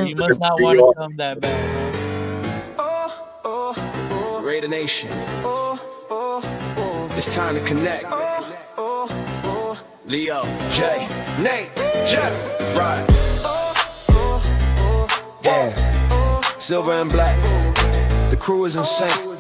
You must not New want to York. come that bad, Raider Nation. It's time to connect. Leo, Jay, Nate, Jeff, right. Yeah, silver and black. The crew is insane.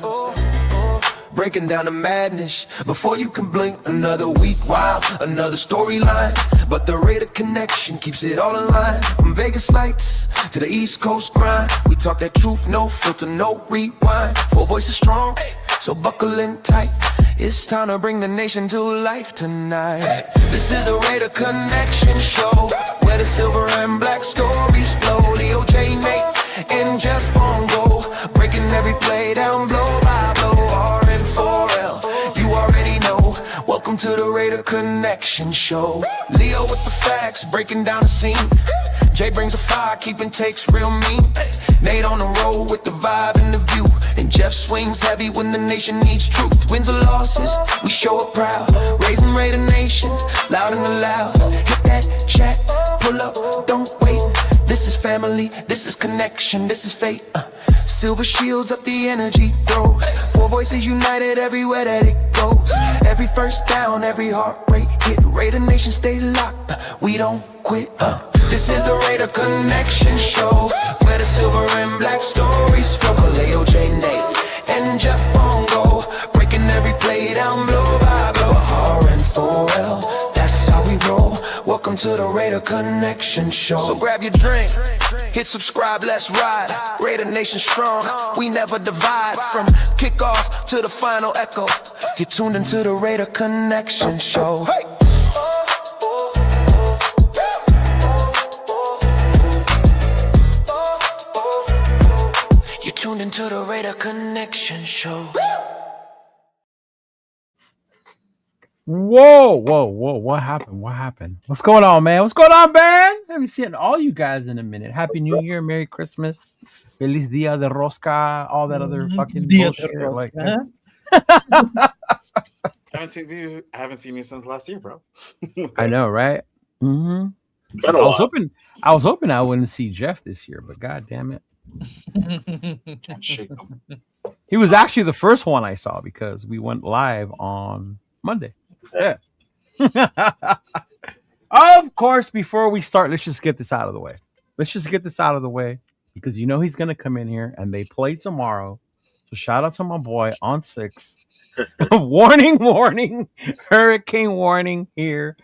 Breaking down the madness before you can blink. Another week, wow, another storyline. But the Raider connection keeps it all in line. From Vegas lights to the East Coast grind, we talk that truth, no filter, no rewind. Four voices strong, so buckle in tight. It's time to bring the nation to life tonight. This is the Raider Connection Show, where the silver and black stories flow. Leo, J, Nate, and Jeff on go, breaking every play down blow by blow. R-N-4-L, you already know. Welcome to the Raider Connection Show. Leo with the facts, breaking down the scene. Jay brings the fire, keeping takes real mean. Nate on the road with the vibe and the view. And Jeff swings heavy when the nation needs truth. Wins or losses, we show up proud. Raising Raider Nation, loud and loud. Hit that chat, pull up, don't wait. This is family, this is connection, this is fate. Silver shields up, the energy grows. Four voices united everywhere that it goes. Every first down, every heartbreak hit. Raider Nation stay locked, we don't quit. This is the Raider Connection Show, where the silver and black stories flow. Kaleo, J, Nate, and Jeff on go, breaking every play down blow by blow. R-N-4-L, that's how we roll. Welcome to the Raider Connection Show. So grab your drink, hit subscribe, let's ride. Raider Nation strong, we never divide. From kickoff to the final echo, you're tuned into the Raider Connection Show. Hey! You're tuned into the Raider Connection Show. Whoa. What happened? What's going on, man? What's going on, man? Haven't seen all you guys in a minute. Happy New Year, Merry Christmas, Feliz Dia de Rosca, all that other fucking Dia de bullshit. Rosca. I haven't seen you since last year, bro. I know, right? Mm-hmm. Been a I was while. hoping I wouldn't see Jeff this year, but god damn it. Can't shake them. He was actually the first one I saw because we went live on Monday. Yeah. Of course, before we start, let's just get this out of the way. Because you know he's gonna come in here and they play tomorrow. So shout out to my boy on 6. warning, hurricane warning here.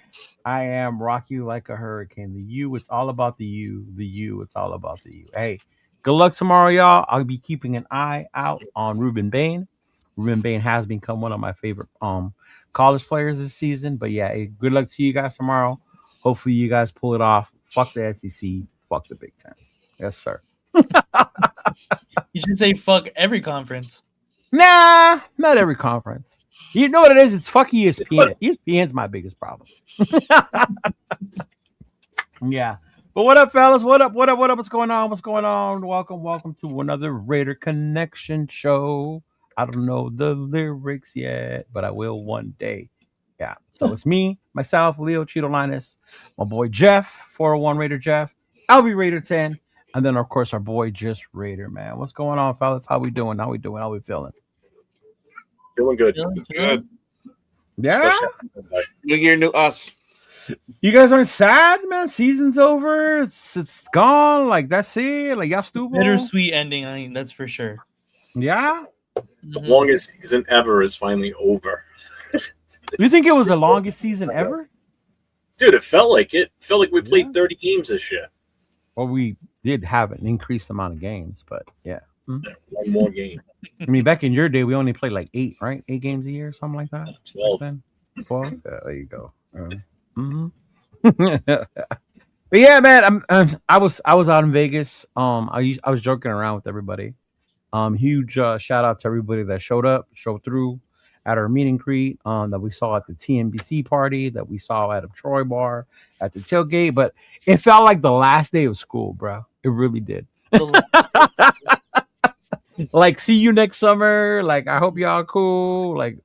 I am rock you like a hurricane. The U, it's all about the U. The U, it's all about the U. Hey, good luck tomorrow, y'all. I'll be keeping an eye out on Ruben Bain. Ruben Bain has become one of my favorite college players this season. But yeah, hey, good luck to you guys tomorrow. Hopefully you guys pull it off. Fuck the SEC. Fuck the Big Ten. Yes, sir. You should say fuck every conference. Nah, not every conference. You know what it is? It's fuck ESPN. ESPN's my biggest problem. Yeah. But what up, fellas? What up? What's going on? Welcome to another Raider Connection show. I don't know the lyrics yet, but I will one day. Yeah. So it's me, myself, Leo Cheeto Linus, my boy Jeff, 401 Raider Jeff, LV Raider 10, and then of course our boy Just Raider, man. What's going on, fellas? How we doing? How we feeling? Feeling good. Good. Yeah. New year, new us. You guys aren't sad, man. Season's over. It's gone. Like that's it. Like y'all stupid. Bittersweet ending. I mean, that's for sure. Yeah. The longest season ever is finally over. You think it was the longest season ever? Dude, it felt like it. Felt like we played 30 games this year. Well, we did have an increased amount of games, but yeah. One more game. I mean, back in your day, we only played like 8, right? 8 games a year, something like that. 12. 12. Yeah, there you go. But yeah, man, I was out in Vegas. I was joking around with everybody. Huge shout out to everybody that showed through at our meet and greet that we saw at the TNBC party, that we saw at a Troy bar, at the tailgate. But it felt like the last day of school, bro. It really did. Like, see you next summer. Like, I hope y'all cool. Like,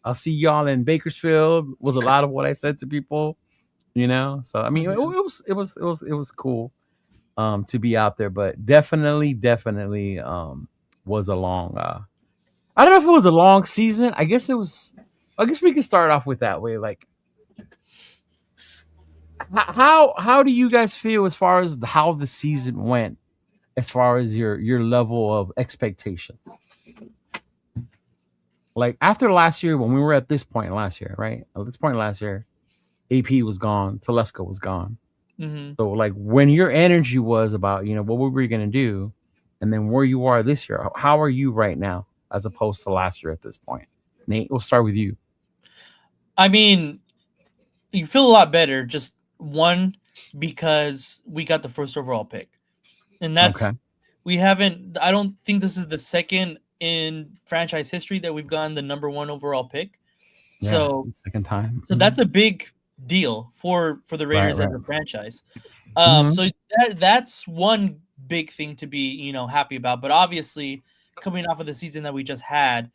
I'll see y'all in Bakersfield. Was a lot of what I said to people, you know. So I mean, it was cool. to be out there, but definitely was a long. I don't know if it was a long season. I guess it was. I guess we could start off with that way. Like, how do you guys feel as far as how the season went, as far as your level of expectations? Like after last year, when we were at this point last year, right? At this point last year, AP was gone, Telesco was gone. Mm-hmm. So like when your energy was about, what were we gonna do, and then where you are this year, how are you right now as opposed to last year at this point? Nate, we'll start with you. I mean, you feel a lot better. Just one, because we got the first overall pick, and that's Okay. we haven't. I don't think this is the second in franchise history that we've gotten the number 1 overall pick. So, second time. so that's a big deal for the Raiders Right. as a franchise. Mhm. So that's one big thing to be happy about. But obviously, coming off of the season that we just had,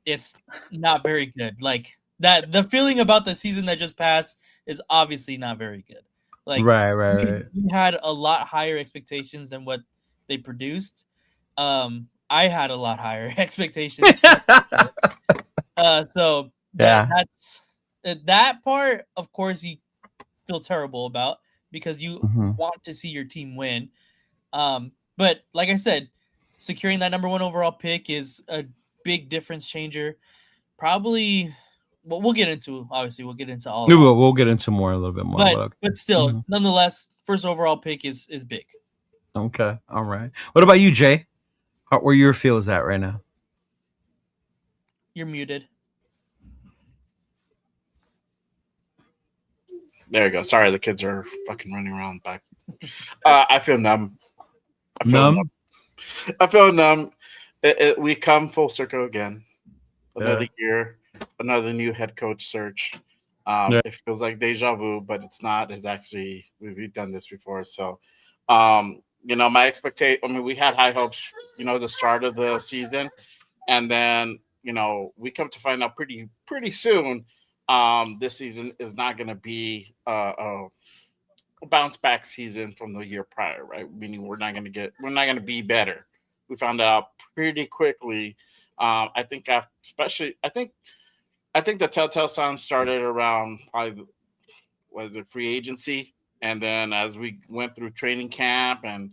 it's not very good. Like that, the feeling about the season that just passed is obviously not very good. Like Right. we had a lot higher expectations than what they produced. I had a lot higher expectations. So Yeah. that's that part. Of course, you feel terrible about because you Mhm. want to see your team win. But like I said, securing that number 1 overall pick is a big difference changer. Probably, well, we'll get into all of it. We'll get into more a little bit more. But Okay. still, Mhm. nonetheless, first overall pick is big. Okay. All right. What about you, Jay? Where your feel is at right now? You're muted. There you go. Sorry, the kids are fucking running around back. I feel numb. Numb? I feel numb. We come full circle again. Another year, another new head coach search. Yeah. It feels like deja vu, but it's not. It's actually we've done this before. So, my expectation. I mean, we had high hopes. The start of the season, and then we come to find out pretty soon. This season is not going to be a bounce back season from the year prior, right? Meaning we're not going to be better. We found out pretty quickly. I think I think the telltale signs started around probably free agency, and then as we went through training camp and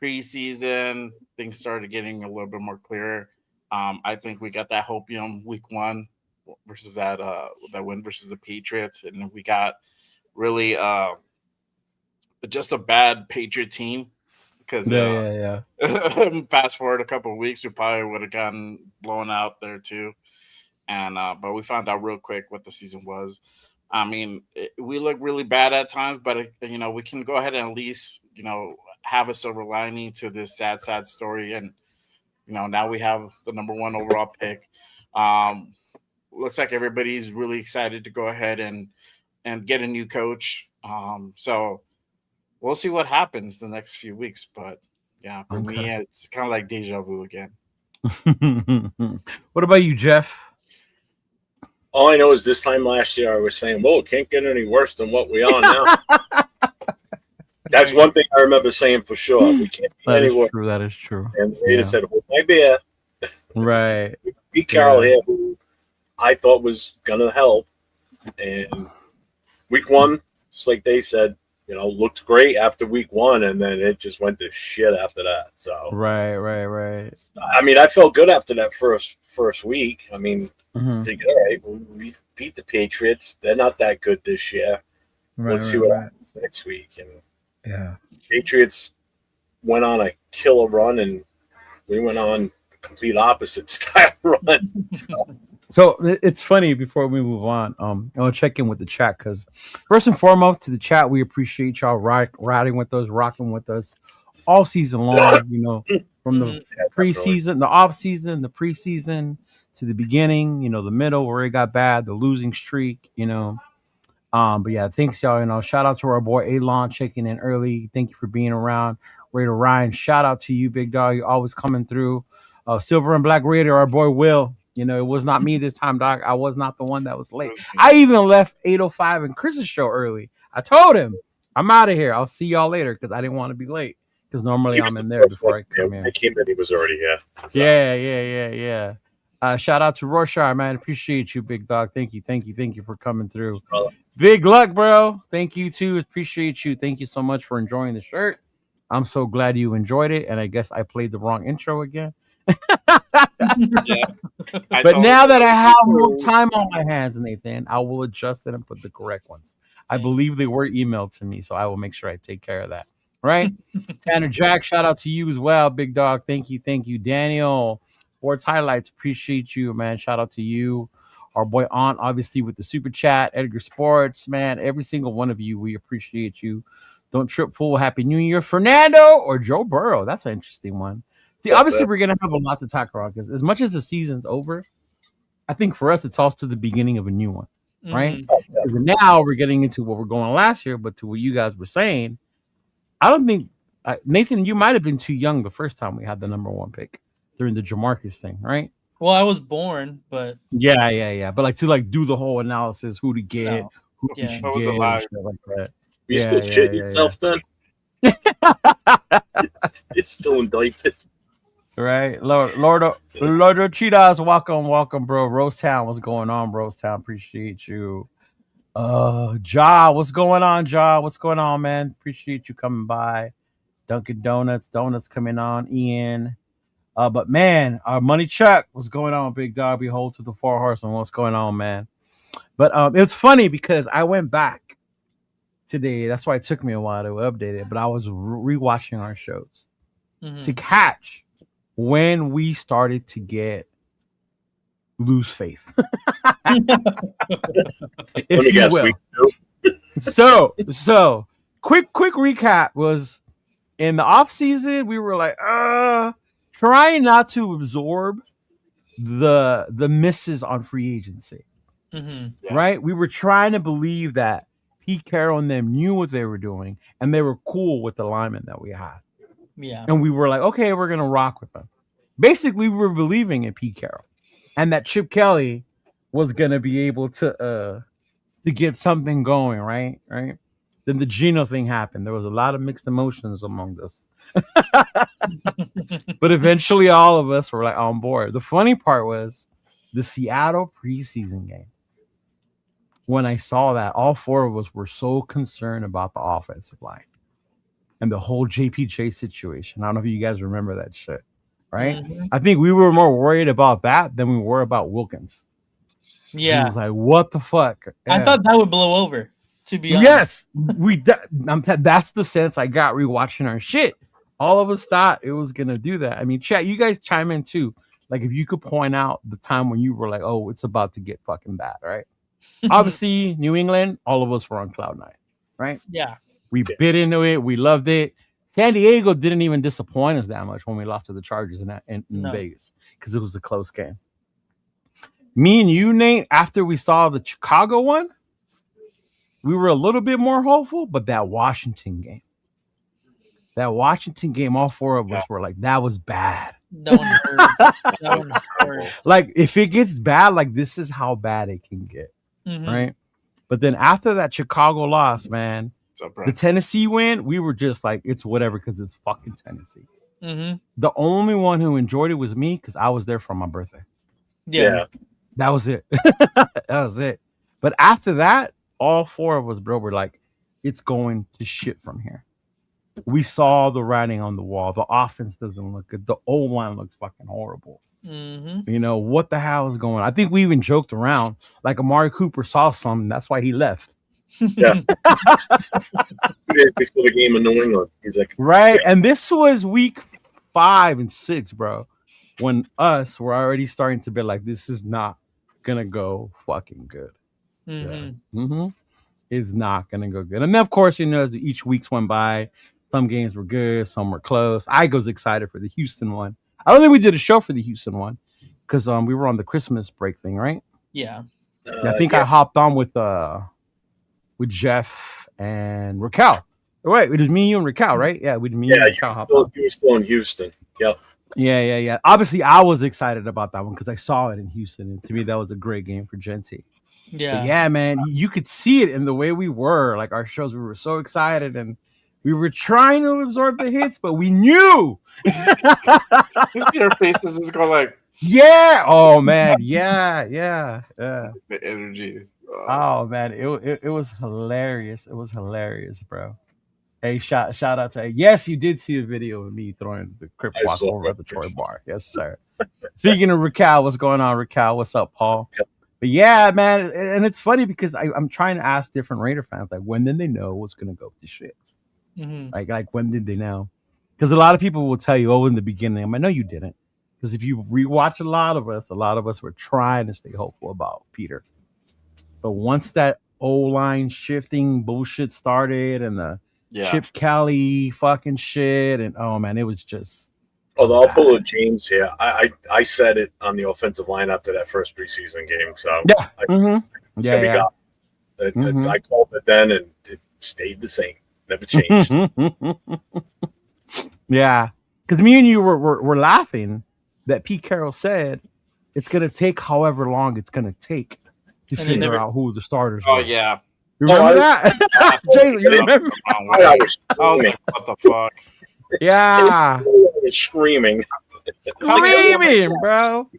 preseason, things started getting a little bit more clear. I think we got that hopium week 1 versus that win versus the Patriots, and we got really just a bad Patriot team because fast forward a couple of weeks, we probably would have gotten blown out there too. And but we found out real quick what the season was. I mean, we look really bad at times, but we can go ahead and at least have a silver lining to this sad story. And now we have the number 1 overall pick. Looks like everybody's really excited to go ahead and get a new coach. So we'll see what happens the next few weeks. But yeah, for me, it's kind of like deja vu again. What about you, Jeff? All I know is this time last year I was saying, well, it can't get any worse than what we are now. That's one thing I remember saying for sure. We can't get any worse. That is true. And they said, hold my beer. Right. Pete Carroll here, who I thought was going to help. And week 1, just like they said, looked great after week 1, and then it just went to shit after that. So right. I mean, I felt good after that first week. I mean, thinking, all right, we beat the Patriots. They're not that good this year. Let's see what happens next week. And Patriots went on a killer run, and we went on the complete opposite style run. So it's funny, before we move on, I want to check in with the chat, because first and foremost, to the chat, we appreciate y'all riding with us, rocking with us all season long, from the preseason, the off season, the preseason, to the beginning, the middle where it got bad, the losing streak, but yeah, thanks y'all. Shout out to our boy Elon checking in early. Thank you for being around. Raider Ryan, shout out to you, big dog. You're always coming through. Silver and Black Raider, our boy Will. It was not me this time, dog. I was not the one that was late. I even left 8:05 in Chris's show early. I told him, I'm out of here. I'll see y'all later, because I didn't want to be late. because normally I'm in there before I come in. I came in, he was already here. So. Yeah. Shout out to Rorschach, man. Appreciate you, big dog. Thank you for coming through. Big luck, bro. Thank you too. Appreciate you. Thank you so much for enjoying the shirt. I'm so glad you enjoyed it, and I guess I played the wrong intro again. Yeah. But now that I have more time on my hands, Nathan, I will adjust it and put the correct ones. I believe they were emailed to me, so I will make sure I take care of that. Right? Tanner Jack, shout out to you as well, big dog. Thank you. Daniel, Sports Highlights, appreciate you, man. Shout out to you. Our boy Aunt, obviously, with the super chat. Edgar Sports, man. Every single one of you, we appreciate you. Don't trip, fool. Happy New Year, Fernando or Joe Burrow. That's an interesting one. See, obviously, we're gonna have a lot to talk about because as much as the season's over, I think for us it's also the beginning of a new one, right? Because now we're getting into what we're going last year, but to what you guys were saying, I don't think Nathan, you might have been too young the first time we had the number 1 pick during the Jamarcus thing, right? Well, I was born, but yeah. But to do the whole analysis, who to get, who you should get, and shit like that. You still shit yourself then? It's still in diapers. Right, Lord Cheetahs, welcome, bro. Rosetown, what's going on, Rosetown? Appreciate you. Ja, what's going on, Ja? What's going on, man? Appreciate you coming by. Dunkin' Donuts coming on, Ian. But man, our money check, what's going on, big dog? Behold to the 4 horsemen, what's going on, man? But it's funny because I went back today. That's why it took me a while to update it. But I was rewatching our shows to catch when we started to lose faith. If you will. So quick recap was in the off season, we were like, trying not to absorb the misses on free agency. Right? We were trying to believe that Pete Carroll and them knew what they were doing and they were cool with the linemen that we had. Yeah. And we were like, okay, we're gonna rock with them. Basically, we were believing in Pete Carroll and that Chip Kelly was gonna be able to get something going, right? Then the Geno thing happened. There was a lot of mixed emotions among us. But eventually all of us were like on board. The funny part was the Seattle preseason game. When I saw that, all 4 of us were so concerned about the offensive line and the whole JPJ situation. I don't know if you guys remember that shit, right? I think we were more worried about that than we were about Wilkins. Yeah. He was like, what the fuck? I thought that would blow over, to be honest. Yes. That's the sense I got rewatching our shit. All of us thought it was going to do that. I mean, chat, you guys chime in too. Like, if you could point out the time when you were like, oh, it's about to get fucking bad, right? Obviously, New England, all of us were on cloud 9, right? Yeah. We bit into it. We loved it. San Diego didn't even disappoint us that much when we lost to the Chargers in Vegas because it was a close game. Me and you, Nate, after we saw the Chicago one, we were a little bit more hopeful, but that Washington game, all 4 of us were like, that was bad. That one hurt. Like, if it gets bad, like, this is how bad it can get, right? But then after that Chicago loss, man, the Tennessee win, we were just like, it's whatever because it's fucking Tennessee. The only one who enjoyed it was me because I was there for my birthday. Yeah. That was it. That was it. But after that, all 4 of us, bro, were like, it's going to shit from here. We saw the writing on the wall. The offense doesn't look good. The O-line looks fucking horrible. You know, what the hell is going on? I think we even joked around like Amari Cooper saw something. That's why he left. Yeah. 2 days before the game in New England. He's like, right. And this was week 5 and 6, bro. When us were already starting to be like, this is not going to go fucking good. It's not going to go good. And then, of course, you know, as each weeks went by, some games were good, some were close. I was excited for the Houston one. I don't think we did a show for the Houston one because we were on the Christmas break thing, right? Yeah. I think I hopped on with Jeff and Raquel. Right, it was me, you, and Raquel, right? Yeah, with me and Raquel. You were still in Houston. Yep. Yeah. Obviously, I was excited about that one because I saw it in Houston, and to me, that was a great game for Genty. Yeah. But yeah, man, you could see it in the way we were. Like, our shows, we were so excited, and We were trying to absorb the hits, but we knew. Your faces just go like, yeah. Oh man. Yeah. the energy. Oh man, it was hilarious. It was hilarious, bro. Hey, shout out to yes, you did see a video of me throwing the crip I walk saw over it. at the Troy bar. Yes, sir. Speaking of Raquel, what's going on, Raquel? What's up, Paul? Yep. But yeah, man, and it's funny because I'm trying to ask different Raider fans, like, when did they know what's gonna go to shit? Mm-hmm. Like when did they know? Because a lot of people will tell you, oh, in the beginning. I know you didn't. Because if you rewatch a lot of us were trying to stay hopeful about Peter. But once that O-line shifting bullshit started and the Chip Kelly fucking shit, and oh man, it was just. Although I'll pull a James here. I said it on the offensive line after that first preseason game. So yeah, I called it then, and it stayed the same. Never changed. Yeah, because me and you were laughing that Pete Carroll said it's gonna take however long it's gonna take to figure out who the starters were. Oh yeah. You remember that? Jason, you remember? I was like, what the fuck? Yeah. Screaming, bro.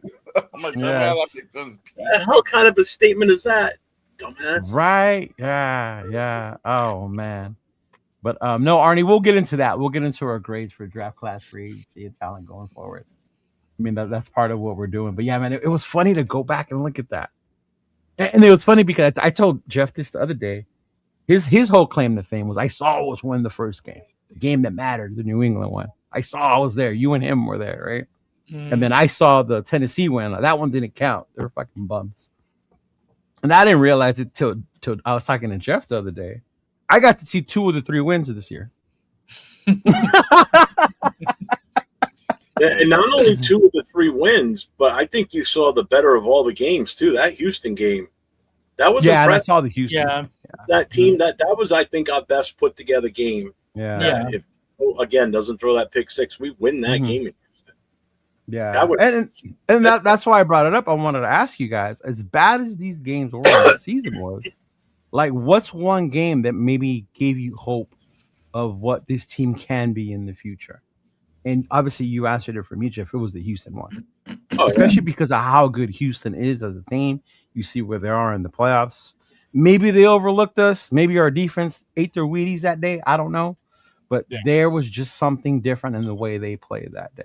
I'm like, that makes sense. What the hell kind of a statement is that, dumbass? Right? Yeah. Oh man. But no, Arnie, we'll get into that. We'll get into our grades for draft class free agency and talent going forward. I mean, that's part of what we're doing. But yeah, man, it was funny to go back and look at that. And it was funny because I told Jeff this the other day. His whole claim to fame was, I saw us win the first game, the game that mattered, the New England one. I was there. You and him were there, right? And then I saw the Tennessee win. That one didn't count. They were fucking bums. And I didn't realize it till I was talking to Jeff the other day. I got to see 2 of the 3 wins of this year. And not only 2 of the 3 wins, but I think you saw the better of all the games too. That Houston game, that was impressive. I saw the Houston. Yeah. That team, that was, I think, our best put together game. Yeah. If again doesn't throw that pick 6, we win that game in Houston. Yeah, and that's why I brought it up. I wanted to ask you guys, as bad as these games were, the season was, like, what's one game that maybe gave you hope of what this team can be in the future? And obviously, you answered it for me, Jeff. It was the Houston one, especially because of how good Houston is as a team. You see where they are in the playoffs. Maybe they overlooked us. Maybe our defense ate their Wheaties that day. I don't know. But there was just something different in the way they played that day.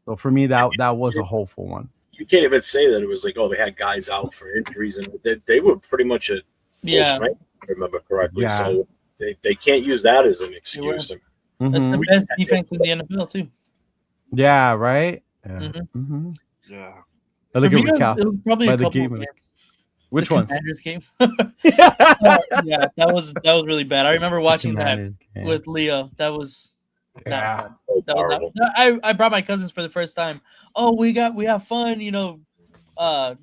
So for me, that was a hopeful one. You can't even say that it was like, oh, they had guys out for injuries, and they were pretty much at full strength, if I remember correctly. Yeah. So they can't use that as an excuse. That's the best defense in the NFL too. Yeah, right. Yeah. Yeah. I look at Cal. It was probably a couple of games. Which one? Commanders game. Yeah, that was really bad. I remember watching that with Leo. That was not fun. That was not, I brought my cousins for the first time. Oh, we have fun,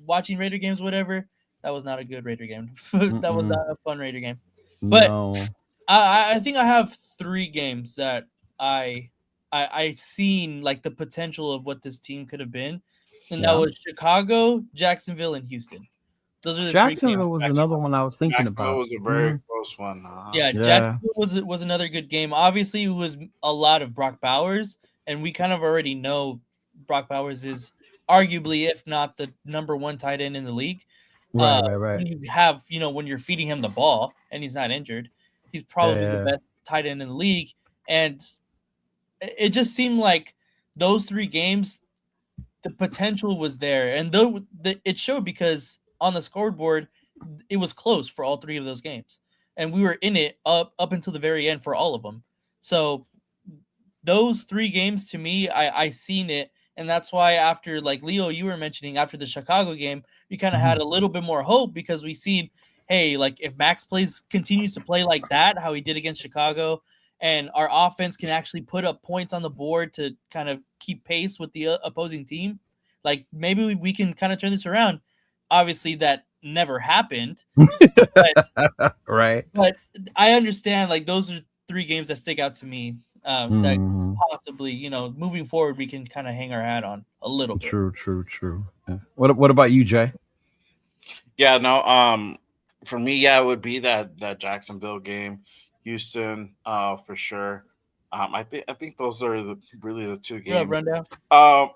watching Raider games, whatever. That was not a good Raider game. That was not a fun Raider game. But I think I have 3 games that I seen like the potential of what this team could have been, and that was Chicago, Jacksonville, and Houston. Those are the Jacksonville was another one I was thinking about. Was a very close one. Yeah, Jacksonville was another good game. Obviously, it was a lot of Brock Bowers, and we kind of already know Brock Bowers is arguably, if not the number 1 tight end in the league. Right. When you have, when you're feeding him the ball and he's not injured, he's probably the best tight end in the league. And it just seemed like those 3 games, the potential was there, and it showed because on the scoreboard, it was close for all 3 of those games, and we were in it up until the very end for all of them. So those 3 games, to me, I seen it, and that's why after, like Leo, you were mentioning, after the Chicago game, we kind of had a little bit more hope because we seen, hey, like if Max continues to play like that, how he did against Chicago, and our offense can actually put up points on the board to kind of keep pace with the opposing team, like maybe we can kind of turn this around. Obviously, that never happened. But, right. But I understand, like, those are 3 games that stick out to me that possibly, moving forward, we can kind of hang our hat on a little bit. True. Yeah. What about you, Jay? Yeah, no. For me, it would be that Jacksonville game. Houston, for sure. I think those are really the two Yeah, games. rundown.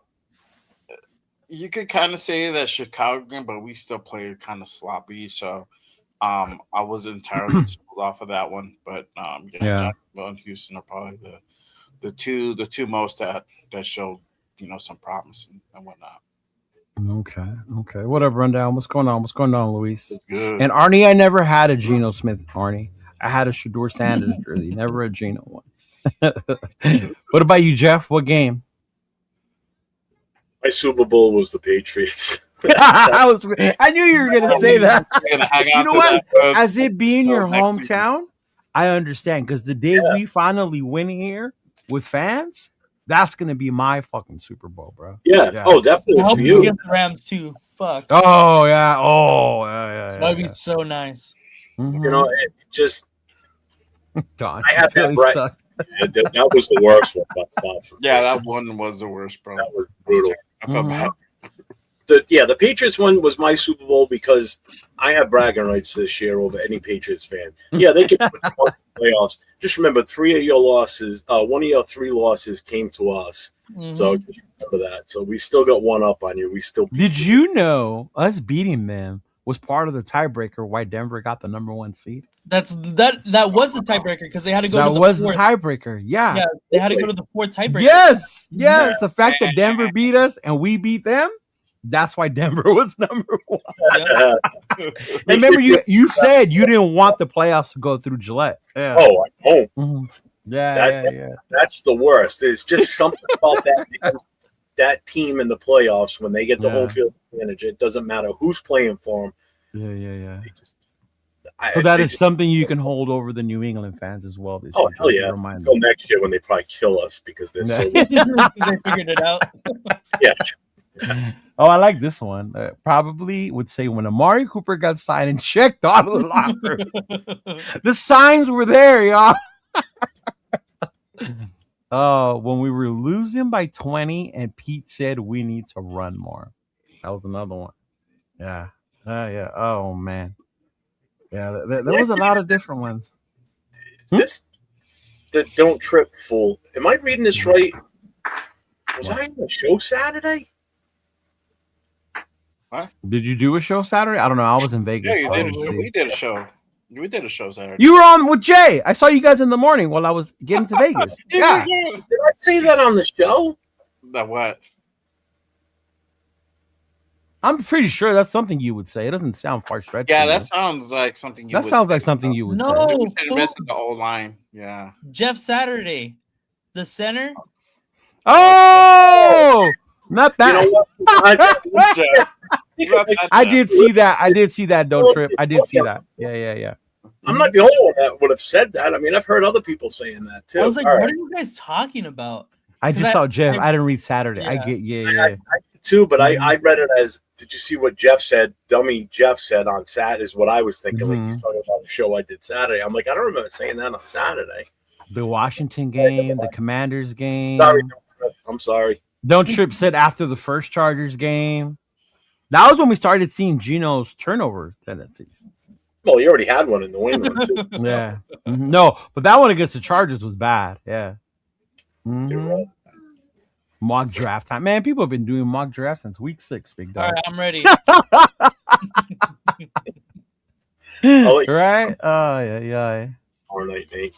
You could kind of say that Chicago game, but we still played kind of sloppy. So I was entirely sold off of that one. But Jacksonville and Houston are probably the two most that showed some promise and whatnot. Okay. What up, rundown? What's going on, Luis? Good. And Arnie, I never had a Geno Smith. Arnie, I had a Shador Sanders jersey, never a Geno one. What about you, Jeff? What game? My Super Bowl was the Patriots. I knew you were going to say that. You know what? As it being your hometown, I understand, because the day we finally win here with fans, that's going to be my fucking Super Bowl, bro. Yeah. Oh, definitely. I hope you get the Rams too. Fuck. Oh, yeah. That'd be so nice. Mm-hmm. You know, it just. Don, I have that right. That was the worst one. Yeah, that one was the worst, bro. That was brutal. I felt bad. The Patriots one was my Super Bowl because I have bragging rights this year over any Patriots fan. Yeah, they can put the playoffs. Just remember, 3 of your losses, 1 of your 3 losses came to us. Mm-hmm. So just remember that. So we still got one up on you. We still did you know us beating them was part of the tiebreaker why Denver got the number 1 seed? That was the tiebreaker because they had to go. That to the was fourth. The tiebreaker. Yeah, they had to go to the 4th tiebreaker. Yes. The fact that Denver beat us and we beat them. That's why Denver was number 1. Remember, you said you didn't want the playoffs to go through Gillette. Yeah. Oh, I won't. Mm-hmm. That's the worst. There's just something about that team in the playoffs when they get the home field advantage. It doesn't matter who's playing for them. Yeah. So that is something you can hold over the New England fans as well. This year. Hell yeah! Until next year when they probably kill us because they're so. They figured it out. Yeah. Oh, I like this one. Probably would say when Amari Cooper got signed and checked out of the locker room. The signs were there, y'all. When we were losing by 20 and Pete said we need to run more. That was another one. Yeah. Oh, man. Yeah, there was a lot of different ones. This, the Don't Trip Fool. Am I reading this right? Was I on the show Saturday? What? Did you do a show Saturday? I don't know. I was in Vegas. Yeah, we did a show. We did a show Saturday. You were on with Jay. I saw you guys in the morning while I was getting to Vegas. Yeah. Did I say that on the show? That what? I'm pretty sure that's something you would say. It doesn't sound far-fetched. Yeah, that sounds like something you would say. That sounds like something you would say. No, invest in the old line. Yeah. Jeff Saturday, the center. Oh! Not that. You know I did see that. Don't trip. I did see that. Yeah. I'm not the only one that would have said that. I mean, I've heard other people saying that too. I was like, what are you guys talking about? I just saw Jeff. I didn't read Saturday. Yeah. I get, I did too, but I read it as, did you see what Jeff said? Dummy Jeff said on Saturday is what I was thinking. Like he's talking about the show I did Saturday. I'm like, I don't remember saying that on Saturday. The Washington game, the Commanders game. Sorry, I'm sorry. Don't Trip said after the first Chargers game. That was when we started seeing Geno's turnover tendencies. Well, he already had one in the win one too. Yeah. Mm-hmm. No, but that one against the Chargers was bad. Yeah. Mm-hmm. Mock draft time. Man, people have been doing mock drafts since week 6, big dog. All right, I'm ready. Right? Oh, yeah. All right, Nate.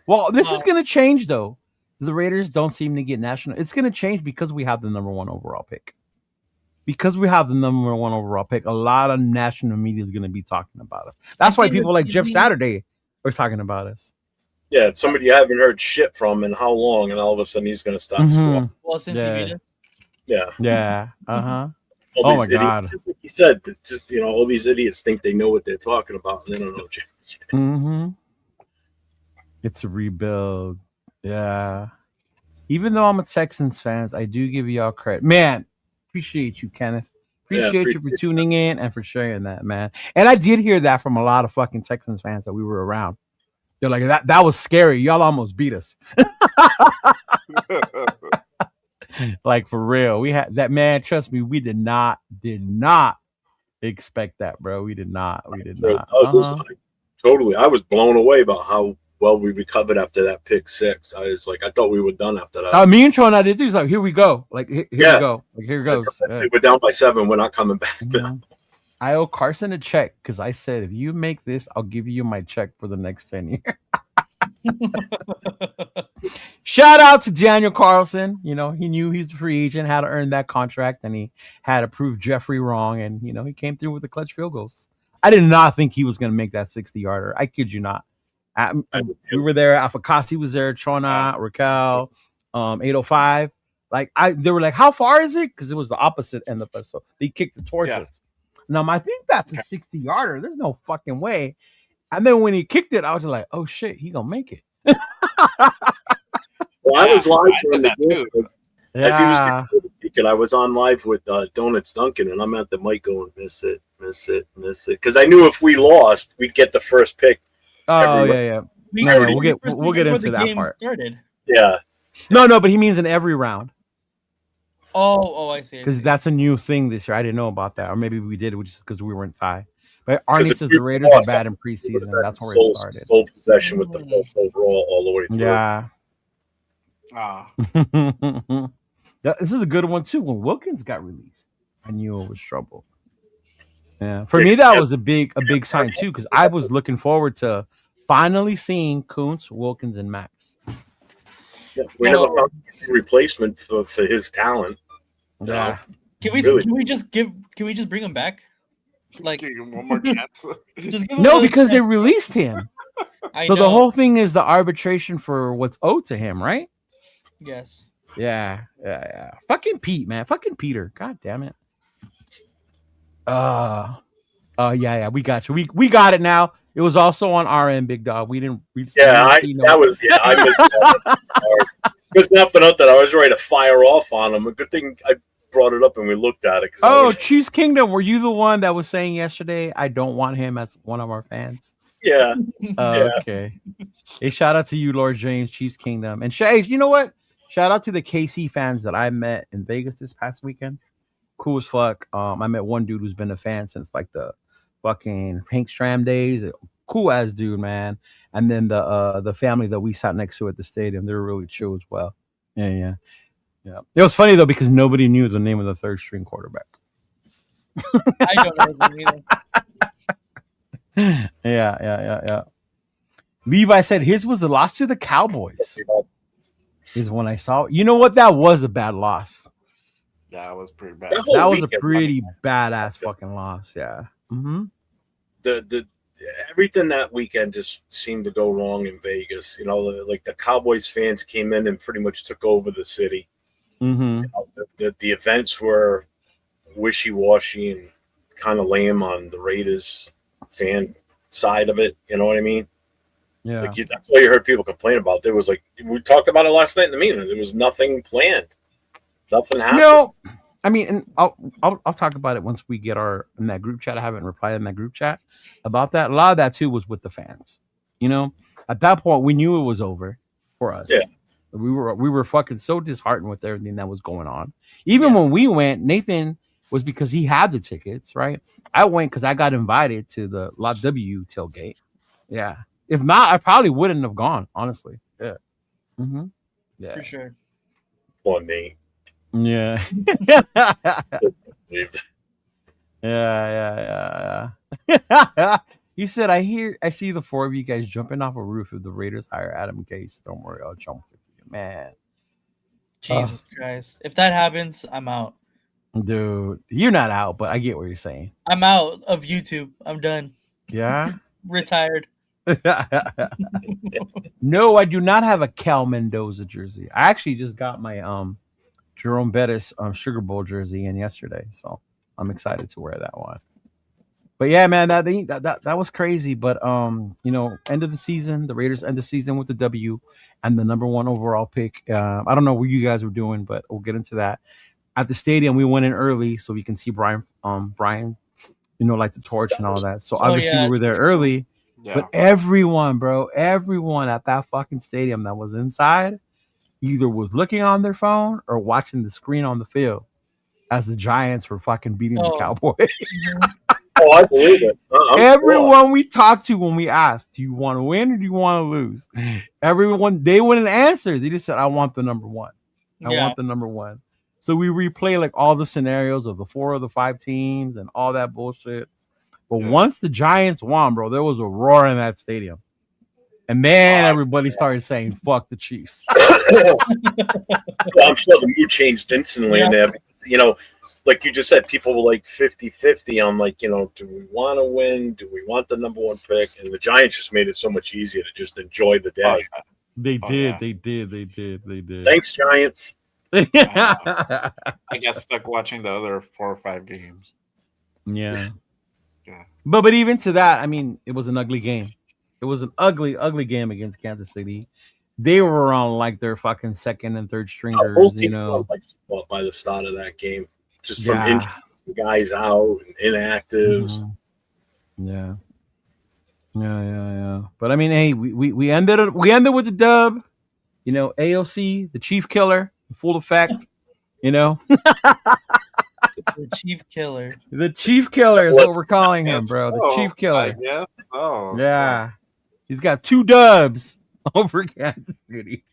Well, this is going to change, though. The Raiders don't seem to get national. It's going to change because we have the number 1 overall pick. Because we have the number 1 overall pick, a lot of national media is going to be talking about us. That's why people like Jeff Saturday are talking about us. Yeah, it's somebody you haven't heard shit from in how long, and all of a sudden he's going to start squawking. Well, since he beat us. Yeah. Yeah. Uh-huh. Oh my God. Just like he said, just, all these idiots think they know what they're talking about, and they don't know shit. Mm-hmm. It's a rebuild. Yeah. Even though I'm a Texans fan, I do give y'all credit. Man, appreciate you, Kenneth. Appreciate you for tuning in and for sharing that, man. And I did hear that from a lot of fucking Texans fans that we were around. They're like, that was scary. Y'all almost beat us. Like, for real. We had that, man. Trust me, we did not expect that, bro. We did not. Totally. I was blown away about how well we recovered after that pick 6. I was like, I thought we were done after that. Me and Sean, I did too. He's like, here we go. Like, here we go. Like, here it goes. We're down by 7. We're not coming back now. I owe Carson a check because I said, if you make this, I'll give you my check for the next 10 years. Shout out to Daniel Carlson. You know, he knew he was a free agent, had to earn that contract, and he had to prove Jeffrey wrong. And, you know, he came through with the clutch field goals. I did not think he was going to make that 60-yarder. I kid you not. We were there. Afakasi was there. Chona, Raquel, 805. Like, they were like, how far is it? Because it was the opposite end of us. So they kicked the torches. Now, I think that's a 60-yarder. There's no fucking way. And then when he kicked it, I was like, oh shit, he gonna make it. Well, I was live during the game. As he was kicking, I was on live with Donuts Duncan, and I'm at the mic going, miss it. Because I knew if we lost, we'd get the first pick. Oh, yeah. We'll get into that part. Started. Yeah. No, but he means in every round. Oh, I see. Because that's a new thing this year. I didn't know about that. Or maybe we did, just because we weren't tied. But Arnie says the Raiders are bad in preseason. That's where it started. Full possession with the first overall all the way through. Yeah. This is a good one, too. When Wilkins got released, I knew it was trouble. Yeah. For me, that was a big sign, too, because I was looking forward to finally seeing Kuntz, Wilkins, and Max. Yeah, we never found a replacement for his talent. Yeah. Can we just bring him back? Like, give him one more chance. No, because they released him. So the whole thing is the arbitration for what's owed to him, right? Yes. Yeah. Fucking Pete, man. Fucking Peter. God damn it. Yeah. We got you. We got it now. It was also on our end, big dog. I missed that. There's nothing out that I was ready to fire off on him. A good thing I brought it up and we looked at it. Chiefs Kingdom. Were you the one that was saying yesterday, I don't want him as one of our fans? Yeah. Okay. Hey, shout out to you, Lord James, Chiefs Kingdom. And you know what? Shout out to the KC fans that I met in Vegas this past weekend. Cool as fuck. I met one dude who's been a fan since like the fucking Hank Stram days. Cool ass dude, man. And then the family that we sat next to at the stadium, they were really chill as well. Yeah. It was funny though because nobody knew the name of the third string quarterback. I don't know his name either. Yeah. Levi said his was the loss to the Cowboys. Is when I saw. You know what? That was a bad loss. Yeah, it was pretty bad. That was a pretty badass fucking loss. Yeah. Mm-hmm. The everything that weekend just seemed to go wrong in Vegas. You know, like the Cowboys fans came in and pretty much took over the city. Mm-hmm. You know, the events were wishy-washy and kind of lame on the Raiders fan side of it. You know what I mean? Yeah. Like that's what you heard people complain about. There was like we talked about it last night in the meeting. There was nothing planned. Nothing happened. No, I mean, and I'll talk about it once we get in that group chat. I haven't replied in that group chat about that. A lot of that too was with the fans. You know, at that point we knew it was over for us. Yeah. We were fucking so disheartened with everything that was going on. Even when we went, Nathan was because he had the tickets, right? I went because I got invited to the Lot W tailgate. Yeah. If not, I probably wouldn't have gone, honestly. Yeah. Mm-hmm. Yeah. For sure. Poor Nate. Yeah. Yeah. He said, I see the four of you guys jumping off a roof if the Raiders hire Adam Gase. Don't worry, I'll jump with you. Man. Jesus Christ. If that happens, I'm out. Dude, you're not out, but I get what you're saying. I'm out of YouTube. I'm done. Yeah? Retired. No, I do not have a Cal Mendoza jersey. I actually just got my Jerome Bettis Sugar Bowl jersey in yesterday, so I'm excited to wear that one. But yeah, man, that was crazy. But you know, end of the season, the Raiders end the season with the W and the number 1 overall pick. I don't know what you guys were doing, but we'll get into that. At the stadium, we went in early so we can see Brian, you know, like the torch and all that. So obviously we were there early. Yeah. But everyone at that fucking stadium that was inside either was looking on their phone or watching the screen on the field as the Giants were fucking beating the Cowboys. Oh, I believe it. Everyone we talked to when we asked, do you want to win or do you want to lose? Everyone, they wouldn't answer. They just said, I want the number one. I want the number one. So we replay like all the scenarios of the 4 of the 5 teams and all that bullshit. But once the Giants won, bro, there was a roar in that stadium. And then everybody started saying, fuck the Chiefs. Well, I'm sure the mood changed instantly in there. Because, you know, like you just said, people were like 50-50 on like, you know, do we want to win? Do we want the number one pick? And the Giants just made it so much easier to just enjoy the day. They did. Thanks, Giants. I got stuck watching the other 4 or 5 games. Yeah. But even to that, I mean, it was an ugly game. It was an ugly game against Kansas City. They were on like their fucking second and third stringers, both you teams know. Like, by the start of that game, just from injuries, guys out and inactives. Yeah. But I mean, hey, we ended with the dub. You know, AOC, the Chief Killer, in full effect. You know, the Chief Killer. The Chief Killer is what we're calling him, bro. The Chief Killer. Yeah. Oh. Yeah. He's got 2 dubs over Kansas City.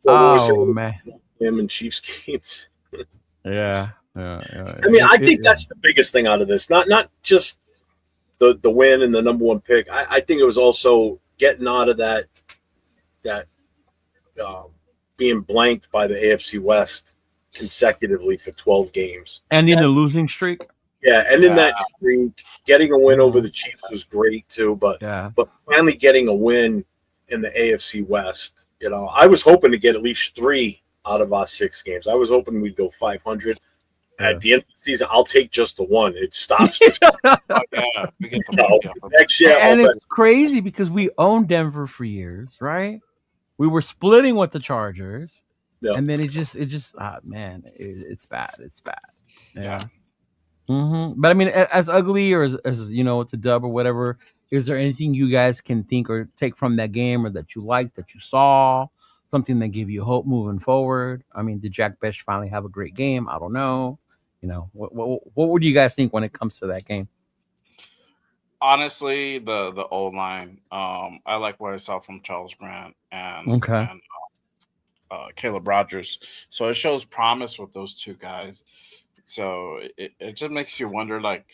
So man. Him and Chiefs games. Yeah. I mean, I think that's the biggest thing out of this. Not just the win and the number one pick. I think it was also getting out of that being blanked by the AFC West consecutively for 12 games. And in the losing streak. Yeah, and in that streak, getting a win over the Chiefs was great too. But finally getting a win in the AFC West, you know, I was hoping to get at least 3 out of our 6 games. I was hoping we'd go 500. At the end of the season, I'll take just the 1. It stops. Next year, and it's crazy because we owned Denver for years, right? We were splitting with the Chargers, and then it just, man, it's bad. It's bad. Yeah. But I mean, as ugly or as you know, it's a dub or whatever. Is there anything you guys can think or take from that game, or that you liked, that you saw, something that gave you hope moving forward? I mean, did Jack Besh finally have a great game? I don't know. You know, what would you guys think when it comes to that game? Honestly, the O-line. I like what I saw from Charles Grant and Caleb Rogers. So it shows promise with those 2 guys. So it just makes you wonder, like,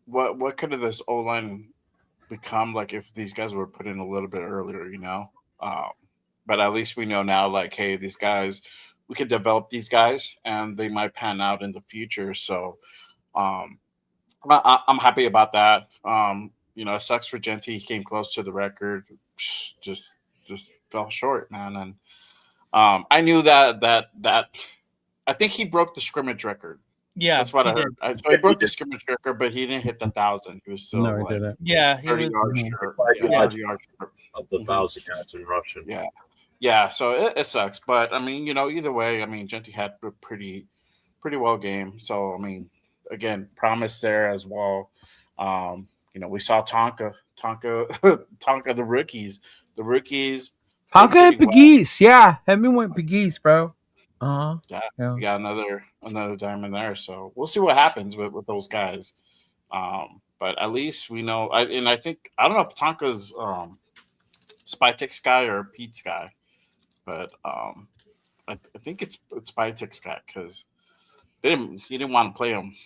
what could have this O-line become like if these guys were put in a little bit earlier, you know? But at least we know now, like, hey, these guys, we could develop these guys and they might pan out in the future. So I'm happy about that. You know, it sucks for Genty. He came close to the record, just fell short, man. And I knew that I think he broke the scrimmage record. Yeah, that's what I heard. So he broke the scrimmage record, but he didn't hit the 1,000. He was still he didn't. Yeah, he 30 was yards short. 30 yards short of the 1,000 yards in rushing. Yeah. So it sucks, but I mean, you know, either way, I mean, Genty had a pretty well game. So I mean, again, promise there as well. You know, we saw Tonka, the rookies. Tonka and Pegues, yeah. Hemi went Pegues, bro. We got another diamond there. So we'll see what happens with those guys. But at least we know. I think I don't know if Tonka's Spytek's guy or Pete's guy, but I think it's Spytek's guy because he didn't want to play him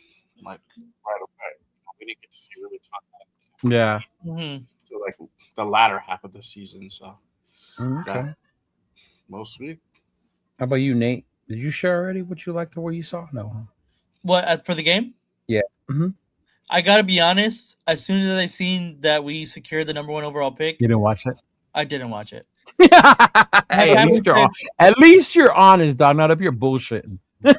like right away. We didn't get to see really Tonka. Yeah. So like the latter half of the season. So okay. Mostly. How about you, Nate? Did you share already what you liked or what you saw? No. What for the game? Yeah. I gotta be honest. As soon as I seen that we secured the number 1 overall pick, you didn't watch it. I didn't watch it. Hey, at least you're honest, dog. Not up here bullshitting. My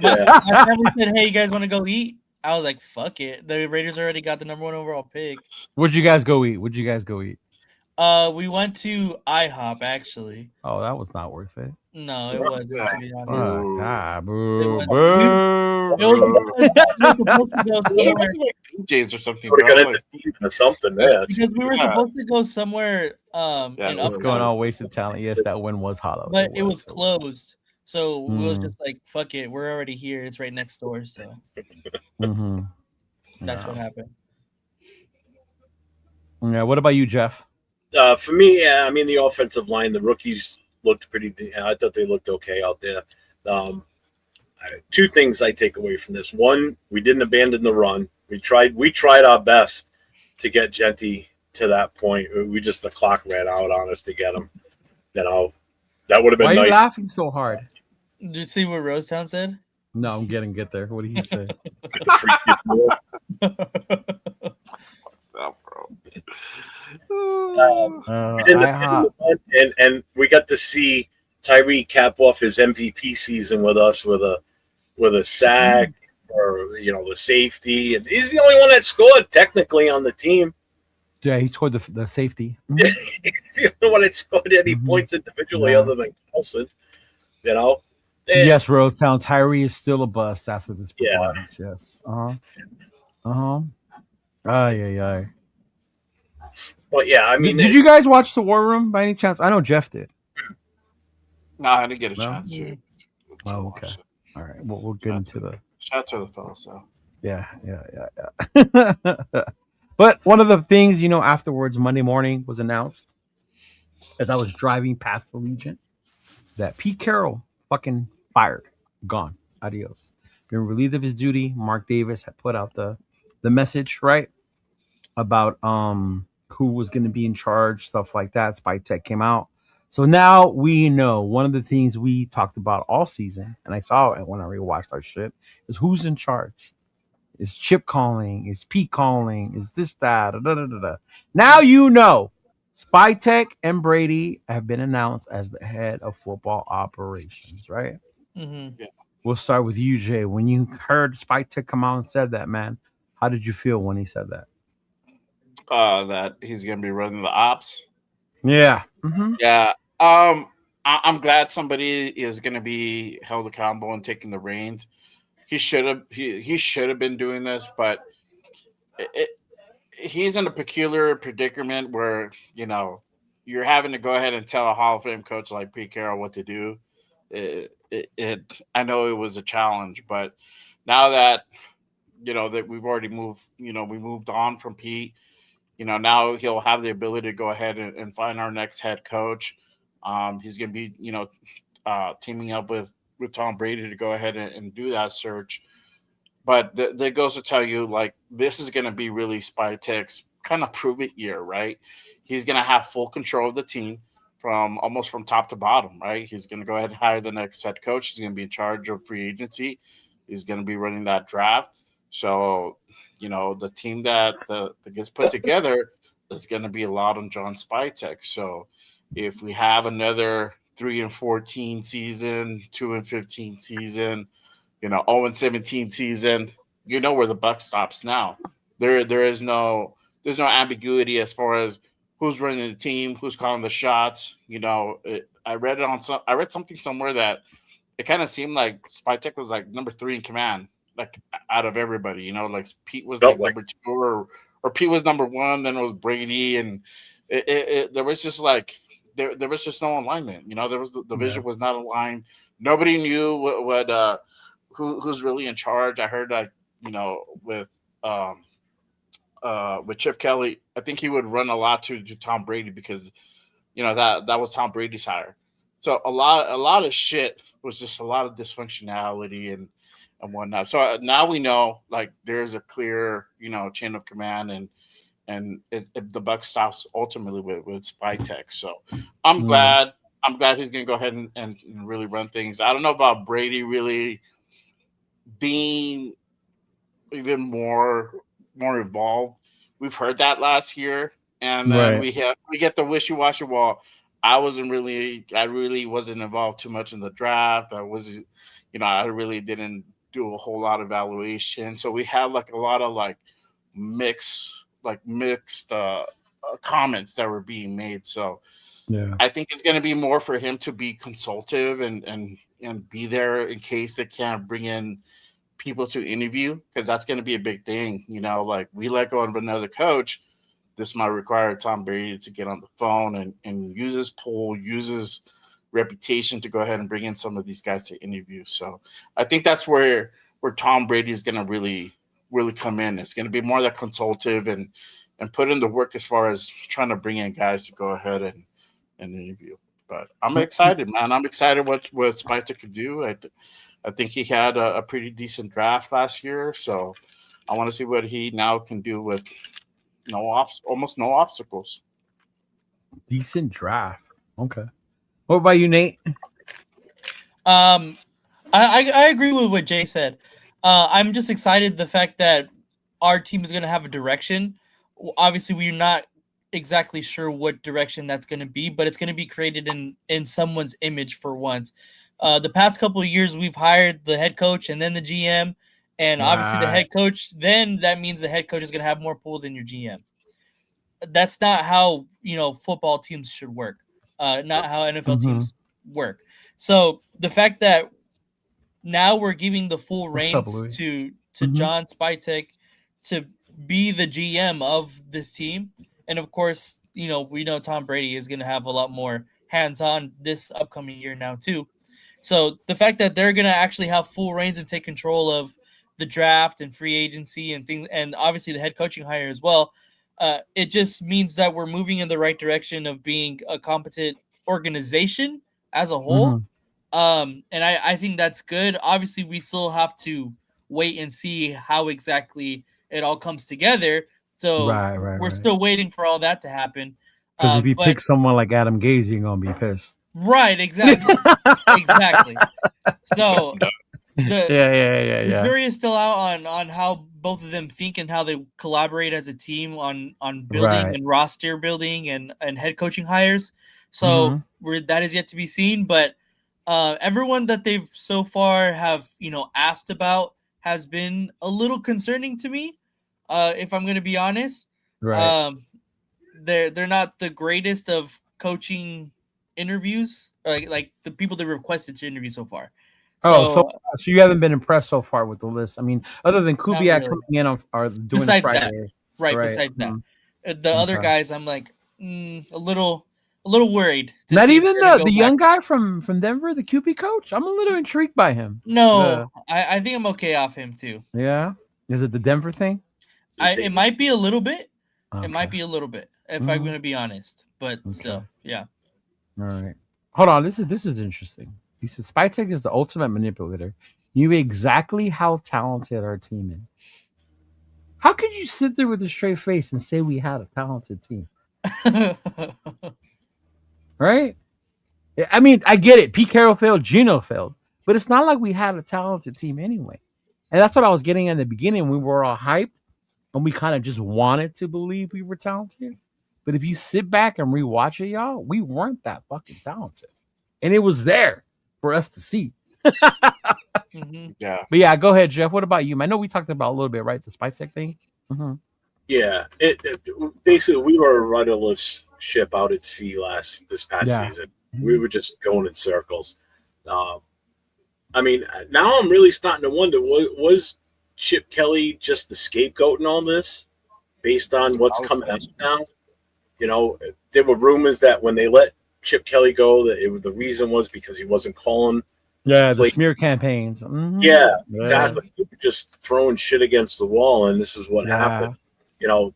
family said, "Hey, you guys want to go eat?" I was like, "Fuck it." The Raiders already got the number 1 overall pick. Where'd you guys go eat? We went to IHOP actually. Oh, that was not worth it. No, it wasn't, to be honest. Boo. PJs or something. Or something, yeah. Because we were supposed to go somewhere. What's going on? Wasted talent. Yes, that win was hollow, but it was closed. So we was just like, fuck it. We're already here. It's right next door. So. That's what happened. Yeah. What about you, Jeff? For me, yeah, I mean the offensive line, the rookies looked pretty. I thought they looked okay out there. Um, two things I take away from this: one, we didn't abandon the run. We tried our best to get Genty to that point. The clock ran out on us to get him. That would have been Why are nice. you laughing so hard? Did you see what Rosetown said? No, I'm getting get there. What did he say? Get the free kick more. Oh, bro. We didn't abandon the run, and we got to see Tyree cap off his MVP season with us with a sack or the safety, and he's the only one that scored technically on the team. Yeah, he scored the safety. He's the only one that scored any points individually other than Carlson. And yes, Roadtown Tyree is still a bust after this performance. Yeah. Yes. Ay. But yeah, I mean, did you guys watch The War Room by any chance? I know Jeff did. No, I didn't get a chance to. Oh, okay. All right. Well, we'll get into the. Shout out to the fellas. So. Yeah. But one of the things, afterwards, Monday morning was announced as I was driving past the Legion that Pete Carroll fucking fired, gone, adios, been relieved of his duty. Mark Davis had put out the message, right, about who was going to be in charge, stuff like that. Spy Tech came out. So now we know one of the things we talked about all season, and I saw it when I rewatched our shit, is who's in charge. Is Chip calling? Is Pete calling? Is this, that? Da, da, da, da. Now you know Spy Tech and Brady have been announced as the head of football operations, right? Mm-hmm. Yeah. We'll start with you, Jay. When you heard Spy Tech come out and said that, man, how did you feel when he said that? That he's going to be running the ops. Yeah. Mm-hmm. Yeah. I'm glad somebody is going to be held accountable and taking the reins. He should have been doing this, but he's in a peculiar predicament where you're having to go ahead and tell a Hall of Fame coach like Pete Carroll what to do. I know it was a challenge, but now that that we've already moved, we moved on from Pete. Now he'll have the ability to go ahead and find our next head coach. He's going to be teaming up with Tom Brady to go ahead and do that search. But that goes to tell you, like, this is going to be really Spy Tech's kind of prove it year, right? He's going to have full control of the team from top to bottom, right? He's going to go ahead and hire the next head coach. He's going to be in charge of free agency. He's going to be running that draft. So, the team that gets put together, is going to be a lot on John Spy Tech. So if we have another 3-14 season, 2-15 season, 0-17 season, where the buck stops now. There's no ambiguity as far as who's running the team, who's calling the shots. I read something somewhere that it kind of seemed like Spy Tech was like number 3 in command, like out of everybody. Like Pete was like number 2, or Pete was number 1, then it was Brady, and there was just like there was just no alignment. There was the vision was not aligned. Nobody knew what who's really in charge. I heard that with Chip Kelly, I think he would run a lot to Tom Brady because that was Tom Brady's hire. So a lot of shit was just a lot of dysfunctionality and whatnot. So now we know, like, there's a clear chain of command, and the buck stops ultimately with Spy Tech. So I'm glad he's gonna go ahead and really run things. I don't know about Brady really being even more involved. We've heard that last year, and then we get the wishy-washy. Well, I really wasn't involved too much in the draft. I really didn't do a whole lot of evaluation. So we have like a lot of mixed comments that were being made. So I think it's going to be more for him to be consultative and be there in case they can't bring in people to interview, because that's going to be a big thing. Like, we let go of another coach, this might require Tom Brady to get on the phone and use his pull, use his reputation to go ahead and bring in some of these guys to interview. So I think that's where Tom Brady is going to really really come in. It's going to be more that consultative and put in the work as far as trying to bring in guys to go ahead and interview. But I'm excited, man. I'm excited what Spita could do. I think he had a pretty decent draft last year, so I want to see what he now can do with almost no obstacles. Decent draft. Okay. What about you, Nate? I agree with what Jay said. I'm just excited the fact that our team is going to have a direction. Obviously, we're not exactly sure what direction that's going to be, but it's going to be created in someone's image for once. The past couple of years, we've hired the head coach and then the GM, and obviously the head coach. Then that means the head coach is going to have more pull than your GM. That's not how football teams should work. Not how NFL teams work. So the fact that now we're giving the full reins to John Spytek to be the GM of this team, and of course, we know Tom Brady is going to have a lot more hands-on this upcoming year now too. So the fact that they're going to actually have full reins and take control of the draft and free agency and things, and obviously the head coaching hire as well, it just means that we're moving in the right direction of being a competent organization as a whole. And I think that's good. Obviously, we still have to wait and see how exactly it all comes together. So we're still waiting for all that to happen. Because if you pick someone like Adam Gase, you're going to be pissed. Right, exactly. Exactly. So the jury is still out on how both of them think and how they collaborate as a team on building and roster building and head coaching hires. So that is yet to be seen. But everyone that they've so far have asked about has been a little concerning to me, if I'm going to be honest. Right. They're not the greatest of coaching interviews, like the people they requested to interview so far. So you haven't been impressed so far with the list. I mean, other than Kubiak coming in or doing besides Friday, that, right? Besides that, the other guys, I'm like a little worried. Not even the young guy from Denver, the QB coach. I'm a little intrigued by him. No, I think I'm okay off him too. Yeah, is it the Denver thing? It might be a little bit. Okay. It might be a little bit, if I'm going to be honest. But still, yeah. All right. Hold on. This is interesting. He says Spytek is the ultimate manipulator. You knew exactly how talented our team is. How could you sit there with a straight face and say we had a talented team? Right? I mean, I get it. Pete Carroll failed. Gino failed. But it's not like we had a talented team anyway. And that's what I was getting in the beginning. We were all hyped. And we kind of just wanted to believe we were talented. But if you sit back and rewatch it, y'all, we weren't that fucking talented. And it was there for us to see. Yeah. But yeah, go ahead, Jeff. What about you? I know we talked about a little bit, right? The Spytek thing. Yeah. It basically, we were a rudderless ship out at sea this past season. We were just going in circles. I mean, now I'm really starting to wonder, was Chip Kelly just the scapegoat in all this based on what's coming out now? There were rumors that when they let Chip Kelly go, that the reason was because he wasn't calling. Yeah, the smear campaigns. Yeah, exactly. Just throwing shit against the wall, and this is what happened. The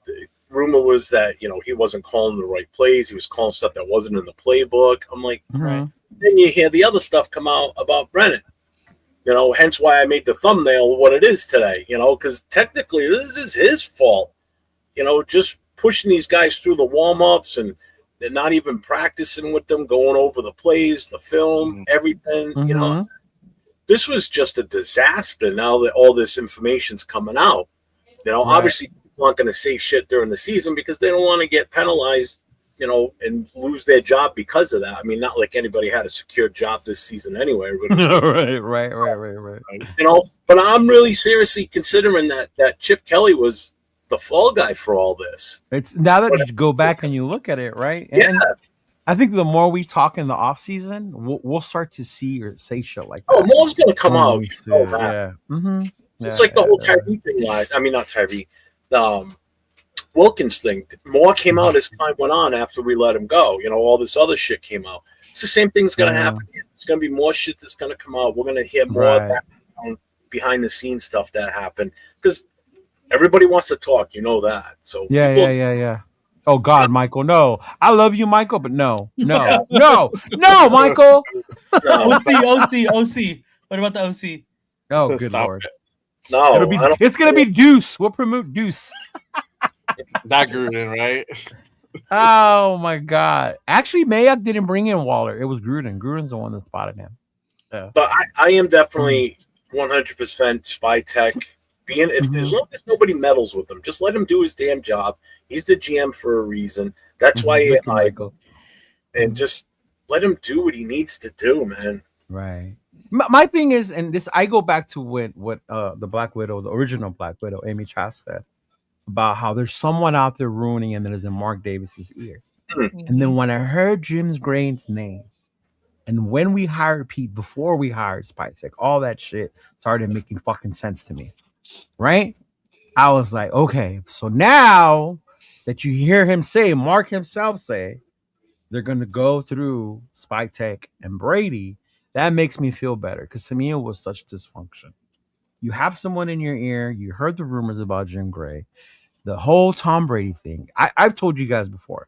rumor was that he wasn't calling the right plays. He was calling stuff that wasn't in the playbook. I'm like, right. Then you hear the other stuff come out about Brennan. Hence why I made the thumbnail what it is today. Because technically this is his fault. Just pushing these guys through the warm-ups, and they're not even practicing with them, going over the plays, the film, everything. This was just a disaster. Now that all this information's coming out, obviously people aren't going to say shit during the season because they don't want to get penalized, and lose their job because of that. I mean, not like anybody had a secure job this season anyway. Right. But I'm really seriously considering that Chip Kelly was the fall guy for all this. It's now that you go back and you look at it, right? And I think the more we talk in the off season, we'll start to see or say shit like that. Oh, more's gonna come out. It's like the whole Tyree thing. I mean, not Tyree. Wilkins thing. More came out as time went on after we let him go. All this other shit came out. It's the same thing's gonna happen. It's gonna be more shit that's gonna come out. We're gonna hear more behind the scenes stuff that happened because everybody wants to talk. You know that. So Yeah. Oh God, Michael, no. I love you, Michael, but no, Michael. No, OC. What about the OC? Oh, good Stop Lord. no, It's gonna be Deuce. We'll promote Deuce. That Gruden, right? Oh my God. Actually, Mayock didn't bring in Waller. It was Gruden. Gruden's the one that spotted him. Yeah. But I am definitely 100% spy tech. As long as nobody meddles with him, just let him do his damn job. He's the GM for a reason. That's why Michael. And just let him do what he needs to do, man. Right. My thing is, and this, I go back to what the Black Widow, the original Black Widow, Amy Trask said about how there's someone out there ruining and that is in Mark Davis's ear. And then when I heard Jim Gray's name, and when we hired Pete, before we hired Spytek, all that shit started making fucking sense to me. Right? I was like, okay, so now that you hear him say, Mark himself say, they're going to go through Spytek and Brady, that makes me feel better because to me it was such dysfunction. You have someone in your ear, you heard the rumors about Jim Gray, the whole Tom Brady thing. I've told you guys before.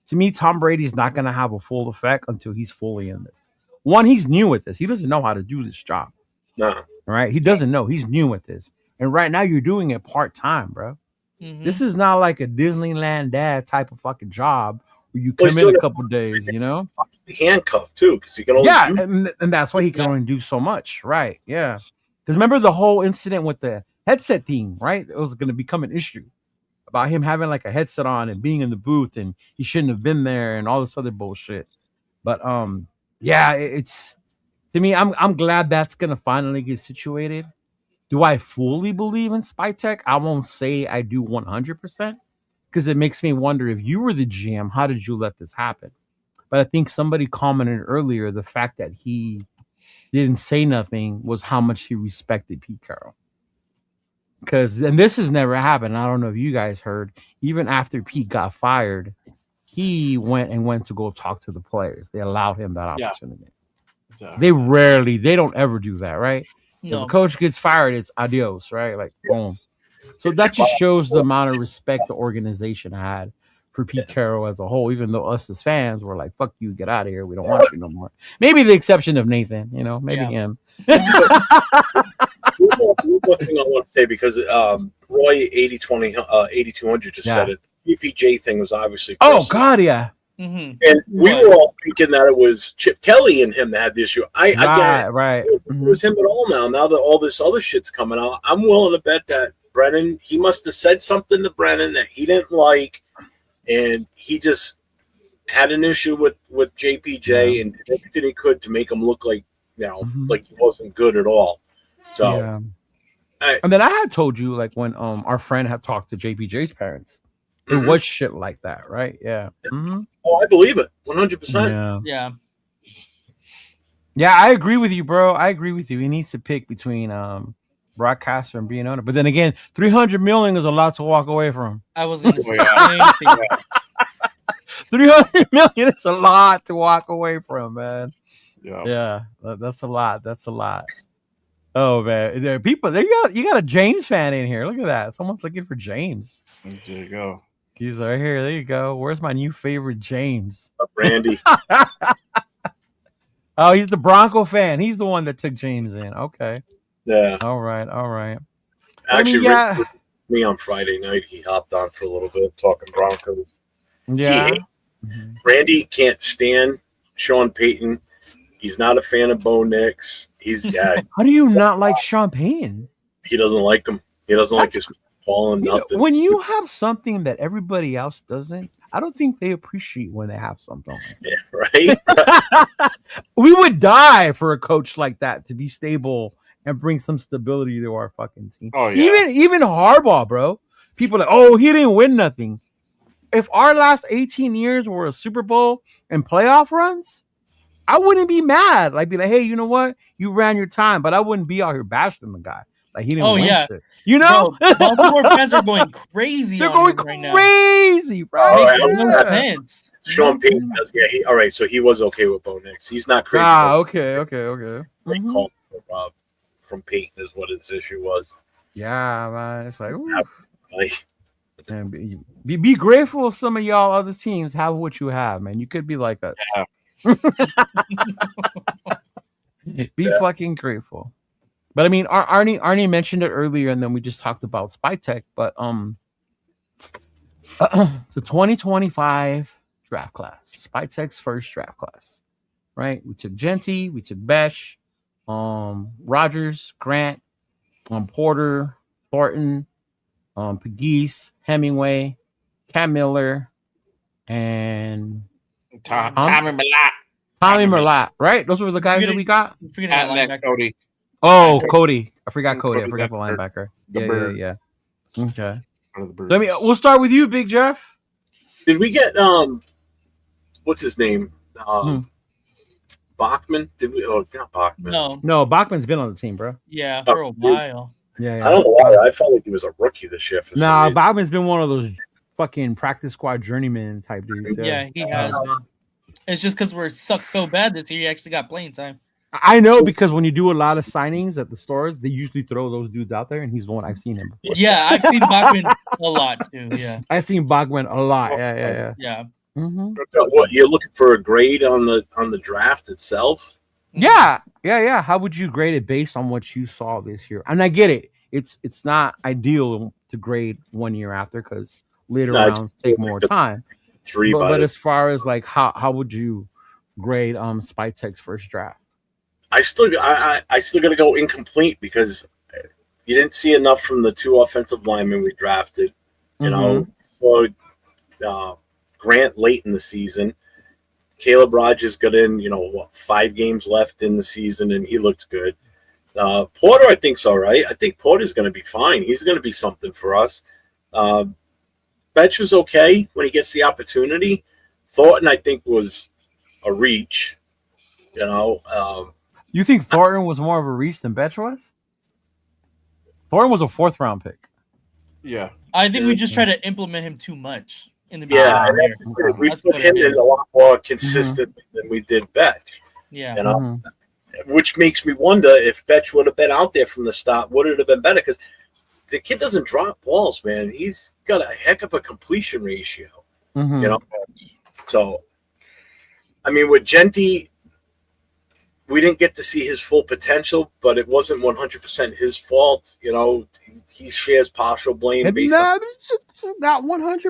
To me, Tom Brady's not going to have a full effect until he's fully in this. One, he's new at this. He doesn't know how to do this job. No. All right? He doesn't know. He's new at this. And right now you're doing it part-time, bro. This is not like a Disneyland dad type of fucking job where you come in a couple days, you know? Handcuffed, too, because he can only and that's why he can only do so much. Right, yeah. Because remember the whole incident with the headset thing, right? It was going to become an issue about him having like a headset on and being in the booth and he shouldn't have been there and all this other bullshit. But yeah, it's to me, I'm glad that's gonna finally get situated. Do I fully believe in Spytek? I won't say I do 100% because it makes me wonder if you were the GM, how did you let this happen? But I think somebody commented earlier the fact that he didn't say nothing was how much he respected Pete Carroll. And this has never happened. I don't know if you guys heard, even after Pete got fired, he went to go talk to the players. They allowed him that opportunity. Yeah. They don't ever do that, right? No. If a coach gets fired, it's adios, right? Like, boom. So that just shows the amount of respect the organization had for Pete Carroll as a whole, even though us as fans were like, fuck you, get out of here. We don't want you no more. Maybe the exception of Nathan, maybe him. One more thing I want to say, because Roy 8200 just said it. The PPJ thing was obviously personal. Oh, God, yeah. And we were all thinking that it was Chip Kelly and him that had the issue. I get it. Right. It was him at all now. Now that all this other shit's coming out, I'm willing to bet that Brennan, he must have said something to Brennan that he didn't like, and he just had an issue with JPJ and did everything he could to make him look like, like he wasn't good at all. So, and then I had told you, like, when our friend had talked to JPJ's parents, it was shit like that, right? Yeah. Oh, I believe it, 100%. Yeah, I agree with you, bro. I agree with you. He needs to pick between broadcaster and being owner. But then again, $300 million is a lot to walk away from. I was going to say $300 million is a lot to walk away from, man. Yeah, that's a lot. That's a lot. Oh man, there are people there. You got a James fan in here. Look at that. Someone's looking for James. There you go. He's right here. There you go. Where's my new favorite James? Randy. Oh, he's the Bronco fan. He's the one that took James in. Okay. Yeah. All right. Actually, me on Friday night, he hopped on for a little bit talking Broncos. Yeah. Randy can't stand Sean Payton. He's not a fan of Bo Nix. How do you not like Sean Payton? He doesn't like him. He doesn't like his ball and nothing. When you have something that everybody else doesn't, I don't think they appreciate when they have something. Yeah, right? We would die for a coach like that to be stable and bring some stability to our fucking team. Oh, yeah. Even Harbaugh, bro. People are like, oh, he didn't win nothing. If our last 18 years were a Super Bowl and playoff runs, I wouldn't be mad. Like, be like, hey, you know what? You ran your time, but I wouldn't be out here bashing the guy. Like, he didn't win shit. You know? Bro, Baltimore fans are going crazy. They're going crazy, bro. Makes no sense. Sean Payton does. Yeah, all right. So he was okay with Bo Nix. He's not crazy. Okay. Call from Payton is what his issue was. Yeah, man. It's like, Like, And be grateful some of y'all other teams have what you have, man. You could be like us. Yeah. Be fucking grateful. But I mean, Arnie mentioned it earlier, and then we just talked about Spytech. But it's a 2025 draft class, Spytech's first draft class, right? We took Genty, we took Besh, Rogers, Grant, Porter, Thornton, Pegues, Hemingway, Cam Miller, and Tommy Malott. Tommy Merlot, right? Those were the guys that we got. And then Cody. Oh, Cody. I forgot And Cody. I Cody forgot the Lambert. linebacker. The bird. Yeah. Okay. One of the birds. We'll start with you, Big Jeff. did we get what's his name? Bachman? Did we? Oh, not Bachman. No, Bachman's been on the team, bro. Yeah, for a while. Yeah. I don't know why. I felt like he was a rookie this year. For some Nah, reason. Bachman's been one of those fucking practice squad journeyman type dudes. Yeah, he has been. It's just because we're sucked so bad this year, he actually got playing time. I know because when you do a lot of signings at the stores, they usually throw those dudes out there, and he's the one I've seen him. Yeah, I've seen Bachman a lot too. Yeah, I've seen Bachman a lot. Yeah. yeah. Mm-hmm. What, you're looking for a grade on the draft itself? Yeah. How would you grade it based on what you saw this year? And I get it. It's not ideal to grade 1 year after because later rounds take more time. But as far as like how would you grade Spytech's first draft? I still gotta go incomplete because you didn't see enough from the 2 offensive linemen we drafted. You know, so Grant late in the season. Caleb Rogers got in, 5 games left in the season, and he looked good. Porter, I think's all right. I think Porter's going to be fine. He's going to be something for us. Betch was okay when he gets the opportunity. Thornton, I think, was a reach. You think Thornton was more of a reach than Betch was? Thornton was a 4th round pick. Yeah. I think we just try to implement him too much in the beginning. Yeah, we put him in a lot more consistent than we did Betch. Yeah. Which makes me wonder if Betch would have been out there from the start, would it have been better? Because the kid doesn't drop balls, man. He's got a heck of a completion ratio. So, I mean, with Genty, we didn't get to see his full potential, but it wasn't 100% his fault. He shares partial blame based on not 100%.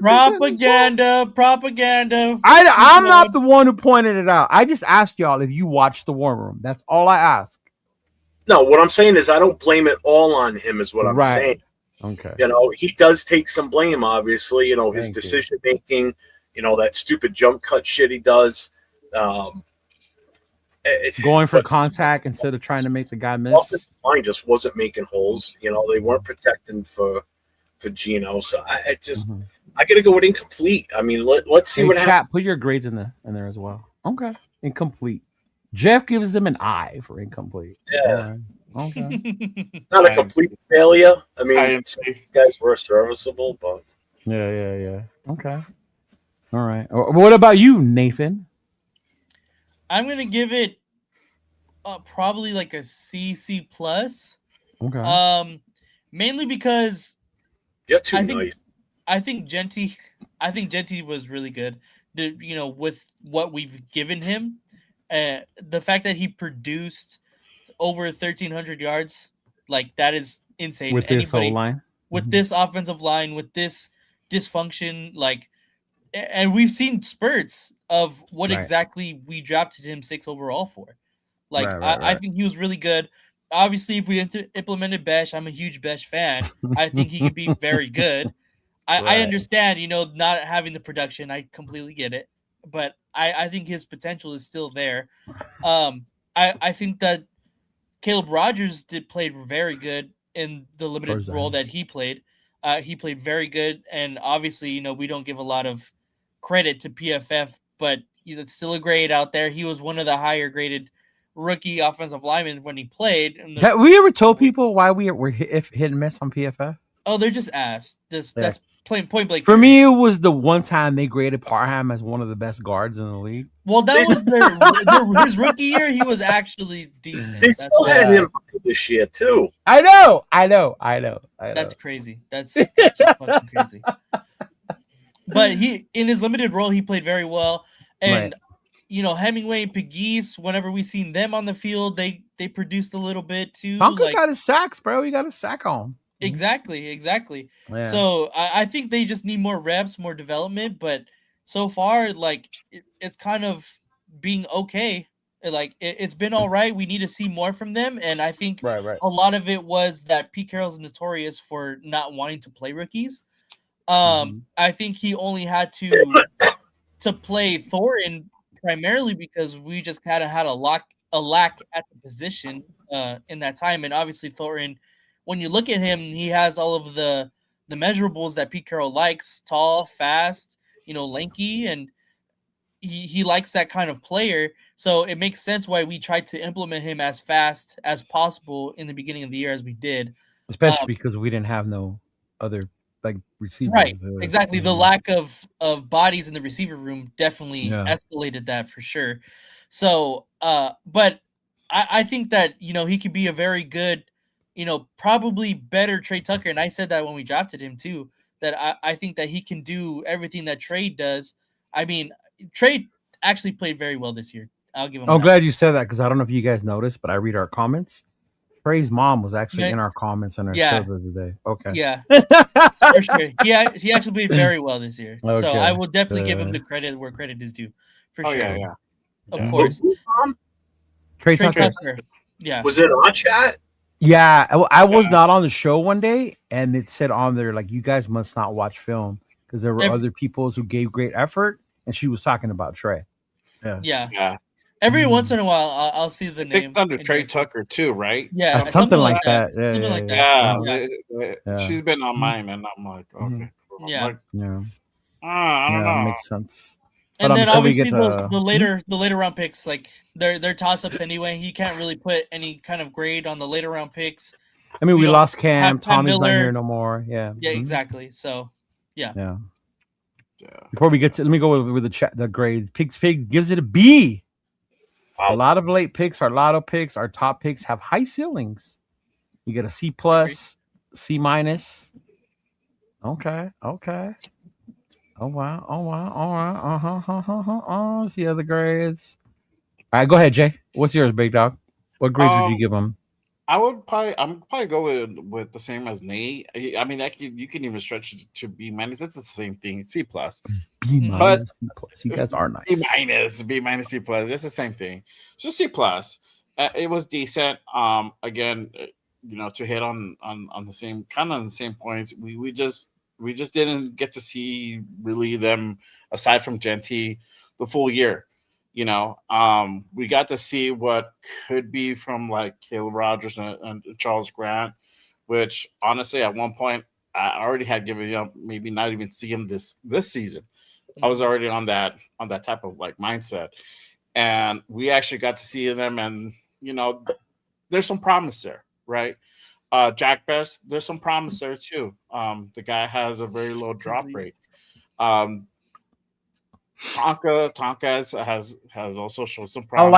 Propaganda. I'm not the one who pointed it out. I just asked y'all if you watched the War Room. That's all I ask. No, what I'm saying is I don't blame it all on him is what I'm saying. Okay. He does take some blame, obviously, his decision making, that stupid jump cut shit he does. Going for contact instead of trying to make the guy miss. Line just wasn't making holes. They weren't protecting for Gino. So I got to go with incomplete. I mean, let's see what happens. Put your grades in there as well. Okay, incomplete. Jeff gives them an I for incomplete. Yeah. Okay. Not a complete failure. I mean, these guys were serviceable, but yeah. Okay. All right. What about you, Nathan? I'm gonna give it probably like a C plus. Okay. Mainly because you're too nice. I think Genty was really good. With what we've given him, the fact that he produced over 1,300 yards, like that is insane. With this whole line, with this offensive line, with this dysfunction, and we've seen spurts of what exactly we drafted him 6 overall for. I think he was really good. Obviously, if we implemented Besh, I'm a huge Besh fan. I think he could be very good. I understand, not having the production. I completely get it. But I think his potential is still there. I think that Caleb Rogers played very good in the limited role that he played. He played very good. And obviously, we don't give a lot of credit to PFF, but it's still a grade out there. He was one of the higher graded rookie offensive linemen when he played. Have we ever told people why we were hit and miss on PFF? Oh, they're just ass. That's point blank. For me, it was the one time they graded Parham as one of the best guards in the league. Well, that was his rookie year. He was actually decent. They still had him this year too. I know. That's crazy. That's fucking crazy. But he, in his limited role, he played very well. And Hemingway and Pegues, whenever we seen them on the field, they produced a little bit too. Tonka got his sacks, bro. He got a sack on. Exactly. Yeah. So I think they just need more reps, more development. But so far, like it's kind of being okay. Like it's been all right. We need to see more from them, and I think a lot of it was that Pete Carroll's notorious for not wanting to play rookies. I think he only had to play Thorin primarily because we just kind of had a lack at the position in that time, and obviously Thorin, when you look at him, he has all of the measurables that Pete Carroll likes: tall, fast, lanky, and he likes that kind of player. So it makes sense why we tried to implement him as fast as possible in the beginning of the year as we did, especially because we didn't have no other receivers. Right, exactly. The lack of bodies in the receiver room definitely escalated that for sure. So, but I think that he could be a very good, probably better Trey Tucker. And I said that when we drafted him too. That I think that he can do everything that Trey does. I mean, Trey actually played very well this year. I'll give him. I'm glad you said that because I don't know if you guys noticed, but I read our comments. Trey's mom was actually in our comments on our show the other day. Okay. Yeah. For sure. He actually played very well this year. Okay. So I will definitely give him the credit where credit is due. For sure. Yeah. Of course. Trey Tucker. Yeah. Was it on chat? Yeah. I was not on the show one day, and it said on there, like, you guys must not watch film because there were other people who gave great effort, and she was talking about Trey. Yeah. Every once in a while, I'll see the name. It's under Trey Tucker too, right? Yeah, something like that. Yeah. She's been on mine, and I'm like, okay. Yeah. I don't know. Makes sense. And then obviously the later round picks, like they're toss ups anyway. You can't really put any kind of grade on the later round picks. I mean, we lost Cam. Tommy's not here no more. Yeah. Yeah, exactly. So, yeah. Before we get to, let me go with the grade. Pig gives it a B. A lot of late picks, our lotto picks, our top picks have high ceilings. You get a C+, C-. Okay. Oh wow. All right. See other grades. All right, go ahead, Jay. What's yours, big dog? What grades would you give them? I'm probably go with the same as Nate. I mean, you can even stretch it to B-. It's the same thing. C+. B-, C+. You guys are nice. B-, C+. It's the same thing. So C+. It was decent. Again, to hit on the same on the same points. We just didn't get to see really them aside from Genty the full year. We got to see what could be from like Caleb Rogers and Charles Grant, which honestly at one point I already had given up, maybe not even see him this season. I was already on that type of like mindset, and we actually got to see them, and there's some promise there, right? Jack Best, there's some promise there too. The guy has a very low drop rate. Tonka has also shown some promise. I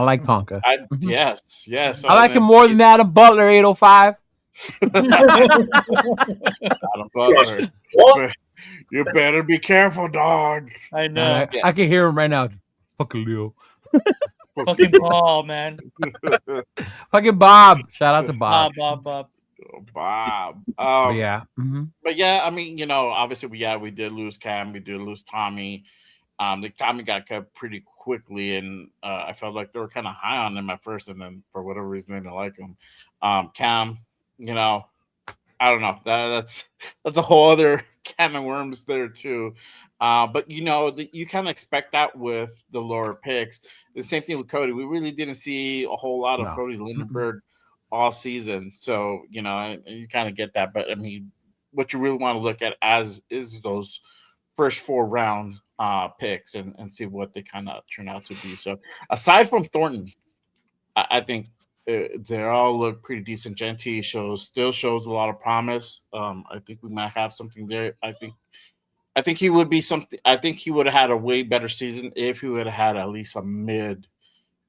like Tonka. Yes. I like him more than Adam Butler, 805. Adam Butler. You better be careful, dog. I know. I can hear him right now. Fucking Leo. Fucking Paul, man. Fucking Bob. Shout out to Bob. Bob. Yeah. Mm-hmm. But yeah, I mean, obviously we did lose Cam, we did lose Tommy. Tommy got cut pretty quickly, and I felt like they were kind of high on him at first, and then for whatever reason they didn't like him. Cam, I don't know. That's a whole other can of worms there too. But you kind of expect that with the lower picks. The same thing with Cody. We really didn't see a whole lot of Cody Lindenberg all season, so you kind of get that. But I mean, what you really want to look at is those first 4 round picks and see what they kind of turn out to be. So aside from Thornton, I think they all look pretty decent. Genty still shows a lot of promise. I think we might have something there. I think he would be something. I think he would have had a way better season if he would have had at least a mid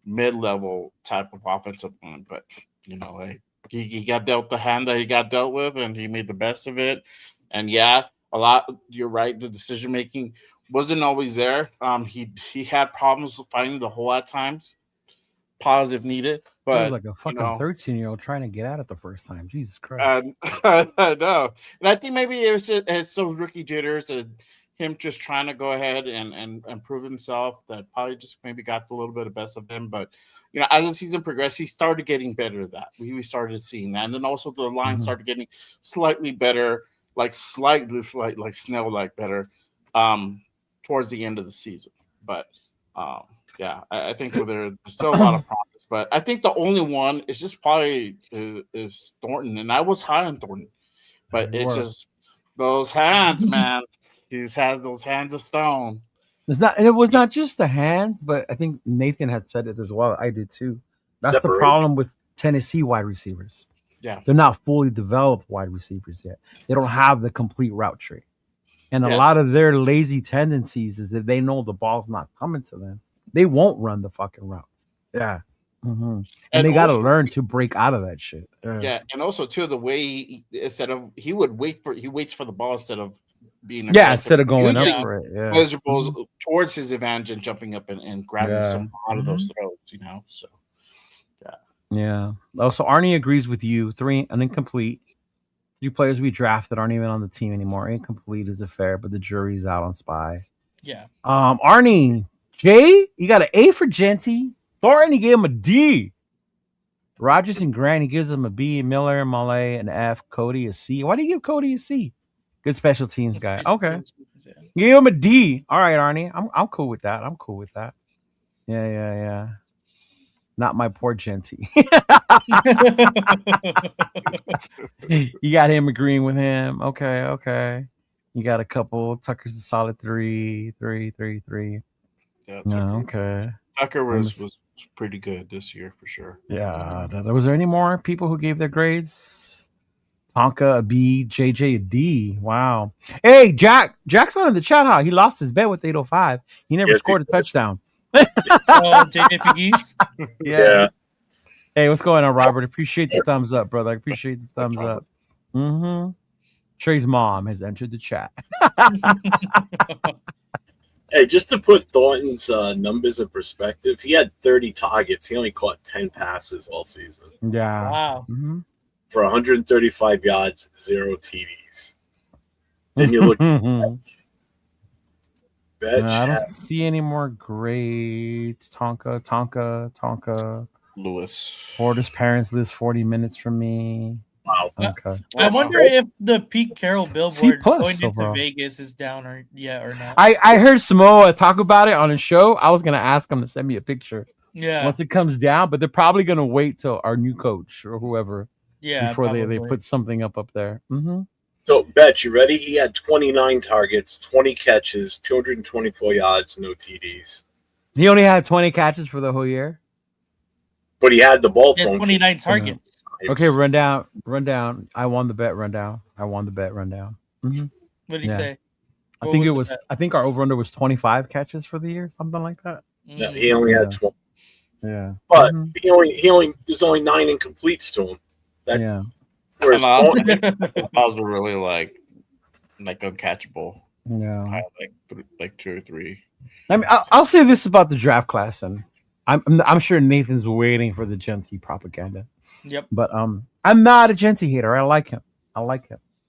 level type of offensive line. But he got dealt the hand that he got dealt with, and he made the best of it. And yeah, a lot. You're right. The decision making wasn't always there. He had problems finding the hole at times. Pause if needed. But he was like a fucking 13-year-old trying to get at it the first time. Jesus Christ. I know. And I think maybe it's those rookie jitters and him just trying to go ahead and prove himself that probably just maybe got a little bit of best of him. But as the season progressed, he started getting better at that. We started seeing that. And then also the line started getting slightly better, like slightly like Snell-like better towards the end of the season. But yeah, I think there's still a lot of promise, but I think the only one is just probably is Thornton, and I was high on Thornton, but it's just those hands, man. He just has those hands of stone. It was not just the hand, but I think Nathan had said it as well. I did too. That's the problem with Tennessee wide receivers. Yeah, they're not fully developed wide receivers yet. They don't have the complete route tree, and a lot of their lazy tendencies is that they know the ball's not coming to them. They won't run the fucking routes. Yeah. Mm-hmm. And they got to learn to break out of that shit. Yeah. And also, too, the way he waits for the ball instead of being instead of going up for it. Yeah. Miserable towards his advantage and jumping up and grabbing some out of those throws, So, yeah. Yeah. Oh, so Arnie agrees with you. 3 an incomplete. 3 players we drafted aren't even on the team anymore. Incomplete is a fair, but the jury's out on Spy. Yeah. Arnie. Jay, you got an A for Genty. Thornton, he gave him a D. Rogers and Grant, he gives him a B. Miller and Malay an F. Cody a C. Why do you give Cody a C? Good special teams guy. Okay. Give him a D. All right, Arnie. I'm cool with that. Yeah. Not my poor Genty. You got him agreeing with him. Okay. You got a couple. Tucker's a solid 3. Yeah, okay. Tucker was pretty good this year for sure. Yeah. Was there any more people who gave their grades? Tonka a B, JJ a D. Wow. Hey, Jack's on in the chat. Huh? He lost his bet with 805. He never scored a touchdown. JJ Piggies? Yeah. Hey, what's going on, Robert? Appreciate the thumbs up, brother. I appreciate the thumbs up. Mm-hmm. Trey's mom has entered the chat. Hey, just to put Thornton's numbers in perspective, he had 30 targets. He only caught 10 passes all season. Yeah. Wow. Mm-hmm. For 135 yards, 0 TDs. Then you look at Betch. I don't see any more grades. Tonka. Lewis. Porter's parents lives 40 minutes from me. Wow. Okay. I wonder if the Pete Carroll billboard going into Vegas is down or not. I heard Samoa talk about it on a show. I was gonna ask him to send me a picture. Yeah. Once it comes down, but they're probably gonna wait till our new coach or whoever. Yeah. Before they put something up there. Mm-hmm. So, Bet, you ready? He had 29 targets, 20 catches, 224 yards, no TDs. He only had 20 catches for the whole year. But he had the ball thrown. 29 targets. Okay, run down. I won the bet rundown. Mm-hmm. What did he say? I think our over-under was 25 catches for the year, something like that. Yeah, he only had 20. Yeah. But he only there's only 9 incompletes to him. Whereas balls were really like uncatchable. Yeah. Like 2 or 3. I mean, I'll say this about the draft class, and I'm sure Nathan's waiting for the Genty propaganda. Yep. But I'm not a Genty hater. I like him.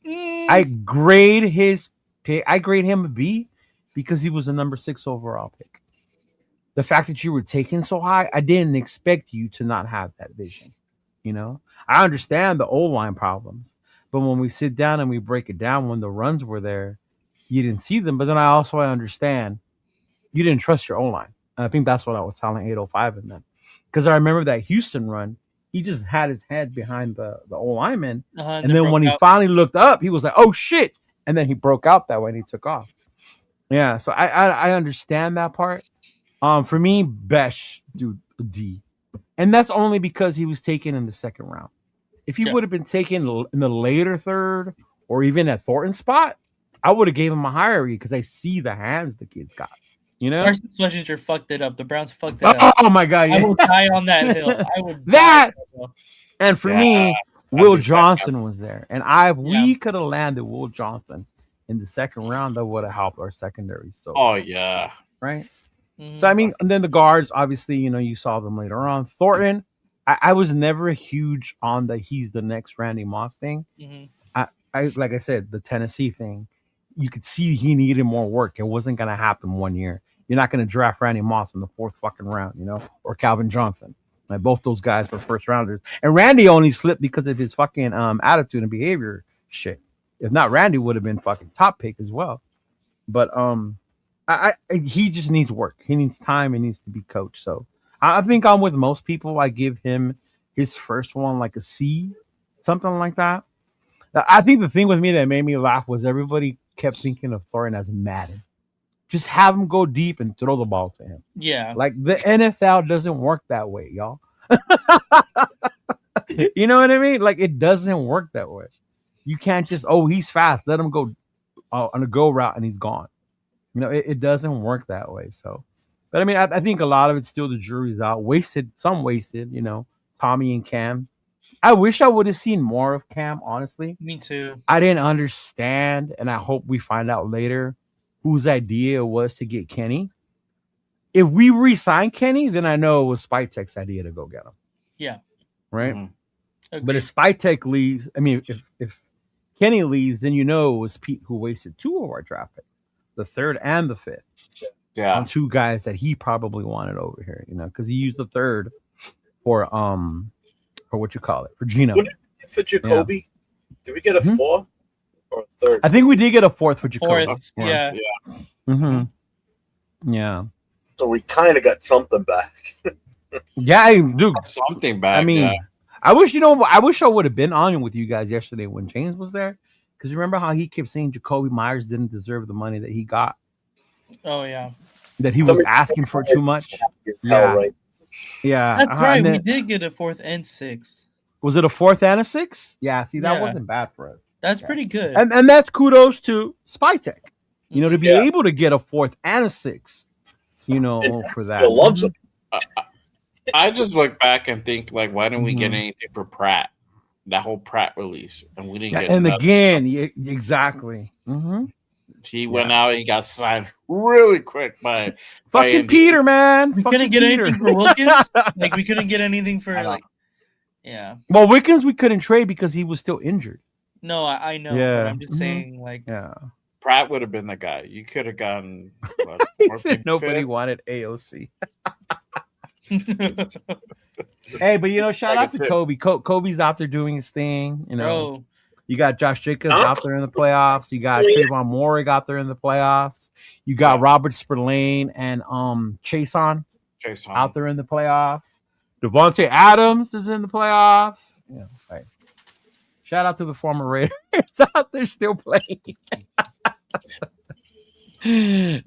I grade his pick. I grade him a B because he was a number 6 overall pick. The fact that you were taken so high, I didn't expect you to not have that vision. I understand the O-line problems, but when we sit down and we break it down, when the runs were there, you didn't see them. But then I understand you didn't trust your O-line. And I think that's what I was telling 805 in that. Because I remember that Houston run, he just had his head behind the O-lineman. And then when he finally looked up, he was like, oh, shit. And then he broke out that way and he took off. Yeah, so I understand that part. For me, Besh, dude, D. And that's only because he was taken in the second round. If he would have been taken in the later third or even at Thornton's spot, I would have gave him a higher read because I see the hands the kid's got. You know, Carson Schwarzenegger fucked it up. The Browns fucked it up. Oh my god! I will die on that hill. I would that. Die. And for me, Will Johnson was there, and we could have landed Will Johnson in the second round. That would have helped our secondary. So, right. Mm-hmm. So I mean, and then the guards, obviously, you saw them later on. Thornton, I was never huge on he's the next Randy Moss thing. Mm-hmm. I like I said, the Tennessee thing, you could see he needed more work. It wasn't going to happen 1 year. You're not going to draft Randy Moss in the 4th fucking round, or Calvin Johnson. Like both those guys were first rounders. And Randy only slipped because of his fucking attitude and behavior shit. If not, Randy would have been fucking top pick as well. But he just needs work. He needs time. He needs to be coached. So I think I'm with most people. I give him his first one like a C, something like that. I think the thing with me that made me laugh was everybody kept thinking of Thornton as Madden. Just have him go deep and throw the ball to him. Yeah. Like the NFL doesn't work that way, y'all. You know what I mean? Like it doesn't work that way. You can't just, he's fast. Let him go on a go route and he's gone. It doesn't work that way. So, but I mean, I think a lot of it's still the jury's out. Some wasted, Tommy and Cam. I wish I would have seen more of Cam, honestly. Me too. I didn't understand, and I hope we find out later whose idea it was to get Kenny. If we re-sign Kenny, then I know it was Spytek's idea to go get him. Yeah. Right? Mm-hmm. But if Spytek leaves, I mean, if Kenny leaves, then it was Pete who wasted 2 of our draft picks, the 3rd and the 5th. Yeah. On 2 guys that he probably wanted over here, because he used the 3rd for what you call it, for Gino. For Jacoby, did we get a 4th or a 3rd? I think we did get a 4th for Jacoby. 4th, yeah. Mm-hmm. Yeah. So we kind of got something back. Yeah, dude. Something back. I mean, I wish I would have been on with you guys yesterday when James was there. Because remember how he kept saying Jacoby Myers didn't deserve the money that he got? Oh, yeah. That he was asking for too much? Yeah. Right. Yeah. That's right. We did get a 4th and 6th. Was it a 4th and a 6th? Yeah. See, that wasn't bad for us. That's pretty good. And that's kudos to Spytek. To be able to get a 4th and a 6th, for that. Still loves it. I just look back and think, like, why didn't we get anything for Pratt? That whole Pratt release. And we didn't get And again, exactly. Mm-hmm. He went out and he got signed really quick by fucking Peter, man. We couldn't get anything for Wilkins. Like we couldn't get anything for Well, Wilkins we couldn't trade because he was still injured. No, I know. Yeah. But I'm just saying, like, Pratt would have been the guy. You could have gotten. He said nobody wanted AOC. Hey, but shout out to Kobe. Kobe's out there doing his thing. Bro. You got Josh Jacobs out there in the playoffs. You got Trayvon Moore out there in the playoffs. You got Robert Spillane and Chason out there in the playoffs. Devontae Adams is in the playoffs. Yeah, right. Shout out to the former Raiders out there still playing.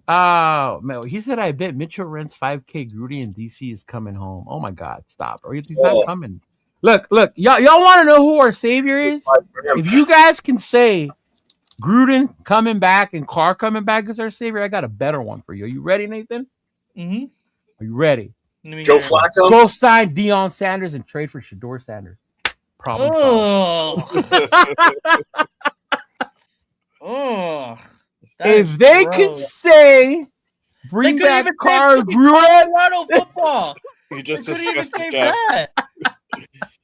Oh man, he said, "I bet Mitchell rents 5K. Grudy in DC is coming home." Oh my God, stop! Or he's not coming. Look, y'all want to know who our savior is? If you guys can say Gruden coming back and Carr coming back as our savior, I got a better one for you. Are you ready, Nathan? Mm-hmm. Are you ready? Joe Flacco? Go sign Deion Sanders and trade for Shador Sanders. Problem solved. If they could say, bring back Carr Gruden. Colorado football. You just disgusted Jeff.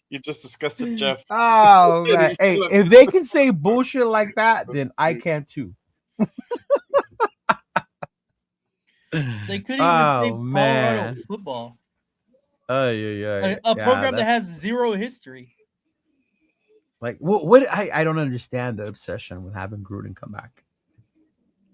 You just disgusted Jeff. Oh, man. Hey, if they can say bullshit like that, then I can too. They couldn't even say Colorado football. A program that has 0 history. Like, what? I don't understand the obsession with having Gruden come back.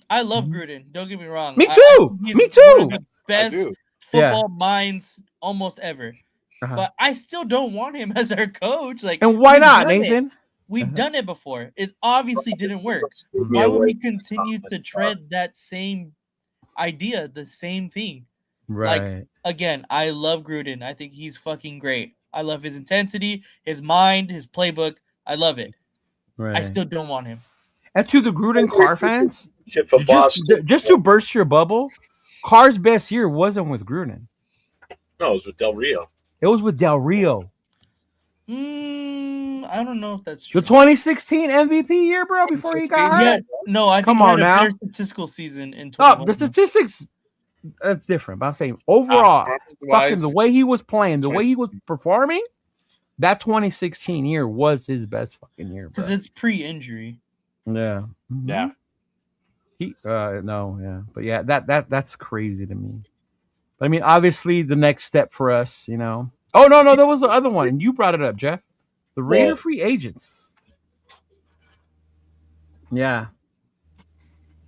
I love Gruden. Don't get me wrong. Me too. Me too. One of the best football minds almost ever. But I still don't want him as our coach. Like, and why not, Nathan? We've done it before. It obviously didn't work. Why would we continue to tread that same idea, the same thing? Right. Like, again, I love Gruden. I think he's fucking great. I love his intensity, his mind, his playbook. I love it. Right. I still don't want him. And to the Gruden Carr fans, For Boston. just to burst your bubble, Carr's best year wasn't with Gruden. No, it was with Del Rio. It was with Del Rio. I don't know if that's true. The 2016 MVP year, bro, before he got hurt. Yeah, no, I think Come he had on a now. better statistical season in Oh, 21. the statistics, that's different. But I'm saying overall, fucking the way he was playing, the way he was performing, that 2016 year was his best fucking year, bro. Because it's pre-injury. Yeah. Mm-hmm. Yeah. But yeah, that's crazy to me. But I mean, obviously, the next step for us, you know. Oh no, there was the other one, and you brought it up, Jeff. The Raider free agents. Yeah.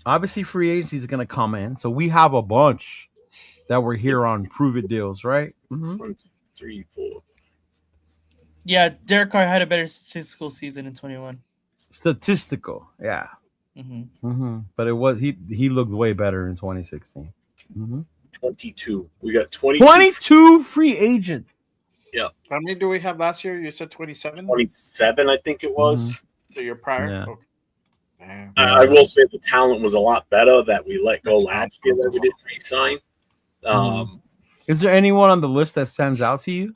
Obviously, free agency is going to come in, so we have a bunch that were here on prove it deals, right? Mm-hmm. 1, 2, 3, 4. Yeah, Derek Carr had a better statistical season in 21. Statistical, yeah. Mm-hmm. Mm-hmm. But it was he looked way better in 2016. Mm-hmm. 22. We got 22. 22 free agents. Yeah. How many do we have last year? You said 27? 27, I think it was. Mm-hmm. So you're prior? Yeah. Okay. I will say the talent was a lot better that we let go last year that we didn't re-sign. Is there anyone on the list that stands out to you?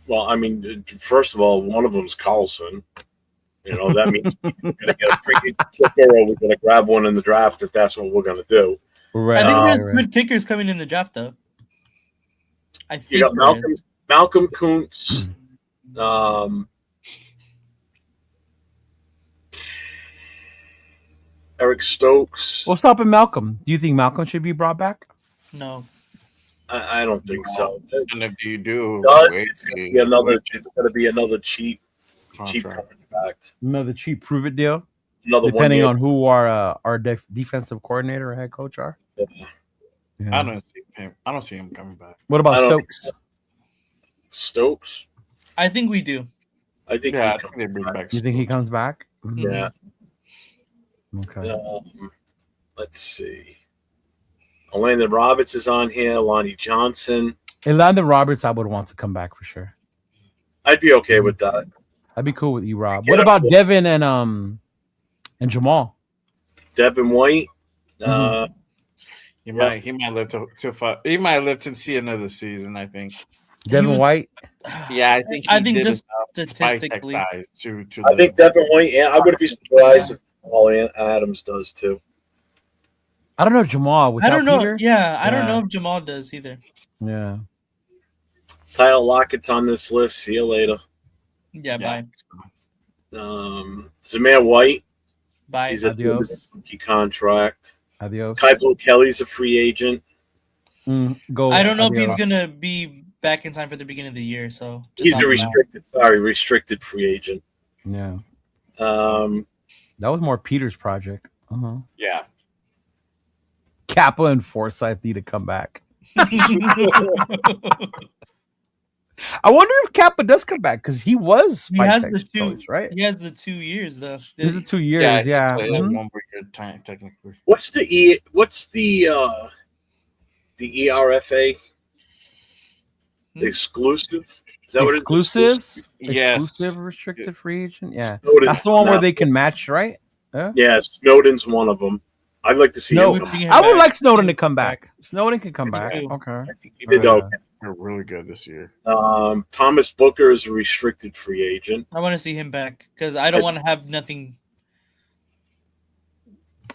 Well, I mean, first of all, one of them is Carlson. You know, that means we're going to get a free kicker or we're going to grab one in the draft if that's what we're going to do. Right. I think there's good kickers coming in the draft, though. I think you got Malcolm Kuntz. Eric Stokes. What's up with Malcolm? Do you think Malcolm should be brought back? No. I don't think so. And if you do, it's going to be another cheap contract. Another cheap prove it deal. Another depending on who our defensive coordinator or head coach are. Yeah. I don't see him coming back. What about Stokes? Stokes? I think we do. I think they bring back. You think he comes back? Mm-hmm. Yeah. Okay. Let's see. Landon Roberts is on here. Lonnie Johnson. Hey, Landon Roberts, I would want to come back for sure. I'd be okay with that. I'd be cool with you, Rob. What about Devin and Jamal? Devin White. He might live to fight. He might live to see another season. I think. Devin White. Yeah, I think. I think just statistically. I think Devin White. Yeah, I wouldn't be surprised if Paul Adams does too. I don't know if Jamal. I don't know. Peter? Yeah, I don't know if Jamal does either. Yeah. Tyler Lockett's on this list. See you later. Yeah, bye. Zamir White. Bye. He's a rookie contract. Adios. Kaibo Kelly's a free agent. Go. I don't know if he's gonna be back in time for the beginning of the year. So he's a restricted free agent. Yeah. That was more Peter's project. Yeah. Kappa and Forsythe need to come back. I wonder if Kappa does come back because he was. He has the two, coach, right? He has the 2 years though. There's the 2 years, yeah. One more year time, technically. What's the ERFA? Exclusive? Is that exclusive? Yes. Exclusive restricted free agent? Yeah. That's the one where they can match, right? Yeah, Snowden's one of them. I'd like to see him come back. I would like Snowden to come back. Snowden can come back. Okay. He did okay. They're really good this year. Thomas Booker is a restricted free agent. I want to see him back because I don't want to have nothing.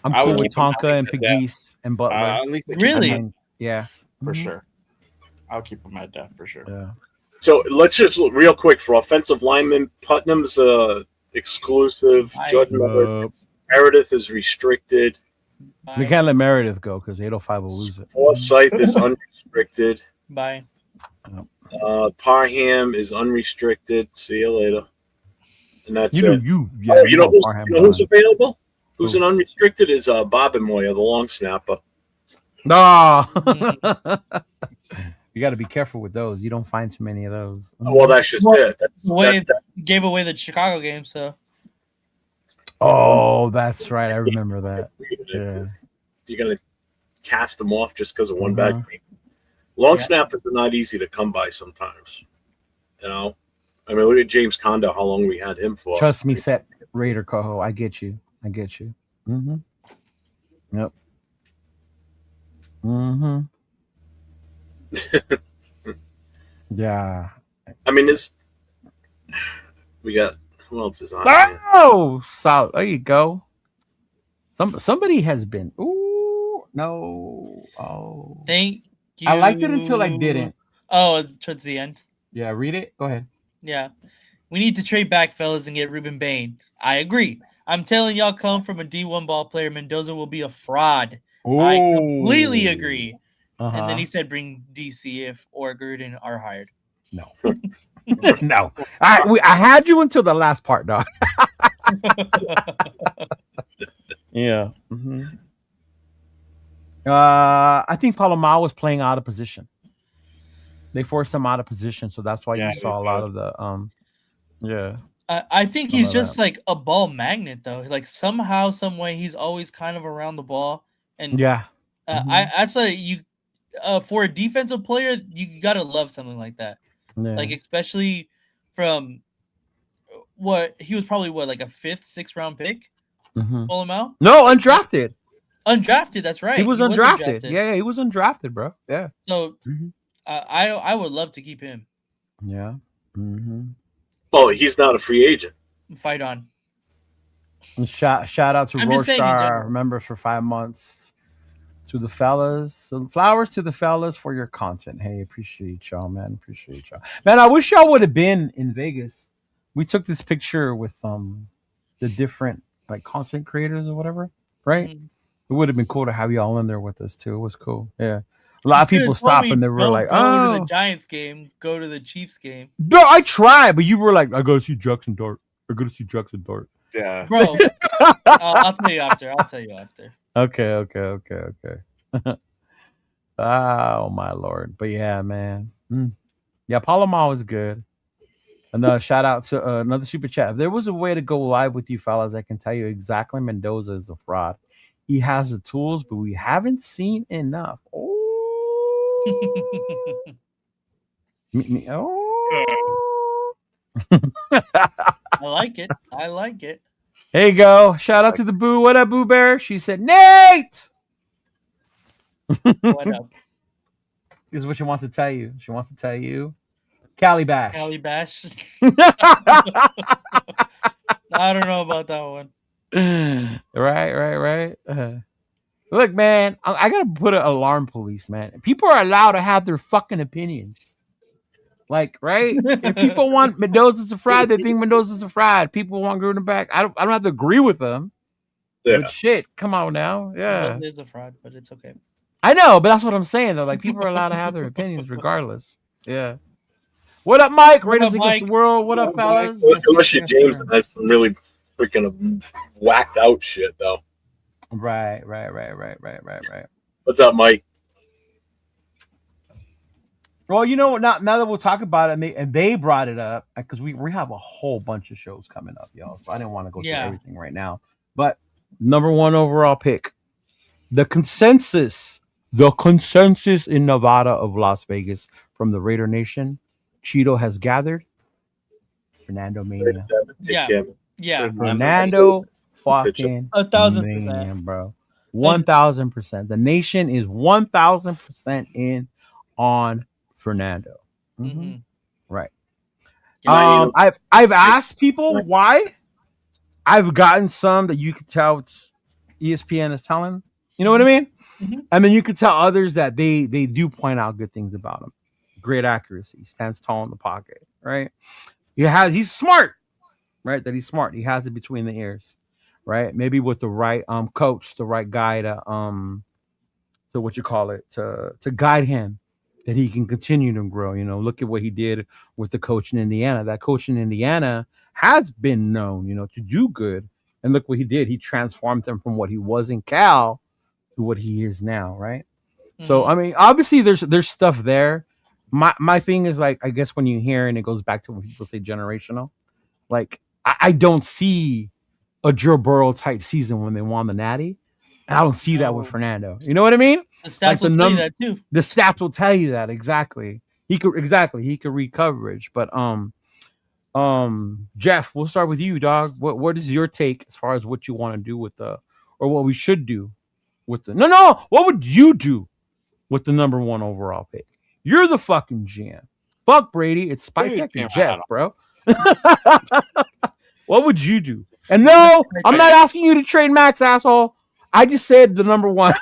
I'm cool with Tonka and Pegues and Butler. At least really? Yeah. For sure. I'll keep him at that for sure. Yeah. So let's just look real quick for offensive lineman. Putnam's exclusive. Jordan Meredith is restricted. Bye. We can't let Meredith go because 805 will lose it. Forsythe is unrestricted. Bye. Parham is unrestricted. See you later. And that's it. You know who's available? Who's an unrestricted is Bob and Moya, the long snapper. No. You got to be careful with those. You don't find too many of those. Well, that's just it. Gave away the Chicago game, so. Oh, that's right. I remember that. Yeah. You're gonna cast them off just because of one bad game. Long snappers are not easy to come by sometimes. You know, I mean, look at James Conda. How long we had him for? Trust me, set Raider Coho. I get you. Mm-hmm. Yep. Mm-hmm. Yeah. I mean, we got who else is on? Oh, so there you go. Somebody has been. Ooh, no. Oh, Thank you. I liked it until I didn't. Oh, towards the end. Yeah, read it. Go ahead. Yeah. We need to trade back, fellas, and get Ruben Bain. I agree. I'm telling y'all, come from a D1 ball player, Mendoza will be a fraud. Ooh. I completely agree. Uh-huh. And then he said, bring DC if or Gruden are hired. No. No. I had you until the last part, dog. Yeah. Mm-hmm. I think Palomar was playing out of position. They forced him out of position, so that's why you saw a lot of the yeah. I think he's just like a ball magnet, though. Like somehow, some way, he's always kind of around the ball. And yeah, I'd say you for a defensive player, you gotta love something like that. Yeah. Like especially from what he was probably like a 5th, 6th round pick. Pull him out. No, undrafted. Undrafted. That's right. He was undrafted. Yeah, he was undrafted, bro. Yeah. So I would love to keep him. Yeah. Mm-hmm. Oh, he's not a free agent. Fight on. And shout out to I'm just saying in Rorschach, general. members for 5 months. To the fellas. So flowers to the fellas for your content. Hey, appreciate y'all, man. Appreciate y'all. Man, I wish y'all would have been in Vegas. We took this picture with the different like content creators or whatever, right? It would have been cool to have y'all in there with us too. It was cool. Yeah. A lot of people stopped and they were like, go to the Giants game, go to the Chiefs game. No, I tried, but you were like, I go to see Jackson Dart. Yeah. Bro, I'll tell you after. Okay. Oh my lord. But yeah, man. Yeah, Palomar was good. Another shout out to another super chat. If there was a way to go live with you fellas, I can tell you exactly Mendoza is a fraud. He has the tools, but we haven't seen enough. Oh. I like it. There you go. Shout out to the Boo. What up, Boo Bear? She said, Nate! What up? This is what she wants to tell you. She wants to tell you Cali Bash. Cali Bash. I don't know about that one. Right. Look, man, I gotta put an alarm police, man. People are allowed to have their fucking opinions. Like, right? If people want Mendoza to fraud, they think Mendoza's a fraud. People want Gruden back. I don't have to agree with them. Yeah. But shit, come on now. Yeah. It is a fraud, but it's okay. I know, but that's what I'm saying though. Like people are allowed to have their opinions regardless. Yeah. What up, Mike? Raiders against the world. What up, fellas? Unless you James has some really freaking whacked out shit though. Right. What's up, Mike? Well, you know, now that we'll talk about it, and they brought it up because we have a whole bunch of shows coming up, y'all. So I didn't want to go through everything right now. But number 1 overall pick, the consensus in Nevada of Las Vegas from the Raider Nation, Cheeto has gathered Fernando Mania. Yeah. Fernando fucking 1,000%, Mania, bro. 1,000%. The nation is 1,000% in on Fernando. Mm-hmm. Right. I've asked people why. I've gotten some that you could tell ESPN is telling. You know what I mean? Mm-hmm. And then you could tell others that they do point out good things about him. Great accuracy, stands tall in the pocket, right? He's smart, right? That he's smart. He has it between the ears, right? Maybe with the right coach, the right guy to guide him, that he can continue to grow. You know, look at what he did with the coach in Indiana. That coach in Indiana has been known, you know, to do good. And look what he did. He transformed him from what he was in Cal to what he is now, right? Mm-hmm. So, I mean, obviously there's stuff there. My thing is, like, I guess when you hear, and it goes back to when people say generational, like, I don't see a Joe Burrow type season when they won the Natty. And I don't see that with Fernando. You know what I mean? The stats will tell you that too. The stats will tell you that exactly. He could read coverage, but Jeff, we'll start with you, dog. What is your take as far as what you want to do with or what we should do with what would you do with the number 1 overall pick? You're the fucking GM. Fuck Brady. It's Spytech and Jeff, bro. What would you do? And no, I'm not asking you to trade Max, asshole. I just said the number 1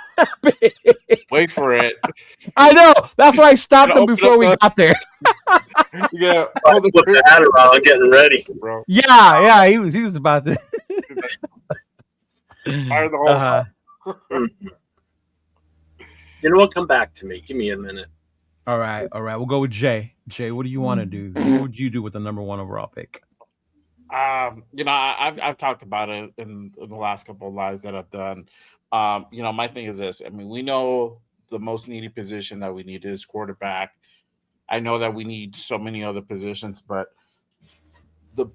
pick. Wait for it. I know. That's why I stopped him before we got there. Yeah, put the hat around, getting ready, bro. Yeah, he was about to. Fire the whole You know what? Come back to me. Give me a minute. All right. We'll go with Jay. Jay, what do you want to do? What would you do with the number 1 overall pick? I've talked about it in the last couple of lives that I've done. My thing is this. I mean, we know the most needed position that we need is quarterback. I know that we need so many other positions, but I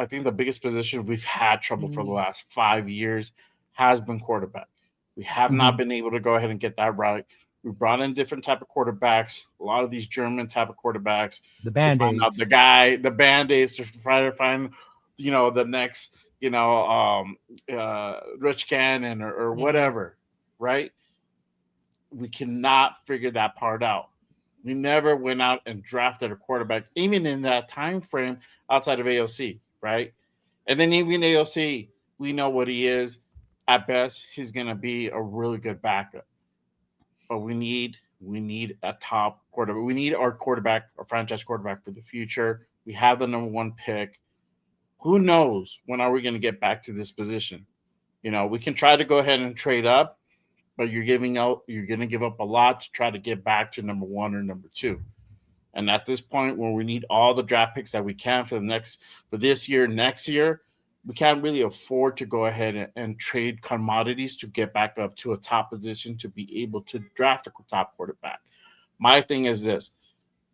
think the biggest position we've had trouble for the last 5 years has been quarterback. We have not been able to go ahead and get that right. We brought in different type of quarterbacks, a lot of these German type of quarterbacks. The Band-Aids. The Band-Aids to try to find, the next, Rich Gannon or whatever, right? We cannot figure that part out. We never went out and drafted a quarterback, even in that time frame outside of AOC, right? And then even AOC, we know what he is. At best, he's going to be a really good backup. But we need a top quarterback. We need our franchise quarterback for the future. We have the number 1 pick. Who knows when are we going to get back to this position? We can try to go ahead and trade up, but you're going to give up a lot to try to get back to number 1 or number 2. And at this point, when we need all the draft picks that we can for this year, next year, we can't really afford to go ahead and trade commodities to get back up to a top position to be able to draft a top quarterback. My thing is this.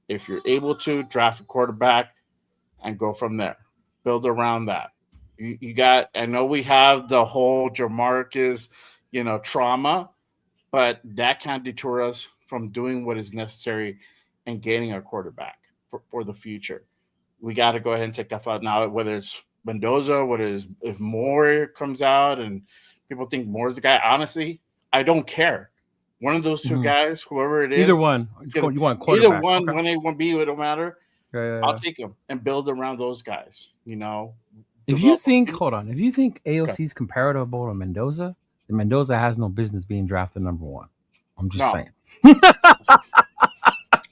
If you're able to draft a quarterback and go from there, build around that. I know we have the whole Jamarcus, trauma, but that can't deter us from doing what is necessary and getting a quarterback for the future. We got to go ahead and take that thought now, whether it's Mendoza, if Moore comes out and people think Moore's the guy. Honestly, I don't care. One of those 2 guys, whoever it is, either one. You want quarterback? Either one, 1A, 1B, it don't matter. Yeah. I'll take them and build around those guys. If you think AOC is comparable to Mendoza, then Mendoza has no business being drafted number 1. I'm just saying.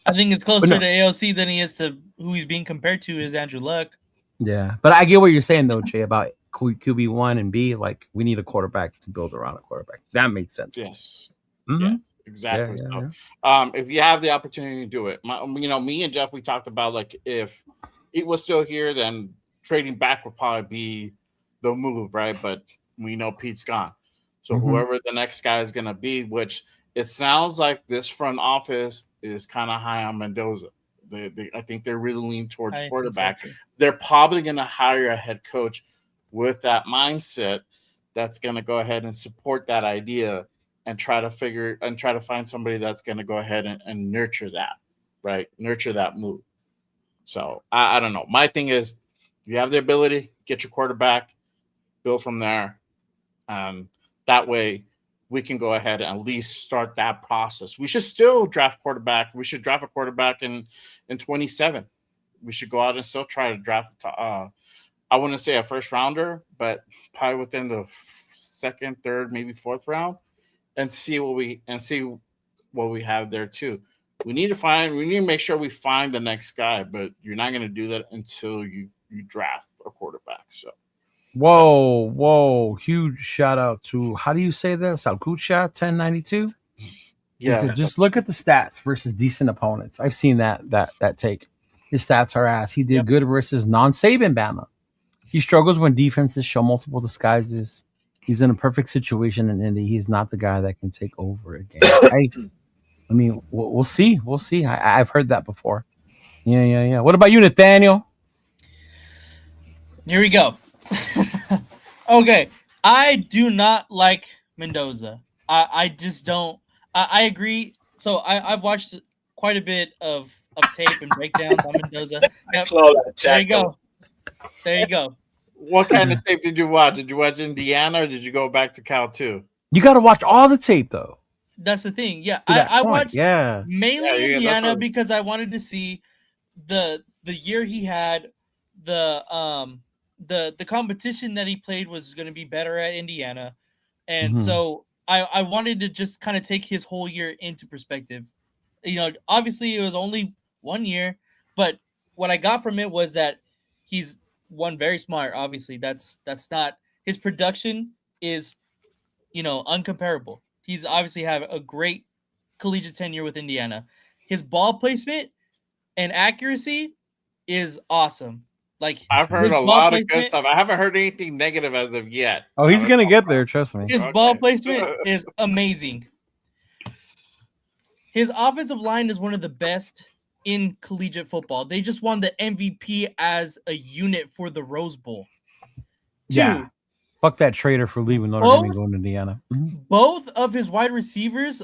I think it's closer to AOC than he is to who he's being compared to is Andrew Luck. Yeah, but I get what you're saying though, Jay, about QB 1 and B. Like we need a quarterback to build around a quarterback. That makes sense. Yes. Mm-hmm. Yeah, exactly. If you have the opportunity to do it, me and Jeff, we talked about like if it was still here, then trading back would probably be the move, right? But we know Pete's gone, so whoever the next guy is going to be, which it sounds like this front office is kind of high on Mendoza. I think they're really leaning towards quarterback. So they're probably going to hire a head coach with that mindset that's going to go ahead and support that idea and try to find somebody that's going to go ahead and nurture that, right? Nurture that move. So I don't know. My thing is, if you have the ability, get your quarterback, build from there. That way we can go ahead and at least start that process. We should still draft quarterback. We should draft a quarterback in 27. We should go out and still try to draft. I wouldn't say a first rounder, but probably within the second, third, maybe fourth round, and see what we have there too. We need to make sure we find the next guy, but you're not going to do that until you draft a quarterback. So. Whoa! Huge shout out to, how do you say that? Salkucha 1092. Yeah. Said, just look at the stats versus decent opponents. I've seen that take. His stats are ass. He did good versus non-Saban Bama. He struggles when defenses show multiple disguises. He's in a perfect situation in Indy. He's not the guy that can take over again. I mean, we'll see. We'll see. I've heard that before. Yeah. What about you, Nathaniel? Here we go. Okay, I do not like Mendoza. I just don't. I agree. So I've watched quite a bit of tape and breakdowns on Mendoza. I Yep. saw that. There you Jack. go. There you go. What kind of tape did you watch? Did you watch Indiana or did you go back to Cal too? You got to watch all the tape though. That's the thing. Yeah, To that I point, watched yeah. mainly Yeah, that's Indiana what- because I wanted to see the year he had, the competition that he played was going to be better at Indiana, and Mhm. so I wanted to just kind of take his whole year into perspective. You know, obviously it was only 1 year, but what I got from it was that he's one very smart. Obviously, that's not his production is, you know, uncomparable. He's obviously have a great collegiate tenure with Indiana. His ball placement and accuracy is awesome. Like I've heard his a ball lot of good placement, stuff. I haven't heard anything negative as of yet. Oh, he's gonna get there. Trust me. his Okay. ball placement is amazing. His offensive line is one of the best in collegiate football. They just won the MVP as a unit for the Rose Bowl. Yeah. Two, Fuck that traitor for leaving Notre Dame and going to Indiana. Mhm. both of his wide receivers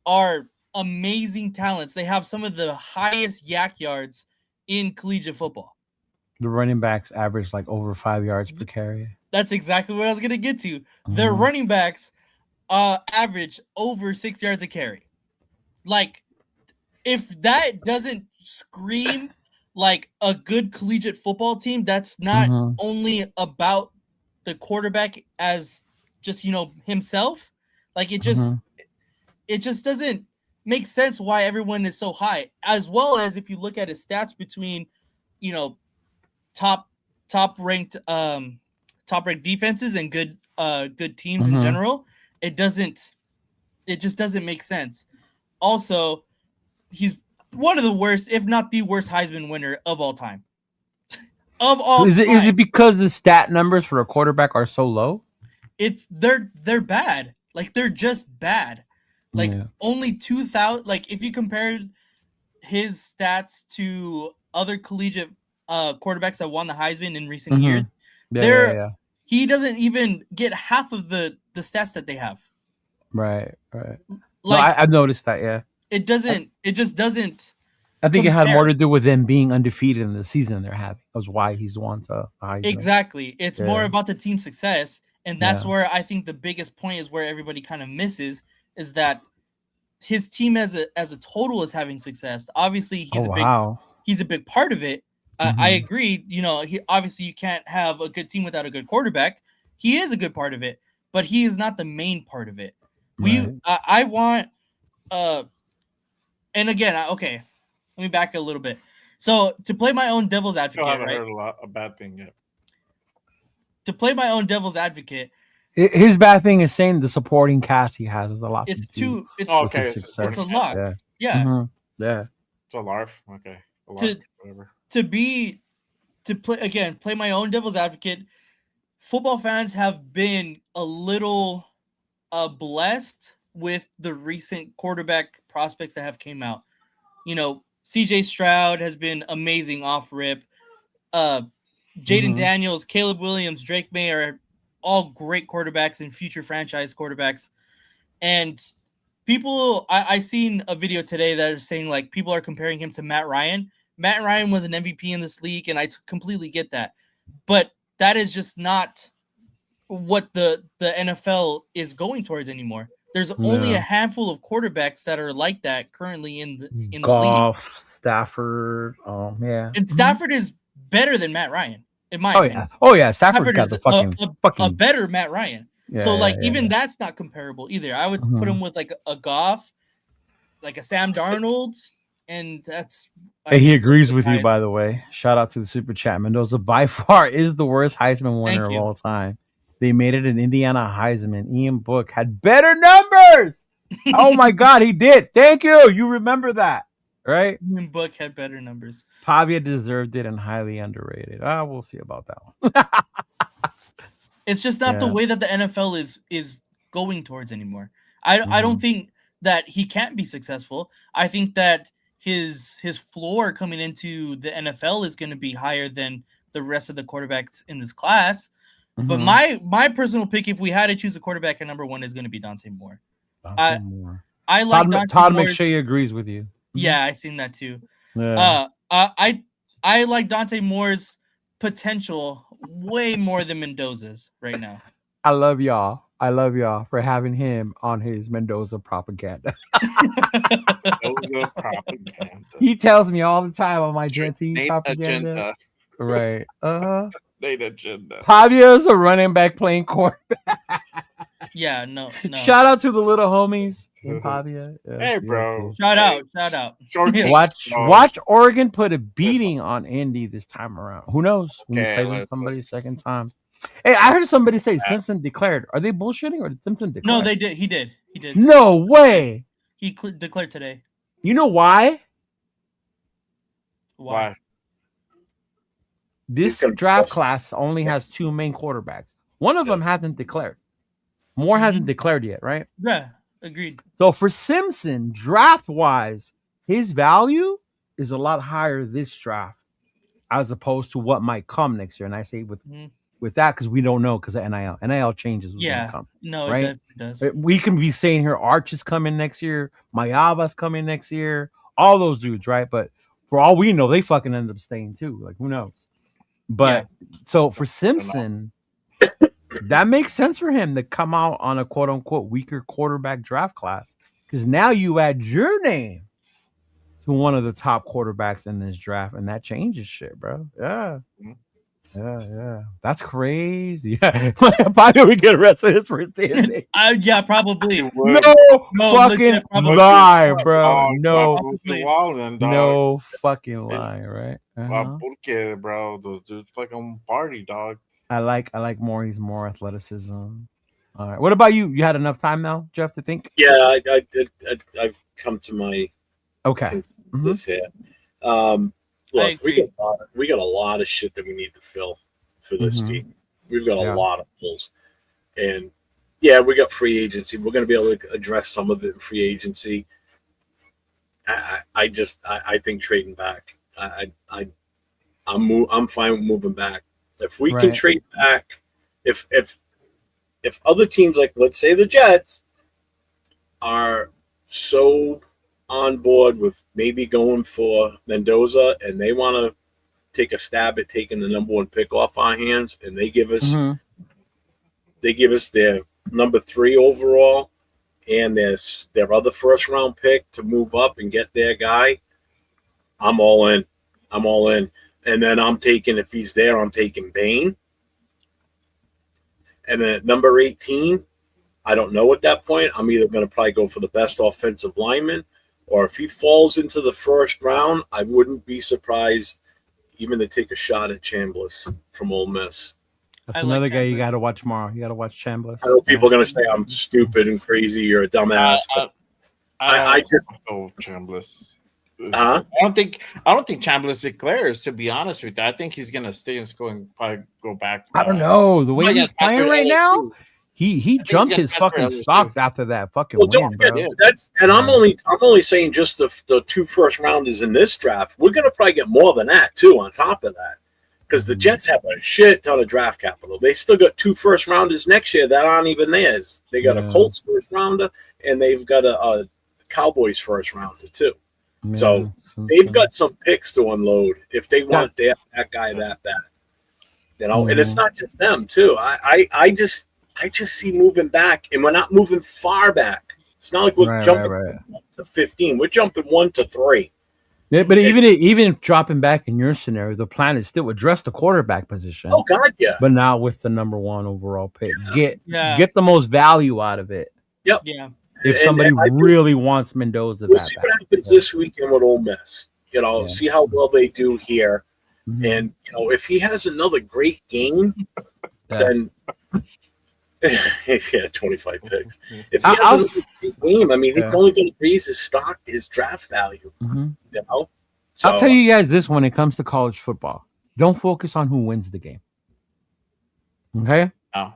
are amazing talents. They have some of the highest yak yards in collegiate football. The running backs average like over 5 yards per carry. That's exactly what I was going to get to. Their Mhm. running backs average over 6 yards a carry. Like, if that doesn't scream like a good collegiate football team, that's not Mhm. only about the quarterback as just, you know, himself. Like, it just doesn't make sense why everyone is so high. As well as if you look at his stats between, you know, top ranked defenses and good teams in general, it just doesn't make sense. Also, he's one of the worst, if not the worst, Heisman winner of all time. Is it because the stat numbers for a quarterback are so low? They're bad. Like, they're just bad. Like, Yeah. only 2,000. Like, if you compare his stats to other collegiate quarterbacks that won the Heisman in recent years, he doesn't even get half of the stats that they have. Right. Like, no, I've noticed that. Yeah, it just doesn't. I think it had compare. more to do with them being undefeated in the season they're having. That's why he's won to Heisman. Exactly. It's more Yeah. about the team success, and that's Yeah. where I think the biggest point is where everybody kind of misses is that his team as a total is having success. Obviously, he's a big part of it. I agree. You know, obviously you can't have a good team without a good quarterback. He is a good part of it, but he is not the main part of it. I want and again, okay, let me back a little bit. So to play my own devil's advocate, I haven't right? heard a bad thing yet. To play my own devil's advocate, his bad thing is saying the supporting cast he has is a lot. it's too. It's okay. It's a lot. Yeah. Yeah. Mhm. Yeah. It's a LARF. Okay. A LARF, whatever. To play my own devil's advocate. Football fans have been a little blessed with the recent quarterback prospects that have came out. You know, CJ Stroud has been amazing off rip. Jaden Daniels, Caleb Williams, Drake May are all great quarterbacks and future franchise quarterbacks. And people, I seen a video today that is saying like people are comparing him to Matt Ryan. Matt Ryan was an MVP in this league, and I completely get that. But that is just not what the NFL is going towards anymore. There's only a handful of quarterbacks that are like that currently in the league. Stafford, yeah. And Stafford is better than Matt Ryan, in my opinion. Stafford got the fucking a better Matt Ryan. Even that's not comparable either. I would put him with like a Goff, like a Sam Darnold, and that's. Hey, he agrees with you, by the way. Shout out to the super chat. Mendoza by far is the worst Heisman winner of all time. They made it an Indiana Heisman. Ian Book had better numbers. Oh my God, he did. Thank you. You remember that, right? Ian Book had better numbers. Pavia deserved it and highly underrated. We'll see about that one. It's just not the way that the NFL is going towards anymore. I don't think that he can't be successful. I think that his floor coming into the NFL is going to be higher than the rest of the quarterbacks in this class. But my personal pick, if we had to choose a quarterback at number 1, is going to be Dante Moore. I like Todd Moore's, McShay agrees with you. Yeah, I seen that too. Yeah. I like Dante Moore's potential way more than Mendoza's right now. I love y'all for having him on his Mendoza propaganda. Mendoza propaganda. He tells me all the time on my JT propaganda. Agenda. Right. Nate agenda. Pavia's a running back playing quarterback. Yeah, no. Shout out to the little homies in Pavia. Yes, Hey, bro. Shout out. Watch Oregon put a beating on Indy this time around. Who knows? When you play with somebody second time. Hey, I heard somebody say Simpson declared. Are they bullshitting or did Simpson declare? No, they did. He did. No way. He declared today. You know why? Why? This draft class only has 2 main quarterbacks. One of them hasn't declared. Moore hasn't declared yet, right? Yeah, agreed. So for Simpson, draft-wise, his value is a lot higher this draft as opposed to what might come next year. And I say with that because we don't know because of NIL. NIL changes. Come, no, right? It does. We can be saying here Arch is coming next year, Mayava's coming next year, all those dudes, right? But for all we know, they fucking end up staying too. Like, who knows? But so for Simpson, that makes sense for him to come out on a quote unquote weaker quarterback draft class because now you add your name to one of the top quarterbacks in this draft, and that changes shit, bro. Yeah. That's crazy. Probably we get arrested his first day. Yeah, probably. No fucking lie, bro. No fucking lie, right? Porque, bro, those dudes fucking party, dog. I like Maury's more athleticism. All right. What about you? You had enough time now, Jeff, to think? Yeah, I've come to my consensus here. Look, we got a lot of shit that we need to fill for this team. We've got a lot of holes, and we got free agency. We're going to be able to address some of it in free agency. I think trading back. I'm fine with moving back. If we can trade back, if other teams like let's say the Jets are so on board with maybe going for Mendoza and they want to take a stab at taking the number 1 pick off our hands and they give us their number 3 overall and their other first round pick to move up and get their guy, I'm all in. And then I'm taking, if he's there, I'm taking Bain. And then at number 18, I don't know at that point. I'm either going to probably go for the best offensive lineman, or if he falls into the first round, I wouldn't be surprised even to take a shot at Chambliss from Ole Miss. That's another guy you got to watch tomorrow. You got to watch Chambliss. I know people are going to say I'm stupid and crazy. You're a dumbass. I just go Chambliss. Huh? I don't think Chambliss declares. To be honest with you, I think he's gonna stay and probably go back. I don't know the way he's playing right now. He jumped his fucking stock after that fucking win, bro. I'm only saying just the 2 first rounders in this draft. We're gonna probably get more than that too on top of that because the Jets have a shit ton of draft capital. They still got 2 first rounders next year that aren't even theirs. They got a Colts first rounder and they've got a Cowboys first rounder too. So they've got some picks to unload if they want that guy that bad, And it's not just them too. I just see moving back, and we're not moving far back. It's not like we're jumping to 15. We're jumping 1 to 3. Yeah, but even dropping back in your scenario, the plan is still address the quarterback position. Oh God, yeah. But not with the number 1 overall pick. Get the most value out of it. Yep. Yeah. If somebody really wants Mendoza, we'll see what happens this weekend with Ole Miss. See how well they do here, and if he has another great game, then 25 picks. If he has another great game, I mean, he's only going to raise his draft value. So, I'll tell you guys this: when it comes to college football, don't focus on who wins the game. Okay,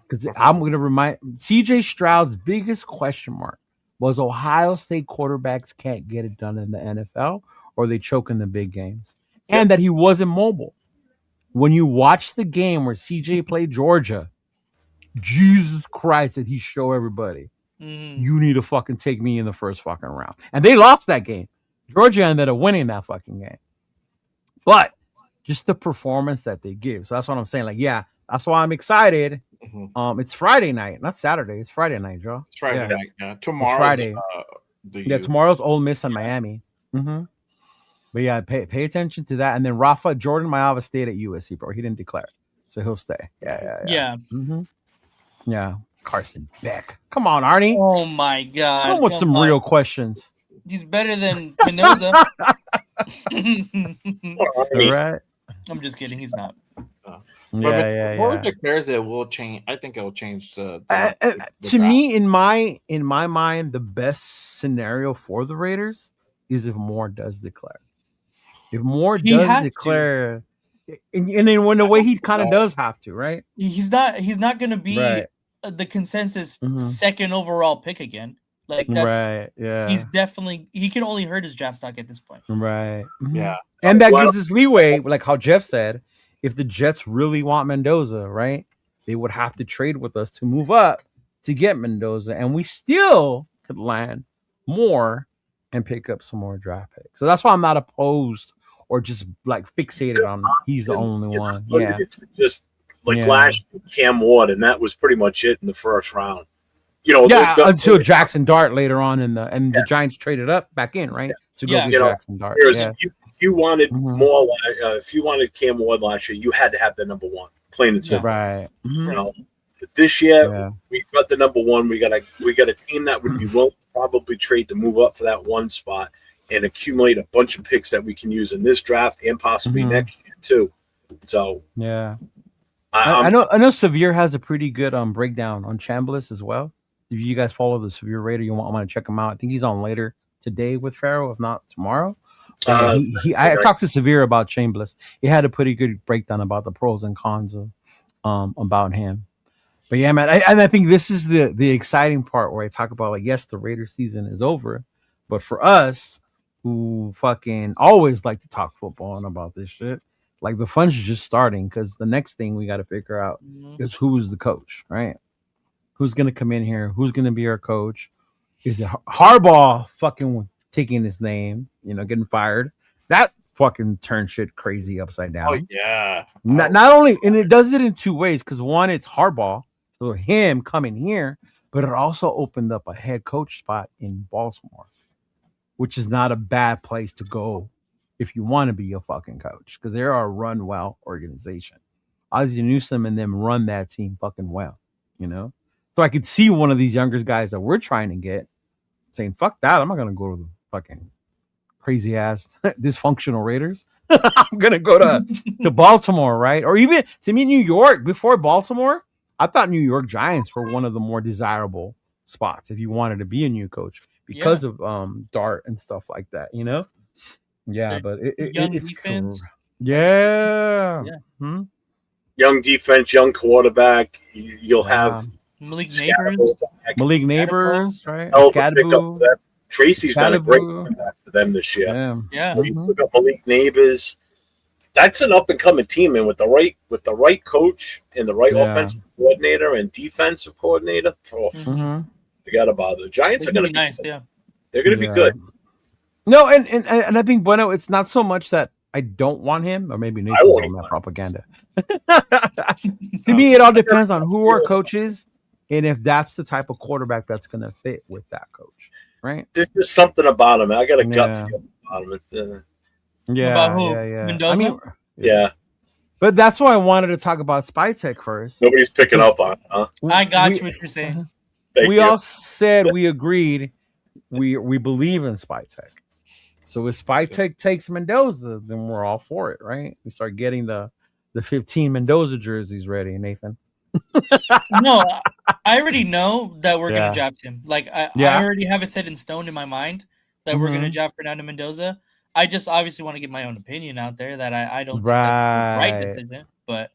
because I'm going to remind CJ Stroud's biggest question mark was Ohio State quarterbacks can't get it done in the NFL or they choke in the big games. And that he wasn't mobile. When you watch the game where CJ played Georgia, Jesus Christ, did he show everybody, Mm-hmm. you need to fucking take me in the first fucking round. And they lost that game. Georgia ended up winning that fucking game. But just the performance that they give. So that's what I'm saying. Like, yeah, that's why I'm excited. Mm-hmm. It's Friday night, not Saturday. It's Friday night, Joe. It's Friday Yeah. night. Yeah. Tomorrow's Friday. the Yeah, tomorrow's Ole Miss in Miami. Mm-hmm. But yeah, pay attention to that. And then Rafa Jordan Mayava stayed at USC, bro. He didn't declare, so he'll stay. Yeah. Mm-hmm. Yeah. Carson Beck. Come on, Arnie. Oh my God. Come with some real questions. He's better than Mendoza. Right. I'm just kidding. He's not. Yeah. Declares it will change. I think it will change the to me, in my mind, the best scenario for the Raiders is if Moore does declare. If Moore does declare, and then when the way he kind of does have to, right? He's not going to be the consensus second overall pick again. Like that's right. Yeah. He can only hurt his draft stock at this point. Right. Mm-hmm. Yeah. And that gives us leeway, like how Jeff said, if the Jets really want Mendoza, right? They would have to trade with us to move up to get Mendoza, and we still could land more and pick up some more draft picks. So that's why I'm not opposed or just like fixated on he's the only one. Yeah. Just like last year, Cam Ward, and that was pretty much it in the first round. You know, until Jackson Dart later on the Giants traded up back in, right? To go get Jackson Dart. If you wanted more, if you wanted Cam Ward last year, you had to have the number one, plain and simple. Right. You know, this year we got the number one. We got a team that would be willing to probably trade to move up for that one spot and accumulate a bunch of picks that we can use in this draft and possibly next year too. So I know Severe has a pretty good breakdown on Chambliss as well. If you guys follow the Severe Raider, you want to check him out. I think he's on later today with Farrell, if not tomorrow. I talked to Severe about Chambliss. He had a pretty good breakdown about the pros and cons of about him. But yeah, man, I think this is the exciting part where I talk about, like, yes, the Raider season is over, but for us who fucking always like to talk football and about this shit, like, the fun's just starting, because the next thing we got to figure out is who's the coach, right? Who's gonna come in here? Who's gonna be our coach? Is it Harbaugh fucking taking his name, getting fired? That fucking turned shit crazy upside down. Oh yeah. Not only, and it does it in two ways, because one, it's Harbaugh, so him coming here, but it also opened up a head coach spot in Baltimore, which is not a bad place to go if you want to be a fucking coach, because they're a run well organization. Ozzie Newsome and them run that team fucking well, So I could see one of these younger guys that we're trying to get saying, fuck that, I'm not going to go to the fucking crazy ass dysfunctional Raiders. I'm going to go to Baltimore, right? Or even, to me, New York. Before Baltimore, I thought New York Giants were one of the more desirable spots if you wanted to be a new coach because of Dart and stuff like that, Yeah, but it's defense. Cool. Yeah. Young defense, young quarterback. You'll have Malik Neighbors, right? Tracy's been a great quarterback for them this year. Yeah. We put up Malik Neighbors. That's an up and coming team, and with the right coach and the right offensive coordinator and defensive coordinator, forget about it. The Giants are going to be nice. Yeah, they're going to be good. No, and I think Bueno, it's not so much that I don't want him, or maybe Nathan's on that propaganda. To me, it all depends on who our coach is and if that's the type of quarterback that's going to fit with that coach, right? There's just something about him. I got a gut feel about him. About who? Mendoza? Yeah. But that's why I wanted to talk about Spytech first. Nobody's picking up on it, huh? I got you what you're saying. We all said we agreed we believe in Spytech. So if Spytech takes Mendoza, then we're all for it, right? We start getting the 15 Mendoza jerseys ready, Nathan. No, I already know that we're going to draft him. Like, I already have it set in stone in my mind that we're going to draft Fernando Mendoza. I just obviously want to get my own opinion out there that I don't think that's the right decision. But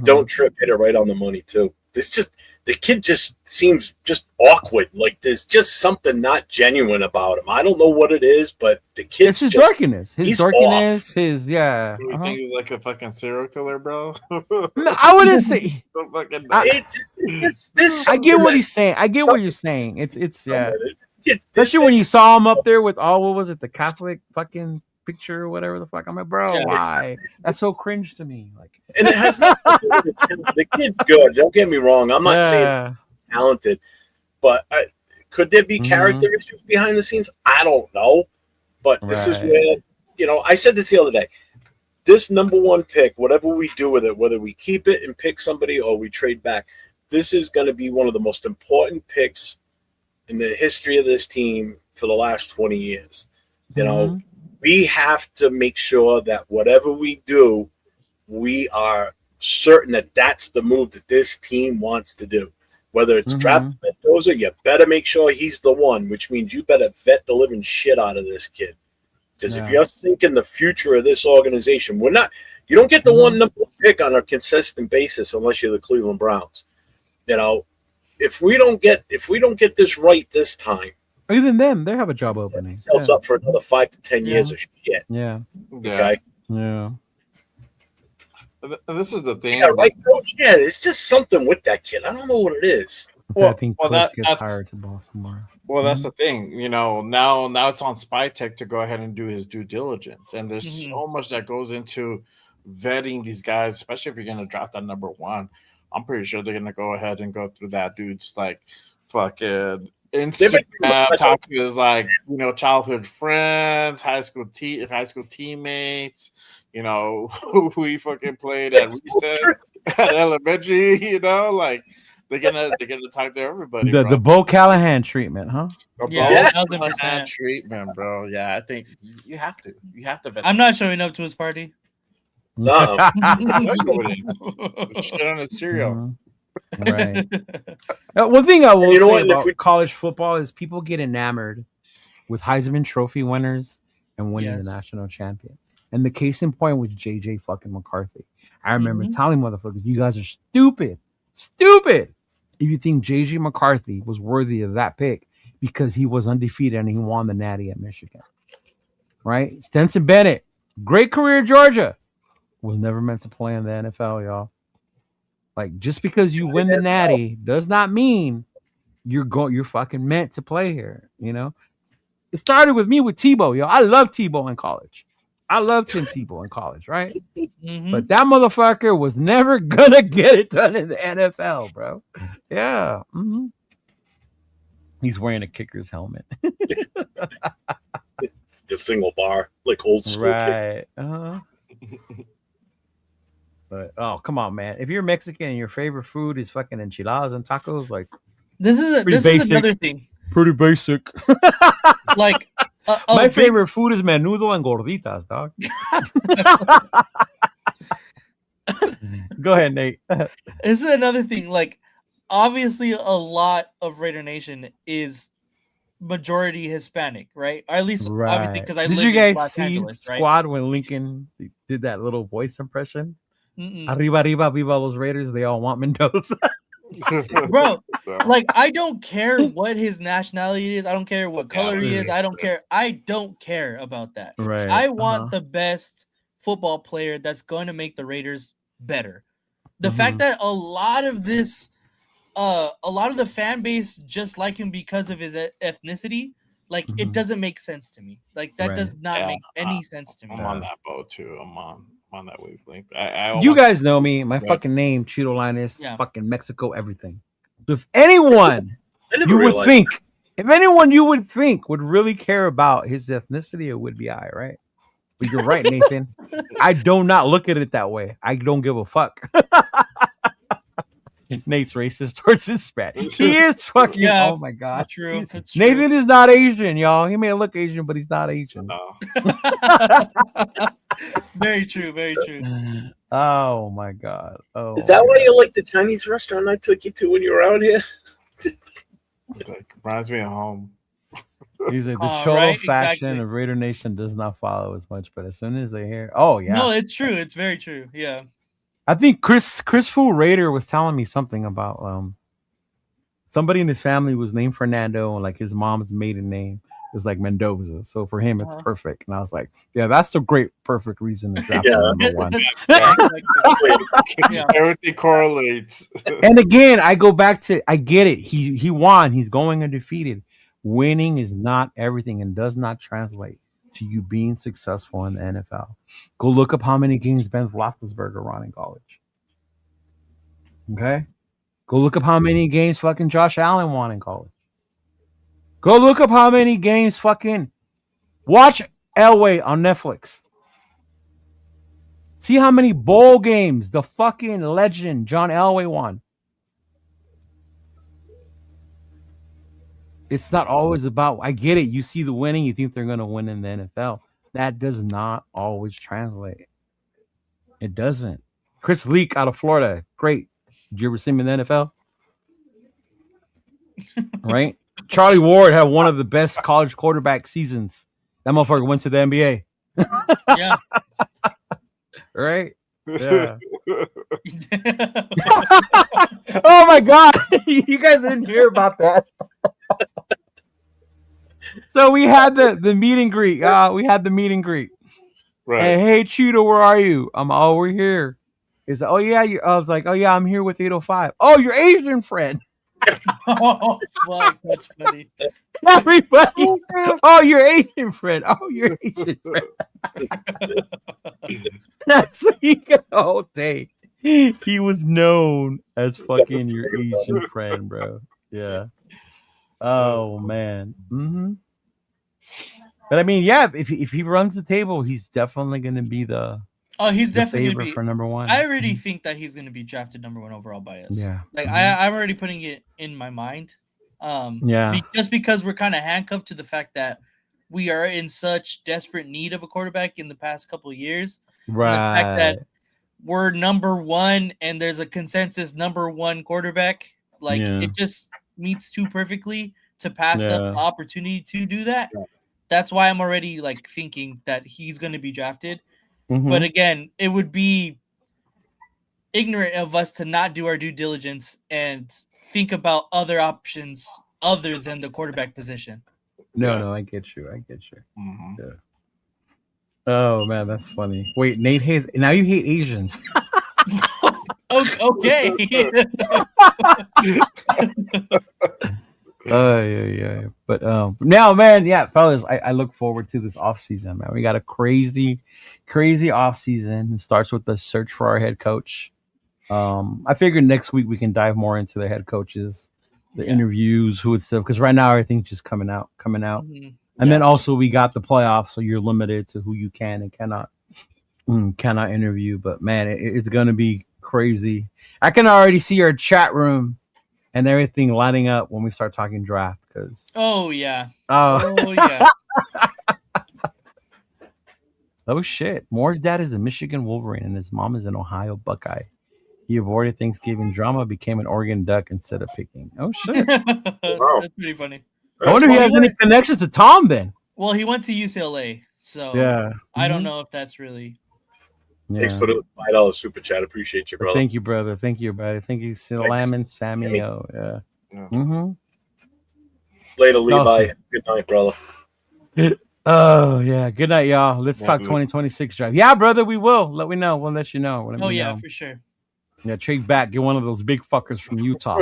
don't trip, hit it right on the money too. the kid just seems just awkward. Like there's just something not genuine about him. I don't know what it is, but the kid's it's his just dorkiness. His he's dorkiness. off. His yeah. You think he's like a fucking serial killer, bro? No, I wouldn't say. So fucking This I get what he's saying. I get what you're saying. It's yeah. It's Especially when you saw him up there with what was it, the Catholic fucking picture or whatever the fuck. I'm like, bro, Yeah. why? That's so cringe to me. Like, and it has nothing to do with the kid's good. Don't get me wrong. I'm not saying he's talented, but could there be character issues behind the scenes? I don't know. But this is where, I said this the other day. This number one pick, whatever we do with it, whether we keep it and pick somebody or we trade back, this is going to be one of the most important picks in the history of this team for the last 20 years. We have to make sure that whatever we do, we are certain that that's the move that this team wants to do. Whether it's draft Mendoza, you better make sure he's the one, which means you better vet the living shit out of this kid. Because if you're thinking the future of this organization, you don't get the one number one pick on a consistent basis unless you're the Cleveland Browns. If we don't get this right this time, even them, they have a job opening. Themselves up for another 5 to 10 years of shit. Yeah. Okay. Yeah. This is the thing. Yeah, right, coach. Yeah, it's just something with that kid. I don't know what it is. I think Coach gets hired to Baltimore. Well, that's the thing. Now it's on Spytech to go ahead and do his due diligence, and there's so much that goes into vetting these guys, especially if you're going to draft that number one. I'm pretty sure they're going to go ahead and go through that dude's like fucking Instagram, talk to his childhood friends, high school teammates, who he fucking played at recess, at elementary, they're gonna talk to everybody. The Bo Callahan treatment, huh? Yeah, 1,000% treatment, bro. Yeah, I think you have to. You have to. I'm not showing up to his party. No. Shit on his cereal. Right. One thing I will say about college football is people get enamored with Heisman Trophy winners and winning the national champion. And the case in point was JJ fucking McCarthy. I remember telling motherfuckers, you guys are stupid. Stupid. If you think JJ McCarthy was worthy of that pick because he was undefeated and he won the Natty at Michigan. Right? Stetson Bennett, great career in Georgia, was never meant to play in the NFL, y'all. Like, just because you win the Natty does not mean you're fucking meant to play here, It started with me with Tebow, yo. I love Tebow in college. I love Tim Tebow in college, right? But that motherfucker was never gonna get it done in the NFL, bro. Yeah. He's wearing a kicker's helmet. It's the single bar, like old school. Right. But come on, man. If you're Mexican and your favorite food is fucking enchiladas and tacos, like this is another thing. Pretty basic. Like my favorite food is menudo and gorditas, dog. Go ahead, Nate. This is another thing. Like, obviously, a lot of Raider Nation is majority Hispanic, right? Or at least, obviously, because I live in Los Angeles, right? Squad when Lincoln did that little voice impression? Arriba, arriba, viva los Raiders. They all want Mendoza. Bro, like, I don't care what his nationality is. I don't care what color he is. I don't care. I don't care about that. Right. I want the best football player that's going to make the Raiders better. The fact that a lot of the fan base just like him because of his ethnicity, like, it doesn't make sense to me. Like, that does not make any sense to me. I'm on that boat too. I'm on that wavelength. You guys know me. My fucking name, Cheeto Linus, fucking Mexico, everything. So if anyone you would think would really care about his ethnicity, it would be I, right? But you're right, Nathan. I do not look at it that way. I don't give a fuck. Nate's racist towards Hispanic. He is fucking. Oh my god. True. Nathan is not Asian, y'all. He may look Asian, but he's not Asian. No. Very true. Very true. Oh my god. Oh. Is that why you like the Chinese restaurant I took you to when you were out here? Like, reminds me of home. He's like, the Cholo faction of Raider Nation does not follow as much, but as soon as they hear, no, it's true. It's very true. Yeah. I think Chris Fu Raider was telling me something about somebody in his family was named Fernando, and like his mom's maiden name is like Mendoza. So for him, it's perfect. And I was like, yeah, that's the great, perfect reason to draft him number one. Everything correlates. And again, I go back to, I get it. He won. He's going undefeated. Winning is not everything and does not translate to you being successful in the NFL. Go look up how many games Ben Roethlisberger won in college. Okay? Go look up how many games fucking Josh Allen won in college. Go look up how many games fucking watch Elway on Netflix. See how many bowl games the fucking legend John Elway won. It's not always about, I get it. You see the winning, you think they're going to win in the NFL. That does not always translate. It doesn't. Chris Leak out of Florida. Great. Did you ever see him in the NFL? Right? Charlie Ward had one of the best college quarterback seasons. That motherfucker went to the NBA. Yeah. Right? Yeah. Oh my God. You guys didn't hear about that. So we had the meet and greet. We had the meet and greet. Right. Hey, Cheetah, where are you? We're here. He's like, oh yeah. I was like, oh yeah, I'm here with 805. Oh, your Asian friend. Oh, fuck, that's funny. Everybody. Oh, your Asian friend. Oh, your Asian friend. So he got the whole day. He was known as fucking your Asian friend, bro. Yeah. Oh man. Mm-hmm. But I mean, yeah, if he runs the table, he's definitely going to be he's definitely going to be for number one. I already think that he's going to be drafted number one overall by us. Yeah. Like I'm already putting it in my mind. Just because we're kind of handcuffed to the fact that we are in such desperate need of a quarterback in the past couple of years. Right. The fact that we're number one and there's a consensus number one quarterback, like it just meets too perfectly to pass up the opportunity to do that. Yeah. That's why I'm already like thinking that he's going to be drafted. Mm-hmm. But again, it would be ignorant of us to not do our due diligence and think about other options other than the quarterback position. No, I get you. Mm-hmm. Yeah. Oh man, that's funny. Wait, Nate hates. Now you hate Asians. Okay. Yeah. But now, man, yeah, fellas, I look forward to this off season, man. We got a crazy off season. It starts with the search for our head coach. I figured next week we can dive more into the head coaches, the interviews, who it's stuff, because right now everything's just coming out. Mm-hmm. And then also we got the playoffs, so you're limited to who you can and cannot interview. But man, it's gonna be crazy. I can already see our chat room and everything lighting up when we start talking draft. Because oh yeah. Oh shit! Moore's dad is a Michigan Wolverine and his mom is an Ohio Buckeye. He avoided Thanksgiving drama, became an Oregon Duck instead of picking. Oh shit! That's pretty funny. I wonder if he has any connections to Tom then. Well, he went to UCLA, so I don't know if that's really. Yeah. Thanks for the $5 super chat. Appreciate you, brother. Thank you, brother. Thank you, Salaman Samio. Yeah. Mm-hmm. Later, Levi. Good night, brother. Oh yeah. Good night, y'all. Let's talk 2026 draft. Yeah, brother, we will. Let me know. We'll let you know. For sure. Yeah, trade back. Get one of those big fuckers from Utah.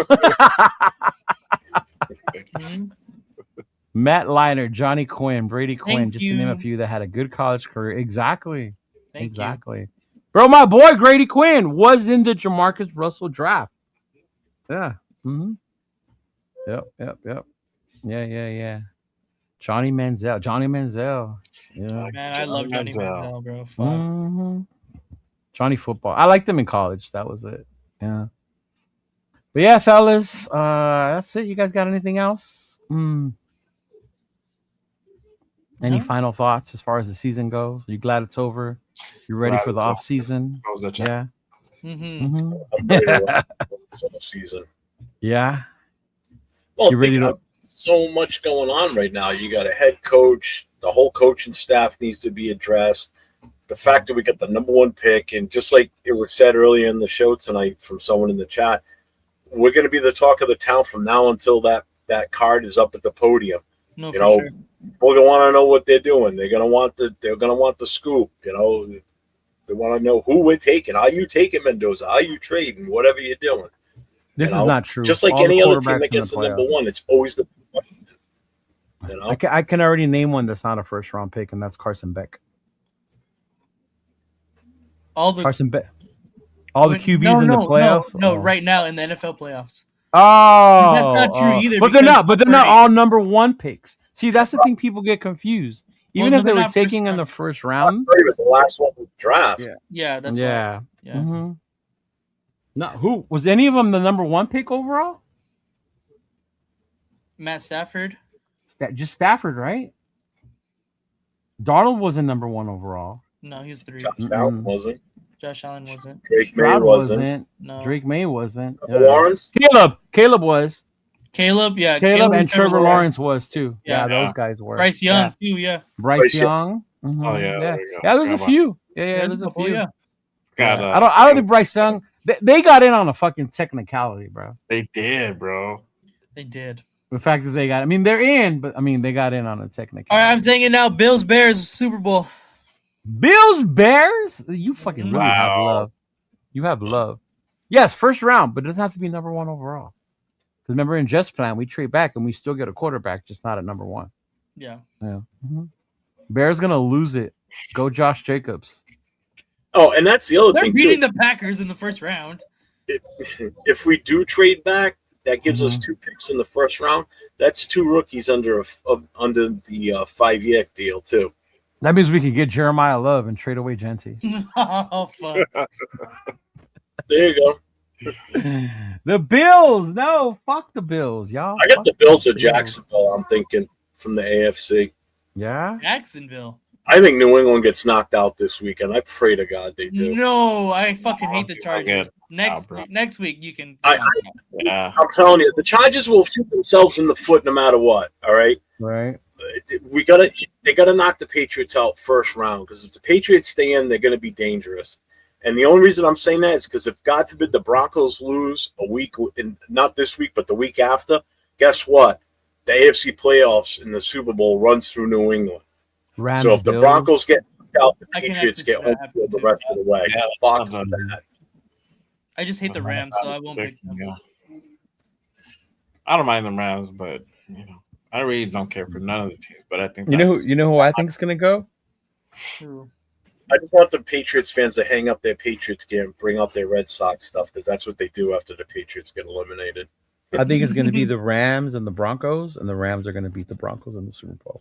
Matt Liner, Johnny Quinn, Brady Quinn, just to name a few that had a good college career. Exactly. Thank you. Bro, my boy Grady Quinn was in the Jamarcus Russell draft. Yeah. Mm-hmm. Yep. Yeah. Johnny Manziel. Yeah. Man, I love Johnny Manziel, bro. Fuck. Mm-hmm. Johnny football. I liked him in college. That was it. Yeah. But yeah, fellas, that's it. You guys got anything else? Any final thoughts as far as the season goes? Are you glad it's over? You ready for the off season? Yeah. I'm ready to off season. Yeah. Well, you ready to? So much going on right now. You got a head coach. The whole coaching staff needs to be addressed. The fact that we got the number one pick, and just like it was said earlier in the show tonight from someone in the chat, we're going to be the talk of the town from now until that card is up at the podium. No, you know, sure. We're going to want to know what they're doing. They're going to want the scoop. You know, they want to know who we're taking. Are you taking Mendoza? Are you trading? Whatever you're doing. This is not true. Just like any other team that gets the number one, it's always the. You know? I can already name one that's not a first round pick, and that's Carson Beck. Carson Beck. All the QBs in the playoffs. No, right now in the NFL playoffs. Oh, that's not true either. But they're not. But they're not all number one picks. See, that's the thing. People get confused. Even if they were taking in the first round, he was the last one to draft. Yeah, that's yeah. Yeah. Mm-hmm. No, who was any of them the number one pick overall? Matt Stafford. Just Stafford, right? Darnold wasn't number one overall. No, he was 3. Josh Allen wasn't. Josh Allen wasn't. Drake May wasn't. No. Drake May wasn't. Lawrence. Caleb was. Caleb and Trevor Lawrence was too. Yeah, those guys were. Bryce Young too. Yeah. Bryce Young. Mm-hmm. Oh yeah. There's a few. Yeah, there's a few. Yeah. I don't think Bryce Young. They got in on a fucking technicality, bro. They did, bro. They did. The fact that they got, I mean, they're in, but I mean, they got in on a technicality. All right, I'm saying it now. Bills Bears Super Bowl. Bills Bears. You fucking really have love. You have love. Yes, first round, but it doesn't have to be number one overall. Because remember, in Jets' plan, we trade back and we still get a quarterback, just not at number one. Yeah. Mm-hmm. Bears gonna lose it. Go Josh Jacobs. Oh, and that's the other thing. They're beating the Packers in the first round. If we do trade back, that gives us 2 picks in the first round. That's 2 rookies under the 5-year deal too. That means we can get Jeremiah Love and trade away Genty. Oh fuck! There you go. The Bills. No, fuck the Bills, y'all. I got the Bills at Jacksonville. I'm thinking from the AFC. Yeah, Jacksonville. I think New England gets knocked out this weekend. I pray to God they do. No, I fucking hate the Chargers. Next week you can. I'm telling you, the Chargers will shoot themselves in the foot no matter what. All right. Right. They gotta knock the Patriots out first round, because if the Patriots stay in, they're gonna be dangerous. And the only reason I'm saying that is because if God forbid the Broncos lose a week, not this week but the week after, guess what? The AFC playoffs in the Super Bowl runs through New England. Rams, so if the Broncos get out, the I Patriots get home field the rest of the way. Fuck that. I just hate the Rams, so I won't pick them. I don't mind the Rams, but I really don't care for none of the teams. But I think you know who I think is gonna go. True. I just want the Patriots fans to hang up their Patriots gear and bring out their Red Sox stuff, because that's what they do after the Patriots get eliminated. I think it's going to be the Rams and the Broncos, and the Rams are going to beat the Broncos in the Super Bowl.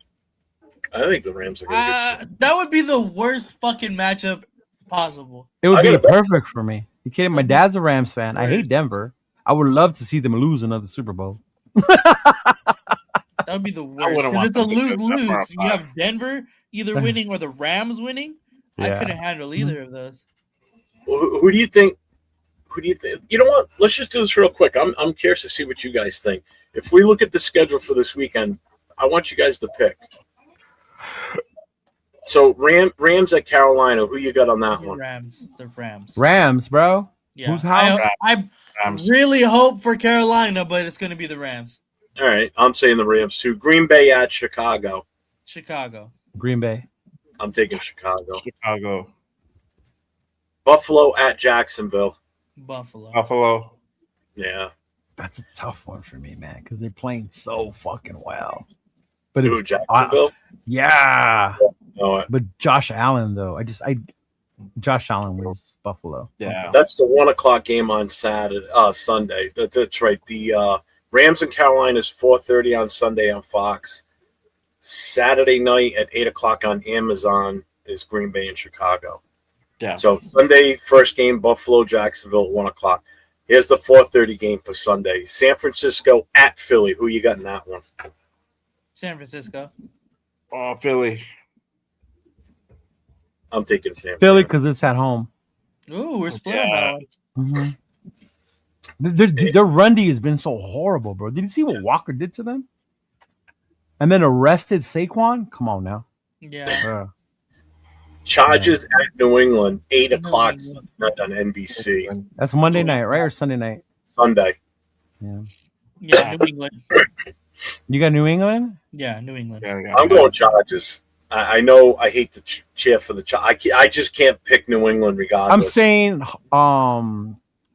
I think the Rams are going to get that would be the worst fucking matchup possible. It would be perfect for me. You kidding? My dad's a Rams fan. I hate Denver. I would love to see them lose another Super Bowl. That would be the worst, because it's a lose-lose. You have Denver either winning or the Rams winning. I couldn't handle either of those. Who do you think? You know what? Let's just do this real quick. I'm curious to see what you guys think. If we look at the schedule for this weekend, I want you guys to pick. So Rams at Carolina. Who you got on that one? The Rams. Rams, bro. Yeah. Whose house? I really hope for Carolina, but it's going to be the Rams. All right, I'm saying the Rams too. Green Bay at Chicago. Green Bay. I'm taking Chicago. Chicago. Buffalo at Jacksonville. Buffalo. Yeah. That's a tough one for me, man, because they're playing so fucking well. But it's Jacksonville. Yeah. But Josh Allen, though, Josh Allen wins Buffalo. Yeah. That's the 1:00 game on Sunday. That's right. The Rams and Carolina is 4:30 on Sunday on Fox. Saturday night at 8:00 on Amazon is Green Bay and Chicago. Yeah. So Sunday, first game, Buffalo, Jacksonville, 1:00. Here's the 4:30 game for Sunday. San Francisco at Philly. Who you got in that one? San Francisco. Oh, Philly. I'm taking San Francisco. Philly because it's at home. Ooh, we're splitting that one. Their run D has been so horrible, bro. Did you see what Walker did to them? And then arrested Saquon? Come on now. Yeah. Chargers at New England, 8:00 Sunday night on NBC. That's Monday night, right? Or Sunday night? Sunday. Yeah, New England. You got New England? Yeah, New England. I'm going Chargers. I know I hate to cheer for the Chargers. I just can't pick New England regardless. I'm saying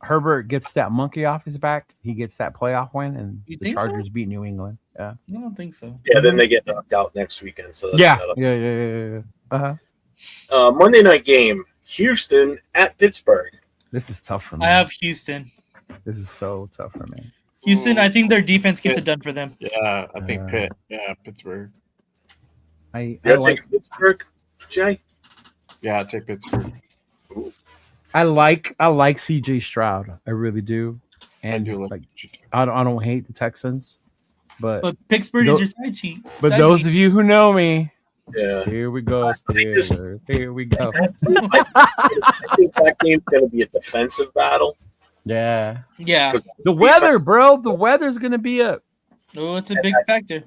Herbert gets that monkey off his back. He gets that playoff win, and You the think so? Chargers beat New England. Yeah. I don't think so. Yeah, then they get knocked out next weekend. So that's Yeah. Monday night game, Houston at Pittsburgh. This is tough for me. I have Houston. This is so tough for me. Houston, I think their defense gets it done for them. Yeah, I think Pitt. Yeah, Pittsburgh. I You're like taking Pittsburgh, Jay? Yeah, I take Pittsburgh. I like CJ Stroud. I really do. And I do like I don't hate the Texans, but Pittsburgh is your side cheat. But those of you who know me, yeah, here we go, Steelers. Here we go. I think that game's going to be a defensive battle. Yeah. The weather, bro. The weather's going to be a. Oh, it's a big factor.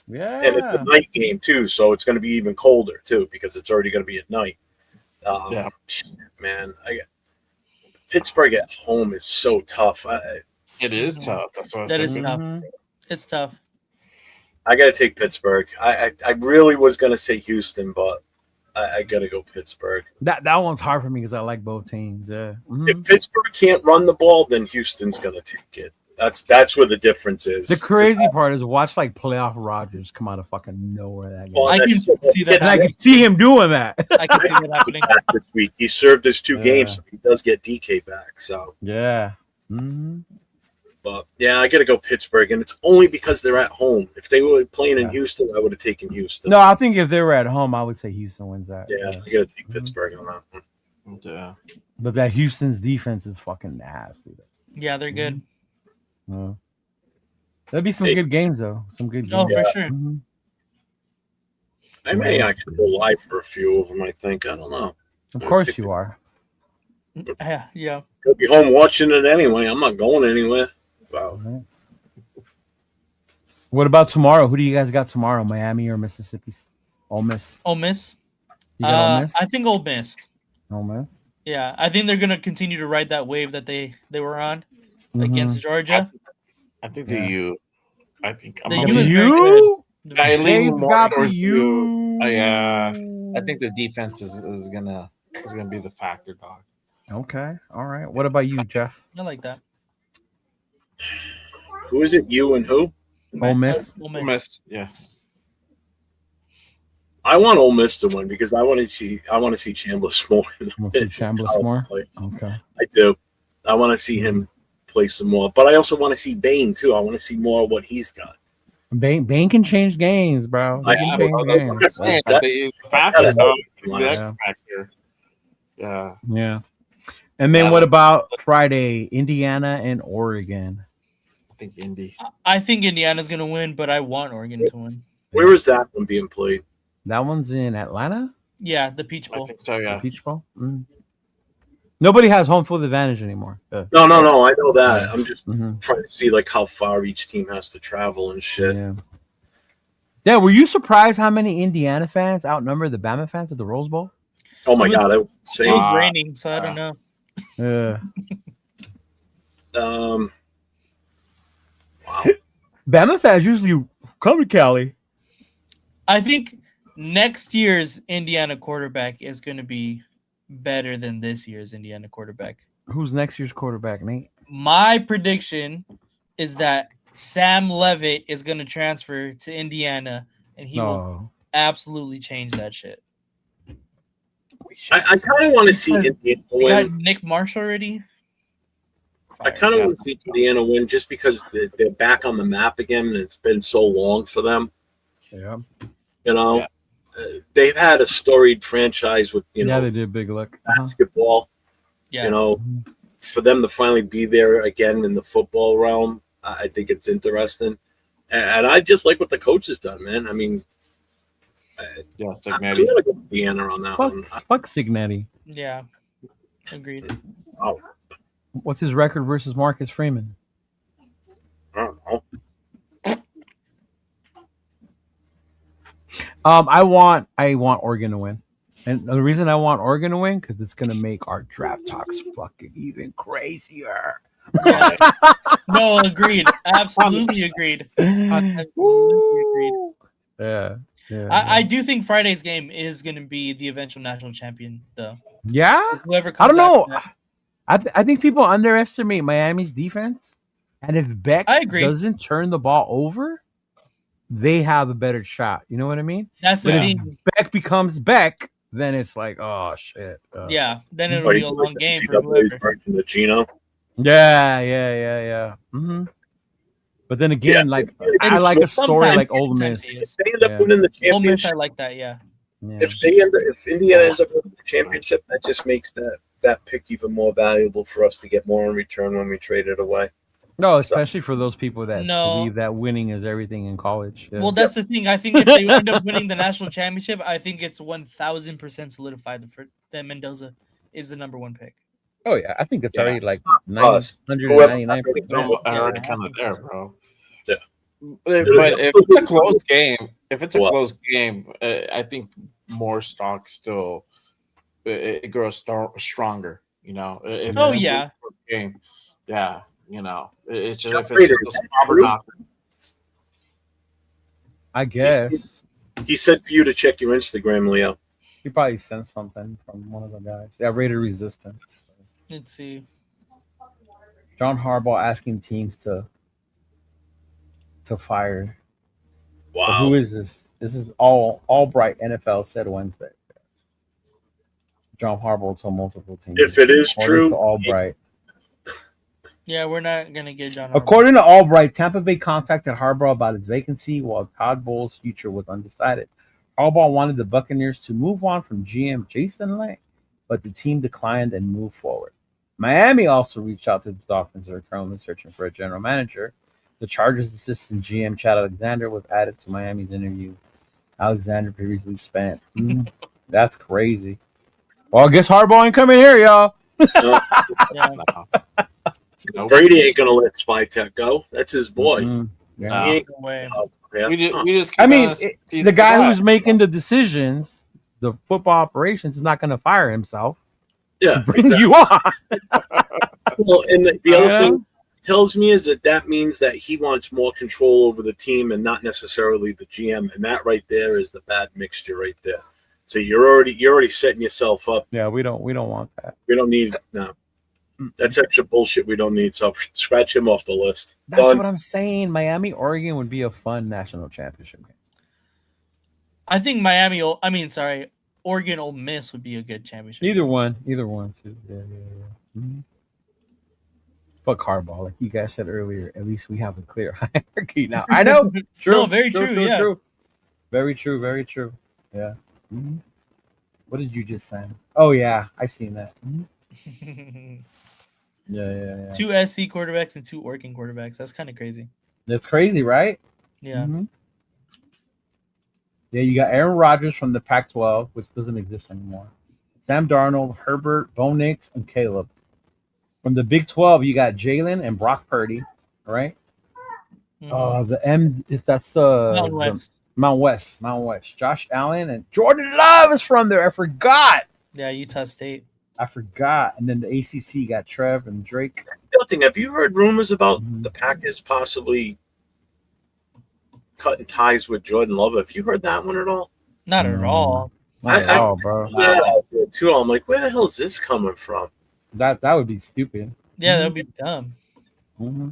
Yeah. And it's a night game, too, so it's going to be even colder, too, because it's already going to be at night. Man, Pittsburgh at home is so tough. It is tough. That's what I That said. is tough. It's tough. I got to take Pittsburgh. I really was going to say Houston, but I got to go Pittsburgh. That one's hard for me because I like both teams. Yeah. If Pittsburgh can't run the ball, then Houston's going to take it. That's where the difference is. The crazy part is watch like playoff Rodgers come out of fucking nowhere that game. Well, I can see that. And I can see him doing that. I can see that happening. This week he served his 2 games, so he does get DK back. So yeah. Mm-hmm. But yeah, I got to go Pittsburgh, and it's only because they're at home. If they were playing in Houston, I would have taken Houston. No, I think if they were at home, I would say Houston wins that. Yeah, I got to take Pittsburgh on that one. Yeah. But that Houston's defense is fucking nasty. Yeah, they're good. There'll be some good games, though. Some good games. Oh, for sure. Mm-hmm. I may actually go live for a few of them, I think. I don't know. Of course you are. Yeah. I'll be home watching it anyway. I'm not going anywhere. So. What about tomorrow? Who do you guys got tomorrow? Miami or Mississippi? Ole Miss. Ole Miss. You got Ole Miss? I think Ole Miss. Ole Miss. Yeah, I think they're gonna continue to ride that wave that they were on against Georgia. I think the U. I think the U is very good. I lean more got the towards U. Yeah, I think the defense is gonna be the factor, dog. Okay, all right. What about you, Jeff? I like that. Who is it? You and who? Ole Miss. Ole Miss. Yeah. I want Ole Miss to win because I want to see Chambliss more. Chambliss more. Okay. I do. I want to see him play some more, but I also want to see Bain too. I want to see more of what he's got. Bain can change games, bro. He's factor, dog. He's the X factor. Yeah. Yeah. And then what about Friday? Indiana and Oregon. I think Indy. I think Indiana's gonna win, but I want Oregon to win. Where is that one being played? That one's in Atlanta? Yeah, the Peach Bowl. I think so, yeah. The Peach Bowl? Mm. Nobody has home field advantage anymore. No. I know that. I'm just trying to see like how far each team has to travel and shit. Yeah. Were you surprised how many Indiana fans outnumber the Bama fans at the Rose Bowl? Oh my god, that was insane. It was raining, so I don't know. Yeah. Wow. Bama fans usually come to Cali. I think next year's Indiana quarterback is going to be better than this year's Indiana quarterback. Who's next year's quarterback, Nate? My prediction is that Sam Levitt is going to transfer to Indiana, and he will absolutely change that shit. I kind of want to see Indiana We got win. Nick Marsh already. I kind of want to see Indiana win just because they're back on the map again, and it's been so long for them. Yeah. You know, they've had a storied franchise with, they did big luck. Basketball. Yeah. You know, for them to finally be there again in the football realm, I think it's interesting. And I just like what the coach has done, man. I mean, Signetti. I'm going to go Indiana on that one. Fuck Signetti. Yeah. Agreed. Oh. What's his record versus Marcus Freeman? I don't know. I want Oregon to win. And the reason I want Oregon to win, because it's going to make our draft talks fucking even crazier. Yeah. No, agreed. Absolutely agreed. Absolutely agreed. Yeah. I do think Friday's game is going to be the eventual national champion, though. Yeah? Whoever I comes don't know. after that. I think people underestimate Miami's defense. And if Beck I agree. doesn't turn the ball over, they have a better shot. You know what I mean? That's the But if thing. Beck becomes Beck, then it's like, oh shit. Yeah, then it'll be a long game for NCAA's whoever. version of Gino. Yeah. But then again, I like a story like Ole Miss. If they end up winning the Ole Miss, I championship, like that. Yeah. if Indiana ends up winning the championship, that just makes that pick even more valuable for us to get more in return when we trade it away. No, especially for those people that believe that winning is everything in college. Yeah. Well, that's the thing. I think if they end up winning the national championship, I think it's 1,000% solidified that Mendoza is the number one pick. Oh yeah, I think it's already like 199%. Already kind of there, bro. Yeah. But if it's a close game, I think more stock still it grows stronger. You know. If it's a close game, yeah. You know, it's just if it's just a slobber knocker. I guess he said for you to check your Instagram, Leo. He probably sent something from one of the guys. Yeah, Raider Resistance. Let's see. John Harbaugh asking teams to fire. Wow. But who is this? This is Albright NFL said Wednesday. John Harbaugh told multiple teams. If it is true, to Albright. Yeah, we're not gonna get John Harbaugh. According to Albright, Tampa Bay contacted Harbaugh about his vacancy while Todd Bowles' future was undecided. Harbaugh wanted the Buccaneers to move on from GM Jason Lang, but the team declined and moved forward. Miami also reached out to the Dolphins, who are currently searching for a general manager. The Chargers' assistant GM Chad Alexander was added to Miami's interview. Alexander previously spent. That's crazy. Well, I guess Harbaugh ain't coming here, y'all. Brady ain't gonna let Spytek go. That's his boy. Yeah. He ain't We just I mean, the guy who's making the decisions, the football operations, is not going to fire himself. Yeah, bring you on. Well, and the other thing tells me is that means that he wants more control over the team and not necessarily the GM, and that right there is the bad mixture right there. So you're already setting yourself up. Yeah, we don't want that. We don't need no. That's extra bullshit we don't need. So scratch him off the list. That's what I'm saying. Miami, Oregon would be a fun national championship game. I think Oregon, Ole Miss would be a good championship. Either one too. Yeah. Mm-hmm. Fuck Harbaugh, like you guys said earlier. At least we have a clear hierarchy now. I know. True. No, very true. Yeah. Very true. Yeah. Mm-hmm. What did you just say? Oh yeah, I've seen that. Mm-hmm. Yeah. 2 SC quarterbacks and 2 Oregon quarterbacks. That's kind of crazy. That's crazy, right? Yeah. Mm-hmm. Yeah, you got Aaron Rodgers from the Pac-12, which doesn't exist anymore. Sam Darnold, Herbert, Bo Nix, and Caleb. From the Big 12, you got Jalen and Brock Purdy, right? Mm-hmm. That's the Mount West. Josh Allen and Jordan Love is from there. I forgot. Yeah, Utah State. I forgot. And then the ACC got Trev and Drake. The other thing, have you heard rumors about the Packers possibly cutting ties with Jordan Love? Have you heard that one at all? Not at all. Not at all, bro. Yeah, too. I'm like, where the hell is this coming from? That would be stupid. Yeah, that would be dumb. Mm-hmm.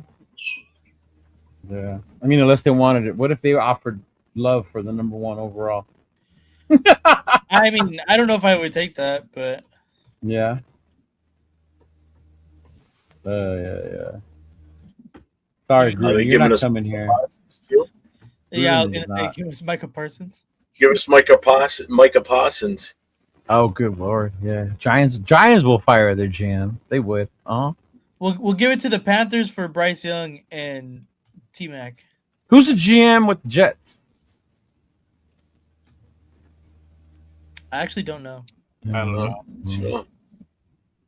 Yeah. I mean, unless they wanted it. What if they offered Love for the number 1 overall? I mean, I don't know if I would take that, but yeah. Yeah. Sorry, Greg, you're not coming here. Yeah, I was gonna say, give us Micah Parsons. Give us Micah Parsons. Oh, good lord! Yeah, Giants will fire their GM. They would. We'll give it to the Panthers for Bryce Young and T-Mac. Who's the GM with the Jets? I actually don't know. I don't know. Sure.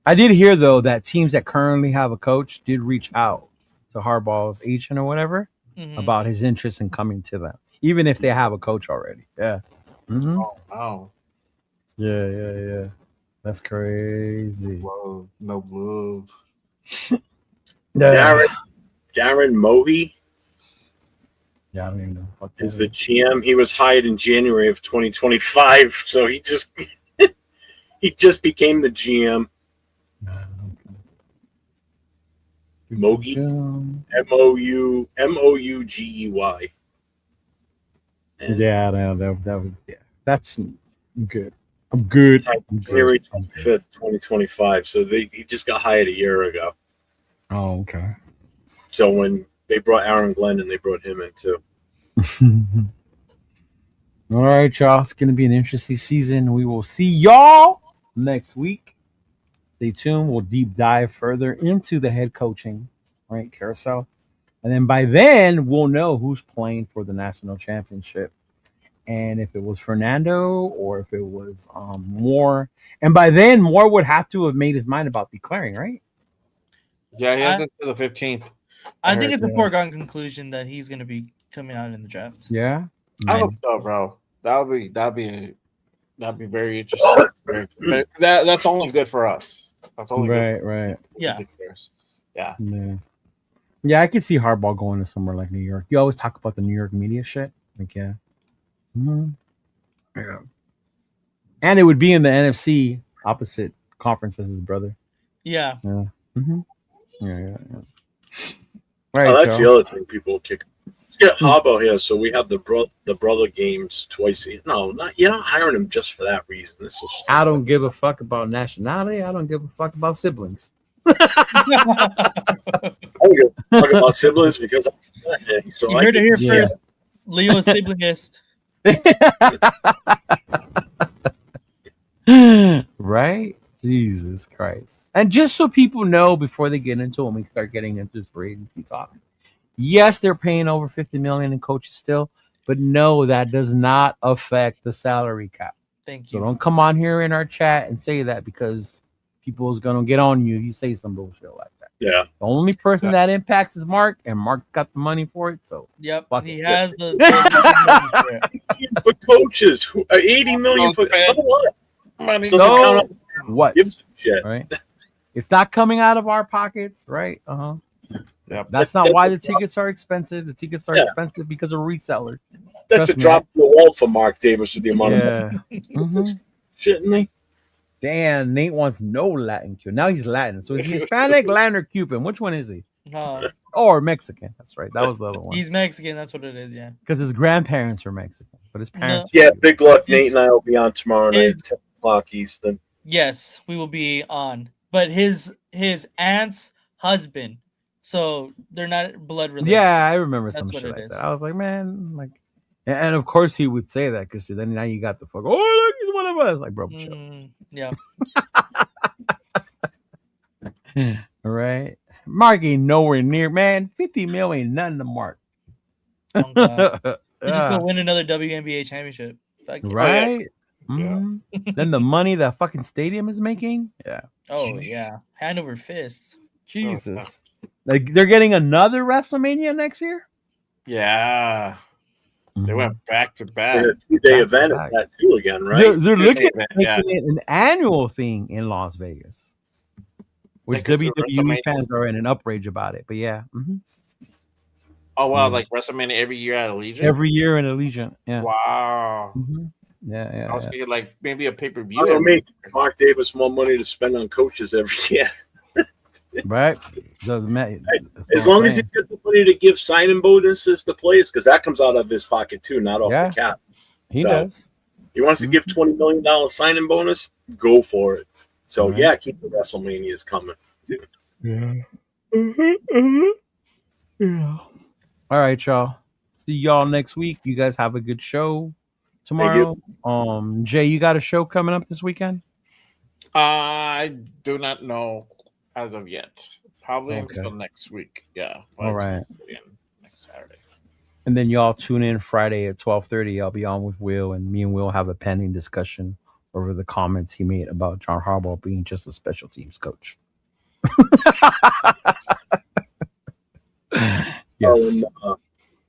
I did hear though that teams that currently have a coach did reach out to Harbaugh's agent or whatever about his interest in coming to them, even if they have a coach already. Yeah. Mm-hmm. Oh wow. Yeah. That's crazy. Whoa, no love. Darren Mohe Yeah, I don't even know. Fuck is that. the GM. He was hired in January of 2025, so he just became the GM. Moge, Mougey. Yeah, that was that's good. I'm good. January 25th, 2025. So he just got hired a year ago. Oh, okay. So when they brought Aaron Glenn and they brought him in too. All right, y'all. It's going to be an interesting season. We will see y'all next week. Stay tuned. We'll deep dive further into the head coaching, right, carousel. And then by then, we'll know who's playing for the national championship. And if it was Fernando or if it was Moore. And by then, Moore would have to have made his mind about declaring, right? Yeah, he has until the 15th. I think it's a foregone conclusion that he's going to be coming out in the draft. Yeah. I hope so, bro. That'd be very interesting. That's only good for us. That's only good. Right. Yeah. Yeah, I could see Harbaugh going to somewhere like New York. You always talk about the New York media shit. Like, yeah. Mm-hmm. Yeah. And it would be in the NFC opposite conference as his brother. Yeah. Yeah. Mm-hmm. Yeah. Right, that's the other thing people will kick. Let's get Harbaugh here, so we have the brother games twice a year. No, you're not hiring him just for that reason. This is. I don't give a fuck about nationality. I don't give a fuck about siblings. I don't give a fuck about siblings because so you heard it here first. Leo is siblingist. Right? Jesus Christ. And just so people know before they get into it, when we start getting into this free agency talk, yes, they're paying over $50 million in coaches still, but no, that does not affect the salary cap. Thank you. So don't come on here in our chat and say that because people is gonna get on you if you say some bullshit like that. Yeah. The only person that impacts is Mark, and Mark got the money for it. So he has the for coaches, 80 million for what? Money. So what? Give some shit. Right? It's not coming out of our pockets, right? Yep. That's not why the tickets are expensive. The tickets are expensive because of resellers. That's a drop in the wall for Mark Davis with the amount of money. Shitting me. Damn, Nate wants no Latin Cuban. Now he's Latin. So is he Hispanic, Latin, or Cuban? Which one is he? Or Mexican. That's right. That was the other one. He's Mexican. That's what it is, yeah. Because his grandparents were Mexican, but his parents. Yeah, big luck. Nate and I will be on tomorrow night at 10 o'clock Eastern. Yes, we will be on. But his aunt's husband, so they're not blood related. Yeah, I remember some shit like that. I was like, man, like, and of course he would say that because then now you got the fuck. Oh, look, he's one of us. Like, bro, shit. Yeah. All right. Mark ain't nowhere near, man. 50 million ain't nothing to Mark. Oh, God. He's just gonna win another WNBA championship. Right? Mm-hmm. Then the money that fucking stadium is making. Yeah. Oh yeah. Hand over fist. Jesus. Like they're getting another WrestleMania next year? Yeah. They went back to back. Two-day event of that too again, right? They're looking at making it an annual thing in Las Vegas. Which WWE fans are in an outrage about it. But yeah. Mm-hmm. Oh wow, like WrestleMania every year at Allegiant? Every year in Allegiant. Yeah. Wow. Mm-hmm. Yeah. I was thinking like maybe a pay-per-view. I don't make Mark Davis more money to spend on coaches every year. Right. As long as he's got the money to give signing bonuses to players, because that comes out of his pocket too, not off the cap. He does. He wants to give $20 million signing bonus, go for it. So keep the WrestleManias coming. Yeah. Yeah. All right, y'all. See y'all next week. You guys have a good show tomorrow. Jay, you got a show coming up this weekend? I do not know as of yet. Probably until next week. Yeah. All right. Next Saturday. And then y'all tune in Friday at 12:30. I'll be on with Will, and me and Will have a pending discussion over the comments he made about John Harbaugh being just a special teams coach. Yes.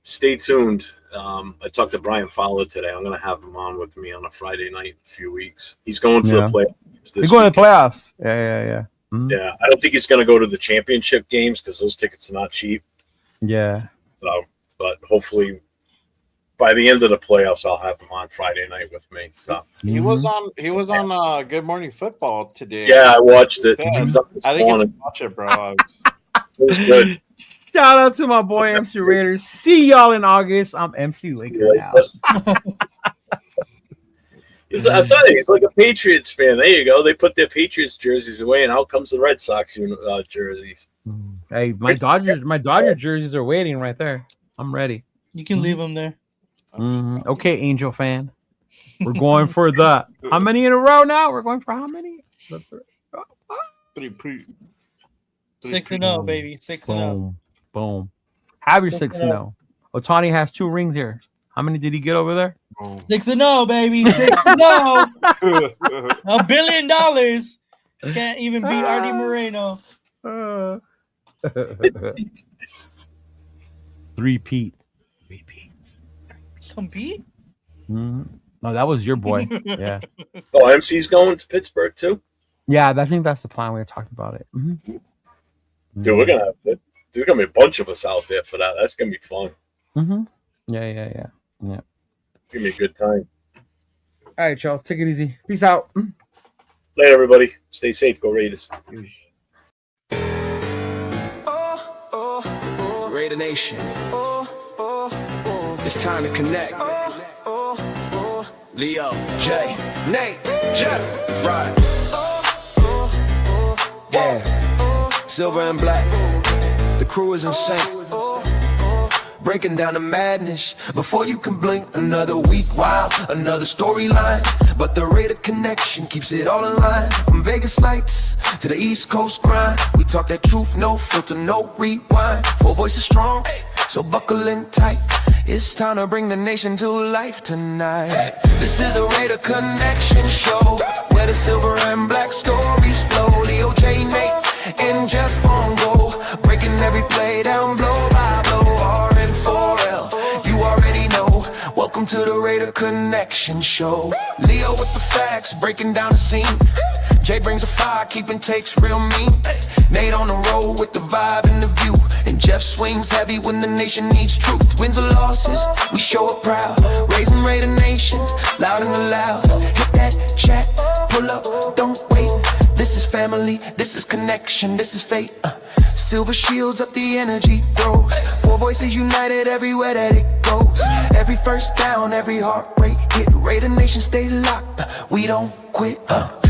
Stay tuned. I talked to Brian Fowler today. I'm going to have him on with me on a Friday night in a few weeks. He's going to the playoffs. He's going to the playoffs. Yeah. Yeah, I don't think he's going to go to the championship games because those tickets are not cheap. Yeah. So, but hopefully by the end of the playoffs, I'll have him on Friday night with me. So he was on Good Morning Football today. Yeah, I watched it. I didn't get to watch it, bro. It was good. Shout out to my boy MC Raiders. See y'all in August. I'm MC Laker now. I'm telling you, he's like a Patriots fan. There you go. They put their Patriots jerseys away, and out comes the Red Sox jerseys. Hey, my Dodger jerseys are waiting right there. I'm ready. You can leave them there. Okay, Angel fan. We're going for the how many in a row now? We're going for how many? 6-0, baby. 6-0. Boom. Have your 6-0. Otani has 2 rings here. How many did he get over there? 6-0, baby. 6-0. $1 billion. Can't even beat Artie Moreno. 3-peat. Compete? No, that was your boy. Yeah. Oh, MC's going to Pittsburgh too? Yeah, I think that's the plan. We talked about it. Dude, we're gonna have there's gonna be a bunch of us out there for that. That's gonna be fun. Yeah. It's gonna be a good time. All right, y'all. Take it easy. Peace out. Later, everybody. Stay safe. Go Raiders. Raider Nation. It's time to connect. Leo, Jay, Nate, Jeff, Rod. Yeah, silver and black. The crew is insane. Breaking down the madness before you can blink. Another week, wow, another storyline. But the Raider connection keeps it all in line. From Vegas lights to the East Coast grind, we talk that truth, no filter, no rewind. 4 voices strong, so buckle in tight. It's time to bring the nation to life tonight. This is the Raider Connection Show, where the silver and black stories flow. Leo, J, Nate, and Jeff on go, breaking every play down blow by blow. R and 4L, you already know. Welcome to the Raider Connection Show. Leo with the facts, breaking down the scene. Jay brings the fire, keeping takes real mean. Nate on the road with the vibe and the view. And Jeff swings heavy when the nation needs truth. Wins or losses, we show up proud. Raising Raider Nation, loud and loud. Hit that chat, pull up, don't wait. This is family, this is connection, this is fate. Silver shields up, the energy grows. 4 voices united everywhere that it goes. Every first down, every heartbreak hit. Raider Nation stays locked, we don't quit.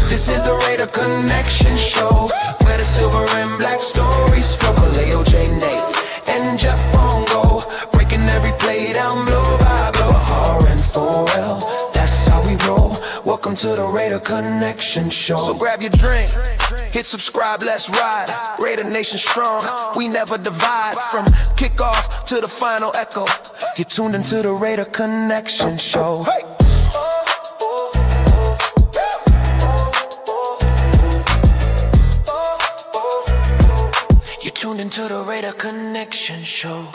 This is the Raider Connection Show, where the silver and black stories flow. Kaleo, J, Nate, and Jeff on go, breaking every play down blow by blow. R and 4L, that's how we roll. Welcome to the Raider Connection Show. So grab your drink, hit subscribe, let's ride. Raider Nation strong, we never divide. From kickoff to the final echo, you're tuned into the Raider Connection Show. Hey! You're tuned into the Raider Connection Show.